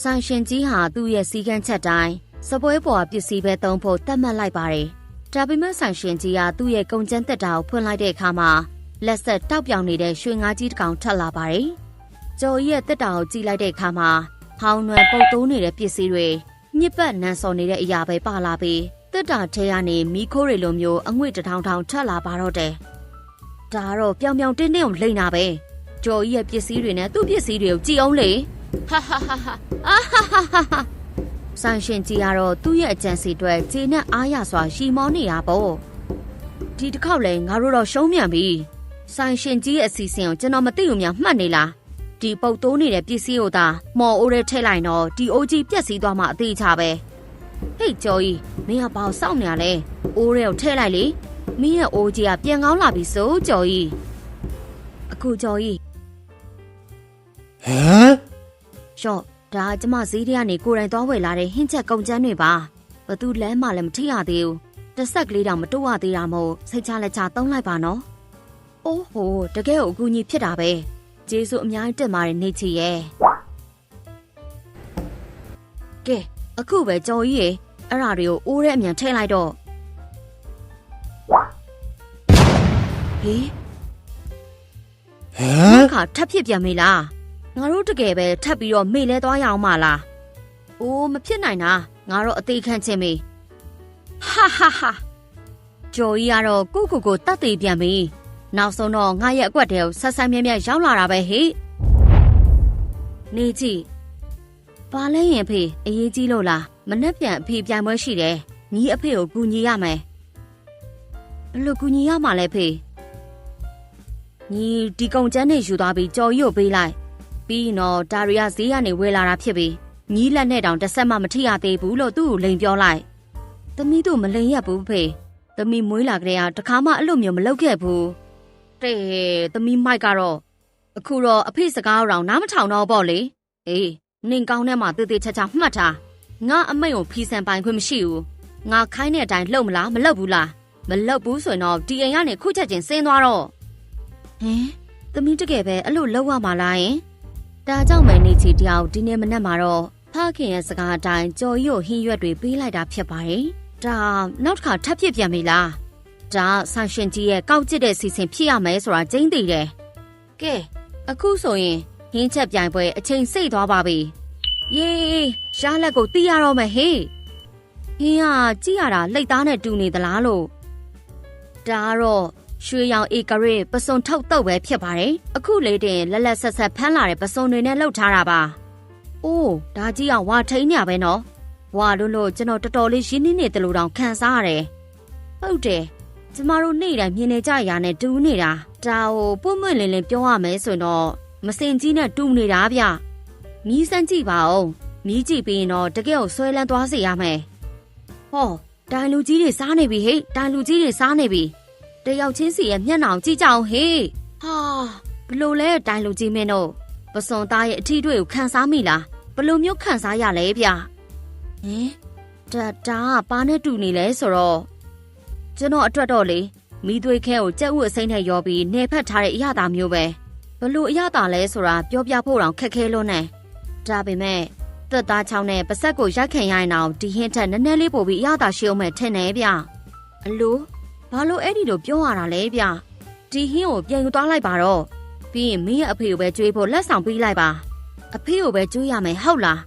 ဆိုင်ရှင်ကြီးဟာသူ့ရဲ့စီကံချက်တိုင်းစပွဲပေါ်ပစ္စည်းပဲသုံးဖို့တတ်မှတ်လိုက်ပါတယ်။ဒါပေမဲ့ဆိုင်ရှင်ကြီးကသူ့ရဲ့ကုန်ကျန်းသက်တာကိုဖွင့်လိုက်တဲ့အခါမှာလက်ဆက်တောက်ပြောင်နေတဲ့ရွှေငါးကြီးတစ်ကောင်ထပ်လာပါတယ်။ကျော်ကြီးရဲ့သက်တာကိုကြည့်လိုက်တဲ့အခါမှာဟောင်းနွယ်ပုတ်တိုးနေတဲ့ပစ္စည်းတွေညစ်ပတ်နန်းစော်နေတဲ့အရာပဲပါလာပြီးသက်တာထဲကနေမီးခိုးတွေလိုမျိုးအငွေ့တထောင်ထောင်ထပ်လာပါတော့တယ်။ဒါကတော့ပြောင်ပြောင်တင်းတင်းကိုလိမ့်တာပဲ။ကျော်ကြီးရဲ့ပစ္စည်းတွေနဲ့သူ့ပစ္စည်းတွေကိုကြည့်အောင်လေ။ဟာဟာဟာဟာအာဟာဟာဟာဆိုင်ရှင်ကြီးကတော့သူ့ရဲ့အကြံစီတွေခြေနဲ့အားရစွာရှီမောနေတာပေါ့ဒီတစ်ခေါက်လဲငါတို့တော့ရှုံးမြန်ပြီဆိုင်ရှင်ကြီးရဲ့အစီအစဉ်ကိုကျွန်တော်မသိဘူးများမှတ်နေလားဒီပုတ်တိုးနေတဲ့ပစ္စည်းကိုသာမော်အိုးထဲထည့်လိုက်တော့ဒီအိုးကြီးပြက်စီးသွားမှအသေးချပဲဟေ့ကျော်ကြီးမင်းကဘာစောင့်နေရလဲအိုးထဲကိုထည့်လိုက်လေမင်းရဲ့အိုးကြီးကပြန်ကောင်းလာပြီဆိုကျော်ကြီးအခုကျော်ကြီးရှော့ဒါကျမဈေးထဲကနေကိုယ်တိုင်သွားဝယ်လာတဲ့ဟင်းချက်ကုန်ကျန်းတွေပါဘသူလမ်းမှလည်းမထိရသေးဘူးတစ်ဆက်ကလေးတောင်မတိုးရသေးတာမို့စိတ်ချလက်ချသုံးလိုက်ပါနော်အိုးဟိုတကယ်ကိုအကူကြီးဖြစ်တာပဲကျေးဇူးအများကြီးတင်ပါတယ်နေချီရဲ့ကဲအခုပဲကြော်ကြီးရေအဲ့ဓာတွေကိုအိုးထဲအမြန်ထည့်လိုက်တော့ဟေးခါထပ်ဖြစ်ပြန်မေးလားငါတို့တကယ်ပဲထပ်ပြီးတော့မေ့လဲသွားရအောင်မလား။အိုးမဖြစ်နိုင်တာငါတော့အသေးခံချင်းမေး။ဟာဟာဟာကျော်ကြီးကတော့ကိုတတ်သေးပြန်ပြီ။နောက်ဆုံးတော့ငါရဲ့အကွက်ထဲကိုဆက်ဆိုင်မြဲမြဲရောက်လာတာပဲဟေ့။နေကြည့်။ဘာလဲရင်ဖေအရေးကြီးလို့လားမနှက်ပြန်အဖေပြိုင်ပွဲရှိတယ်။ညီအဖေကိုကူညီရမယ်။ဘယ်လိုကူညီရမှာလဲဖေ။ညီဒီကုန်ကျန်းနေယူသွားပြီးကျော်ကြီးကိုပေးလိုက်။ပြီးတော့ဒါရီယာဈေးကနေဝယ်လာတာဖြစ်ပြီးညီးလက်နဲ့တောင်တစ်ဆက်မှမထိရသေးဘူးလို့သူ့ကိုလိန်ပြောလိုက်။သမီးတို့မလိန်ရက်ဘူးဖေ။သမီးမွေးလာကြတဲ့ကတခါမှအဲ့လိုမျိုးမလုပ်ခဲ့ဘူး။တဲ့သမီးမိုက်ကတော့အခုတော့အဖေစကားအောင်နားမထောင်တော့ပေါ့လေ။အေးနင်ကောင်းထဲမှာတေးသေးချာချာမှတ်ထား။ငါအမိတ်ကိုဖီဆန်ပိုင်ခွင့်မရှိဘူး။ငါခိုင်းတဲ့အတိုင်းလှုပ်မလားမလှုပ်ဘူးလား။မလှုပ်ဘူးဆိုရင်တော့ဒီအိမ်ကနေခုချက်ချင်းဆင်းသွားတော့။ဟင်သမီးတကယ်ပဲအဲ့လိုလှုပ်ရမှာလားယင်။ဒါကြောင့်မနေချီတယောက်ဒီနေ့မနက်မှာတော့ဖခင်ရဲ့စကားအတိုင်းကြော်ရီကိုဟင်းရွက်တွေပေးလိုက်တာဖြစ်ပါတယ်။ဒါနောက်တစ်ခါထပ်ဖြစ်ပြန်ပြီလား။ဒါဆိုင်ရှင်ကြီးရဲ့ကောက်ကျစ်တဲ့စီစဉ်ဖြစ်ရမယ်ဆိုတာကျင်းသိတယ်။ကဲအခုဆိုရင်ဟင်းချက်ပြိုင်ပွဲအချိန်စိတ်သွားပါပြီ။ယေးရှားလက်ကိုတီးရတော့မယ်ဟေ့။ဟင်းကကြည့်ရတာလက်သားနဲ့တူနေသလားလို့ဒါကတော့ရွှေရောင်ဧကရစ်ပစုံထုတ်တော့ပဲဖြစ်ပါတယ်အခုလေးတင်လက်လက်ဆက်ဆက်ဖမ်းလာတဲ့ပစုံတွေနဲ့လှုပ်ထားတာပါအိုးဒါကြီးအောင်ဝါထိန်နေရပဲနော်ဝါလို့ကျွန်တော်တော်တော်လေးရင်းနှီးနေတယ်လို့တောင်ခံစားရတယ်ဟုတ်တယ်ကျမတို့နေ့တိုင်းမြင်နေကြရနဲ့တူးနေတာဒါကိုပွင့်ပွင့်လင်းလင်းပြောရမယ်ဆိုတော့မစင်ကြီးနဲ့တူးနေတာဗျမီးစမ်းကြည့်ပါဦးမီးကြည့်ပြီးရင်တော့တကယ်ကိုဆွဲလန်းသွားစေရမယ်ဟော တိုင်လူကြီးတွေစားနေပြီဟေ့တိုင်လူကြီးတွေစားနေပြီတယောက်ချင်းစီရဲ့မျက်နှာကိုကြည့်ကြအောင်ဟေ့ဟာဘလို့လဲတိုင်လူကြီးမင်းတို့ပစွန်သားရဲ့အထီးတွေကိုခံစားမိလားဘလို့မျိုးခံစားရလဲဗျဟင်ဒါကပါနဲ့တူနေလဲဆိုတော့ကျွန်တော်အတွက်တော့လေမိသွေးခဲကိုကြက်ဥအစိမ့်နဲ့ရောပြီးနေဖက်ထားတဲ့အရာသာမျိုးပဲဘလို့အရာသာလဲဆိုတာပြောပြဖို့တောင်ခက်ခဲလို့နဲ့ဒါပေမဲ့သက်သားချောင်းနဲ့ပါဆက်ကိုရိုက်ခံရရင်တော့ဒီဟင်းထက်နည်းနည်းလေးပို့ပြီးအရာသာရှိအောင်မဲ့ထင်တယ်ဗျအလိုဘာလို့အဲ့ဒီလိုပြောရတာလဲဗျဒီဟင်းကိုပြန်ယူသွားလိုက်ပါတော့ပြီးရင်မင်းရဲ့အဖေကိုပဲကြွေးဖို့လက်ဆောင်ပေးလိုက်ပါအဖေကိုပဲကြွေးရမယ်ဟုတ်လား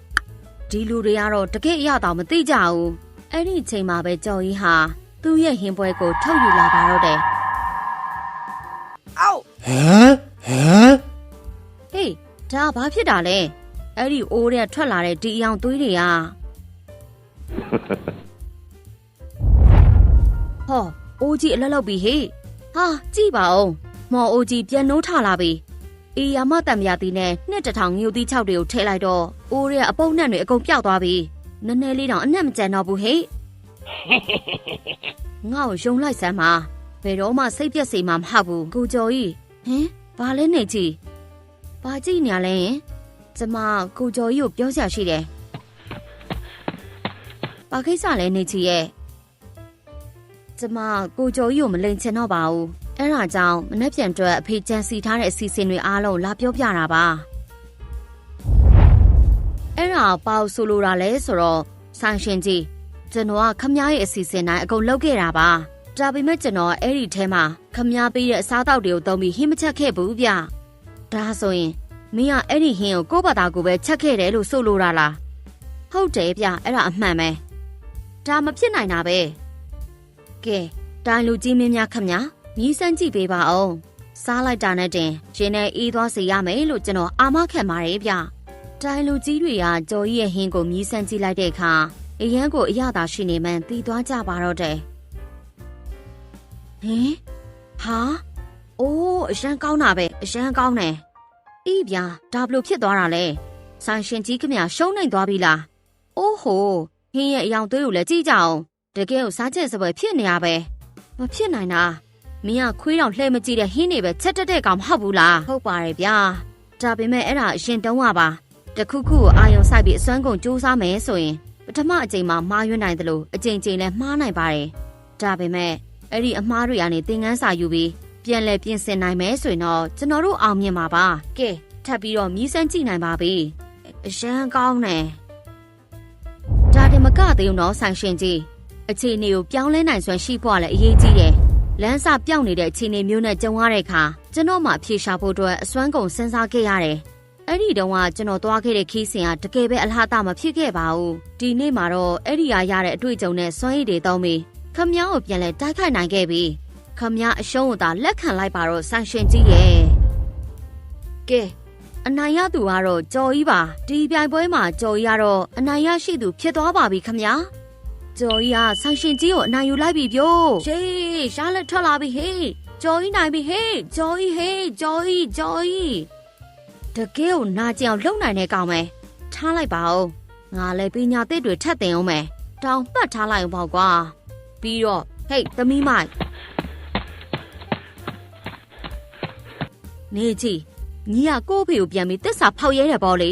ဒီလူတွေကတော့တကယ်အရာသာမသိကြဘူးအဲ့ဒီအချိန်မှာပဲကြော်ကြီးဟာသူ့ရဲ့ဟင်းပွဲကိုထုတ်ယူလာပါတော့တယ်အောက်ဟမ်ဟေးဒါဘာဖြစ်တာလဲအဲ့ဒီအိုးတဲ့ထွက်လာတဲ့ဒီအယောင်သွေးတွေကဟောအိုးကြီးအလက်လောက်ပြီဟေးဟာကြည့်ပါဦးမော်အိုးကြီးပြန်နှိုးထလာပြီအေးရမတံမြာတီနဲ့နှစ်တစ်ထောင်ငြိုသီး6တွေကိုထည့်လိုက်တော့အိုးရဲ့အပုပ်နဲ့တွေအကုန်ပျောက်သွားပြီနည်းနည်းလေးတောင်အနက်မကျန်တော့ဘူးဟေးငါ့ကိုယုံလိုက်စမ်းပါဘယ်တော့မှစိတ်ပြက်စေမှာမဟုတ်ဘူးကိုကျော်ကြီးဟင်ဘာလဲနေကြည့်ဘာကြည့်နေရလဲကျမကိုကျော်ကြီးကိုပြောစရာရှိတယ်ဘာကိစ္စလဲနေကြည့်ရဲ့ကျမကိုကျော်ကြီးကိုမလိန်ချင်တော့ပါဘူးအဲ့ဒါကြောင့်မနေ့ပြန်အတွက်အဖေကြံစီထားတဲ့အစီအစဉ်တွေအားလုံးလာပြောပြတာပါအဲ့ဒါပေါ့ဆိုလိုတာလဲဆိုတော့ဆိုင်ရှင်ကြီးကျွန်တော်ကခမ ्या ရဲ့အစီအစဉ်တိုင်းအကုန်လုပ်ခဲ့တာပါဒါပေမဲ့ကျွန်တော်အဲ့ဒီထဲမှာခမ ्या ပေးတဲ့အစားအသောက်တွေကိုသုံးပြီးဟင်းမချက်ခဲ့ဘူးဗျဒါဆိုရင်မင်းကအဲ့ဒီဟင်းကိုကိုယ့်ဘာသာကိုပဲချက်ခဲ့တယ်လို့ဆိုလိုတာလားဟုတ်တယ်ဗျအဲ့ဒါအမှန်ပဲဒါမဖြစ်နိုင်တာပဲကဲတိုင်လူကြီးမင်းများခမ ्या မြည်စမ်းကြည့်ပေးပါအောင်စားလိုက်တာနဲ့တင်ရင်နဲ့အေးသွားစေရမယ်လို့ကျွန်တော်အာမခံပါတယ်ဗျတိုင်လူကြီးတွေကကြော်ကြီးရဲ့ဟင်းကိုမြည်စမ်းကြည့်လိုက်တဲ့အခါအရန်ကိုအရသာရှိနေမှန်တီးသွားကြပါတော့တယ်ဟင်ဟာအိုးအရန်ကောင်းတာပဲအရန်ကောင်းတယ်အေးဗျာဒါဘလို့ဖြစ်သွားတာလဲဆိုင်ရှင်ကြီးခမရှုံးနိုင်သွားပြီလားအိုးဟိုဟင်းရဲ့အယောင်သွေးကိုလည်းကြည့်ကြအောင်တကယ်ကိုစားချက်စပွဲဖြစ်နေရပဲမဖြစ်နိုင်တာမင်းကခွေးတောင်လှဲမကြည့်တဲ့ဟင်းတွေပဲချက်တက်တဲ့ကောင်မဟုတ်ဘူးလားဟုတ်ပါတယ်ဗျာဒါပေမဲ့အဲ့ဒါအရင်တုန်းကပါတခုခုကိုအာယုံဆိုင်ပြီးအစွမ်းကုန်စူးစမ်းမယ်ဆိုရင်ပထမအကြိမ်မှာမှားယွင်းနိုင်တယ်လို့အကြိမ်ကြိမ်လည်းမှားနိုင်ပါတယ်ဒါပေမဲ့အဲ့ဒီအမှားတွေကနေသင်ခန်းစာယူပြီးပြန်လဲပြင်ဆင်နိုင်မယ်ဆိုရင်တော့ကျွန်တော်တို့အောင်မြင်မှာပါကဲထပ်ပြီးတော့မြည်စမ်းကြည့်နိုင်ပါပြီအရန်ကောင်းတယ်ဒါတင်မကသေးဘူးနော်ဆိုင်ရှင်ကြီးအခြေအနေကိုပြောင်းလဲနိုင်စွမ်းရှိဖို့လည်းအရေးကြီးတယ်လမ်းစာပြောင်းနေတဲ့အခြေအနေမျိုးနဲ့ကြုံရတဲ့အခါကျွန်တော်မှအဖြေရှာဖို့အတွက်အစွမ်းကုန်စဉ်းစားခဲ့ရတယ်အဲ့ဒီတုန်းကကျွန်တော်သွားခဲ့တဲ့ခီးစဉ်ကတကယ်ပဲအလားတမဖြစ်ခဲ့ပါဘူးဒီနေ့မှာတော့အဲ့ဒီရတဲ့အတွေ့အကြုံနဲ့စွမ်းရည်တွေသုံးပြီးခမ ्या ကိုပြန်လဲတိုက်ခိုက်နိုင်ခဲ့ပြီခမ ्या အရှုံးကိုသာလက်ခံလိုက်ပါတော့ဆိုင်ရှင်ကြီးရဲ့ကဲအနိုင်ရသူကတော့ကြော်ကြီးပါဒီပြိုင်ပွဲမှာကြော်ကြီးကတော့အနိုင်ရရှိသူဖြစ်သွားပါပြီခမ ्या ကြော်ကြီးကဆိုင်ရှင်ကြီးကိုအနိုင်ယူလိုက်ပြီပြောရှေးရှားလက်ထွက်လာပြီဟေးကြော်ကြီးနိုင်ပြီဟေးကြော်ကြီးဟေးကြော်ကြီးတကယ်ကိုနာကျင်အောင်လုံနိုင်တဲ့ကောင်ပဲထားလိုက်ပါဦးငါလည်းပညာသစ်တွေထပ်သင်အောင်မယ်တောင်ပတ်ထားလိုက်အောင်ပေါ့ကွာပြီးတော့ဟေးသမီးမိုက်နေကြည့်ညီကကို့ဖေကိုပြန်ပြီးတစ္ဆာဖောက်ရဲတယ်ပေါ့လေ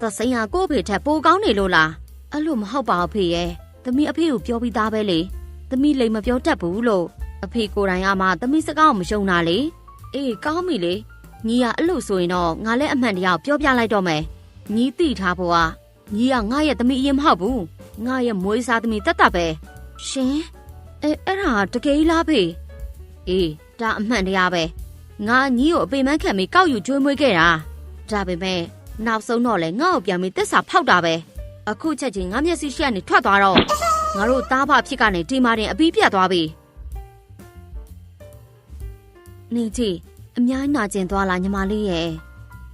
သစိန်ကကို့ဖေထက်ပိုကောင်းနေလို့လားအဲ့လိုမဟုတ်ပါဘူးဖေရဲ့သမီးအဖေကိုပြောပြီးသားပဲလေသမီးလိမ်မပြောတတ်ဘူးလို့အဖေကိုယ်တိုင်ကမှသမီးစကားကိုမယုံတာလေအေးကောင်းပြီလေညီကအဲ့လိုဆိုရင်တော့ငါလည်းအမှန်တရားပြောပြလိုက်တော့မယ်ညီသိထားဖို့ကညီကငါရဲ့သမီးအရင်မဟုတ်ဘူးငါရဲ့မွေးစားသမီးတတ်ပဲရှင်အဲ့ဒါတကယ်လားဖေအေးဒါအမှန်တရားပဲငါညီကိုအပေမန်းခံပြီးကောက်ယူကျွေးမွေးခဲ့တာဒါပေမဲ့နောက်ဆုံးတော့လေငါ့ကိုပြန်ပြီးတစ္ဆာဖောက်တာပဲအခုချက်ချင်းငါမျက်စိရှိကနေထွက်သွားတော့ငါတို့သားဖဖြစ်ကနေဒီမာတင်အပီးပြတ်သွားပြီနေကြည့်အများကြီးနာကျင်သွားလားညီမလေးရဲ့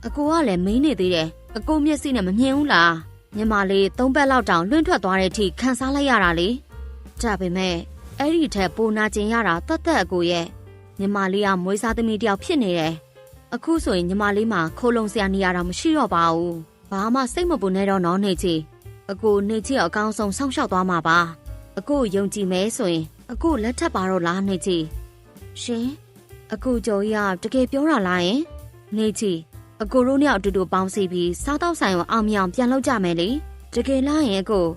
အကိုကလည်းမင်းနေသေးတယ်အကိုမျက်စိနဲ့မမြင်ဘူးလားညီမလေး3ပတ်လောက်တောင်လွင့်ထွက်သွားတဲ့အထိခံစားလိုက်ရတာလေဒါပေမဲ့အဲ့ဒီထက်ပိုနာကျင်ရတာတတ်အကိုရဲ့ညီမလေးကမွေးစားသမီးတယောက်ဖြစ်နေတယ်အခုဆိုရင်ညီမလေးမှာခိုးလုံစရာနေရတာမရှိတော့ပါဘူးဘာမှစိတ်မပူနဲ့တော့နော်နေချီအကိုနေချီအကောင်းဆုံးစောင့်ရှောက်သွားမှာပါ အခုယုံကြည်မဲဆိုရင်အခုလက်ထပ်ပါတော့လားနေချီရှင်အခုကျော်ကြီးကတကယ်ပြောတာလားယင်နေချီအကိုတို့နဲ့အတူတူပေါင်းစီပြီးစားတော့ဆိုင်ကိုအောင်မြအောင်ပြန်လုပ်ကြမယ်လေတကယ်လားယင်အကို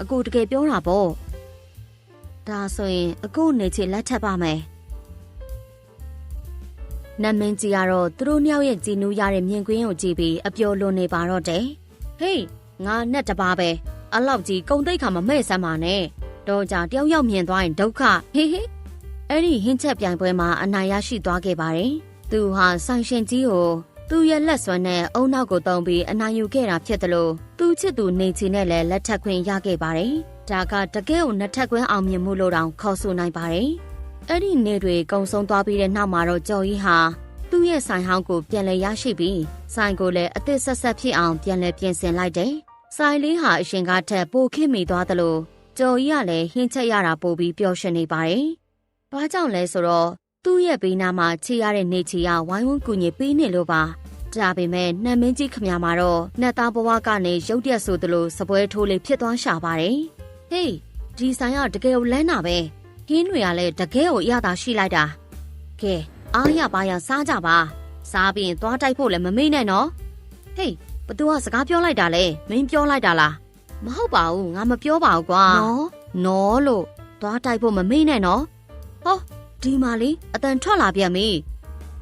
အကိုတကယ်ပြောတာပေါ့ဒါဆိုရင်အကိုနေချီလက်ထပ်ပါမယ်နမင်းကြီးကတော့သူတို့နှစ်ယောက်ရဲ့ကြည်နူးရတဲ့မြင်ကွင်းကိုကြည့်ပြီးအပျော်လွန်နေပါတော့တယ်ဟေးငါနဲ့တပါပဲအလောက်ကြီးကုံတိတ်ခါမမဲ့စမ်းပါနဲ့တော့ကြတယောက်ယောက်မြင်သွားရင်ဒုက္ခဟေးအဲ့ဒီဟင်းချက်ပြိုင်ပွဲမှာအနိုင်ရရှိသွားခဲ့ပါတယ်သူဟာဆိုင်ရှင်ကြီးကိုသူ့ရဲ့လက်စွမ်းနဲ့အုံနောက်ကိုတုံးပြီးအနိုင်ယူခဲ့တာဖြစ်တယ်လို့သူ့ချစ်သူနေချီနဲ့လည်းလက်ထပ်ခွင့်ရခဲ့ပါတယ်ဒါကတကယ်ကိုနှစ်ထပ်ခွင့်အောင်မြင်မှုလို့တောင်ခေါ်ဆိုနိုင်ပါတယ်အဲ့ဒီနေ့တွေကုံဆုံးသွားပြီးတဲ့နောက်မှာတော့ကျော်ကြီးဟာသူ့ရဲ့ဆိုင်ဟောင်းကိုပြန်လည်ရရှိပြီးဆိုင်ကိုလည်းအသစ်ဆက်ဆက်ဖြစ်အောင်ပြန်လည်ပြင်ဆင်လိုက်တယ်ဆိုင်လေးဟာအရှင်ကထက်ပိုခေတ်မီသွားသလိုကျော်ကြီးကလည်းဟင်းချက်ရတာပိုပြီးပျော်ရွှင်နေပါတယ်။ဘာကြောင့်လဲဆိုတော့သူ့ရဲ့ဘေးနားမှာချေရတဲ့နေချီကဝိုင်းဝန်းကူညီပေးနေလို့ပါ။ဒါပေမဲ့နှံမင်းကြီးခမညာမှာတော့နှက်သားဘဝကနေရုတ်ရက်ဆိုသလိုစပွဲထိုးလေးဖြစ်သွားရှာပါတယ်။ဟေးဒီဆိုင်ကတကယ်ကိုလန်းတာပဲ။ဟင်းတွေကလည်းတကယ်ကိုအရသာရှိလိုက်တာ။ကဲအားရပါရစားကြပါ။စားပြီးရင်သွားတိုက်ဖို့လည်းမမေ့နဲ့နော်။ဟေးဘသူကစကားပြောလိုက်တာလဲမင်းပြောလိုက်တာလားမဟုတ်ပါဘူးငါမပြောပါဘူးကွာနော်လို့သွားတိုက်ဖို့မမေ့နဲ့နော်ဟောဒီမှာလေအတန်ထွက်လာပြန်ပြီ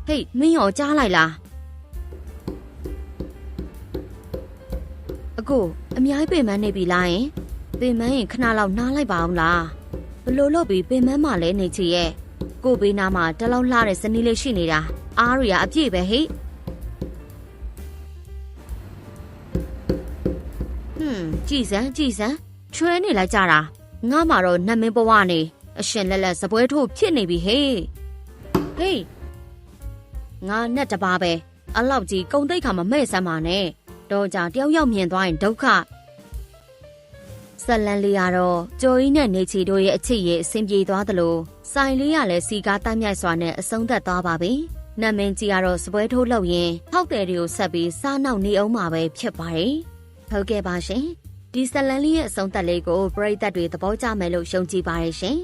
ဟေးမင်းရောကြားလိုက်လားအကိုအများကြီးပင်မနေပြီလားယင်ပင်မရင်ခဏလောက်နားလိုက်ပါအောင်လားဘလို့လို့ပြီးပင်မမှလည်းနေချီရဲ့ကိုဘေးနားမှာတလောက်လှတဲ့ဇနီးလေးရှိနေတာအားရအပြည့်ပဲဟိကြည်စမ်းချွဲနေလိုက်ကြတာငါမှတော့နတ်မင်းဘဝနေအရှင်လက်လက်စပွဲထိုးဖြစ်နေပြီဟေးငါနဲ့တပါပဲအလောက်ကြီးကုံတိတ်ခါမမဲ့စမ်းပါနဲ့တော့ကြတယောက်ယောက်မြင်သွားရင်ဒုက္ခဇလန်လေးကတော့ကျော်ကြီးနဲ့နေချီတို့ရဲ့အချစ်ရဲ့အဆင်ပြေသွားသလိုဆိုင်လေးကလည်းစီကားတိုက်မြိုက်စွာနဲ့အဆုံးသက်သွားပါပြီနတ်မင်းကြီးကတော့စပွဲထိုးလုပ်ရင်ထောက်တယ်တွေကိုဆက်ပြီးစားနောက်နေအောင်မှာပဲဖြစ်ပါတယ်ဟုတ်ကဲ့ပါရှင်ဒီဇလန်လေးရဲ့အဆုံးသက်လေးကိုပရိသတ်တွေသဘောကျမယ်လို့ယုံကြည်ပါတယ်ရှင်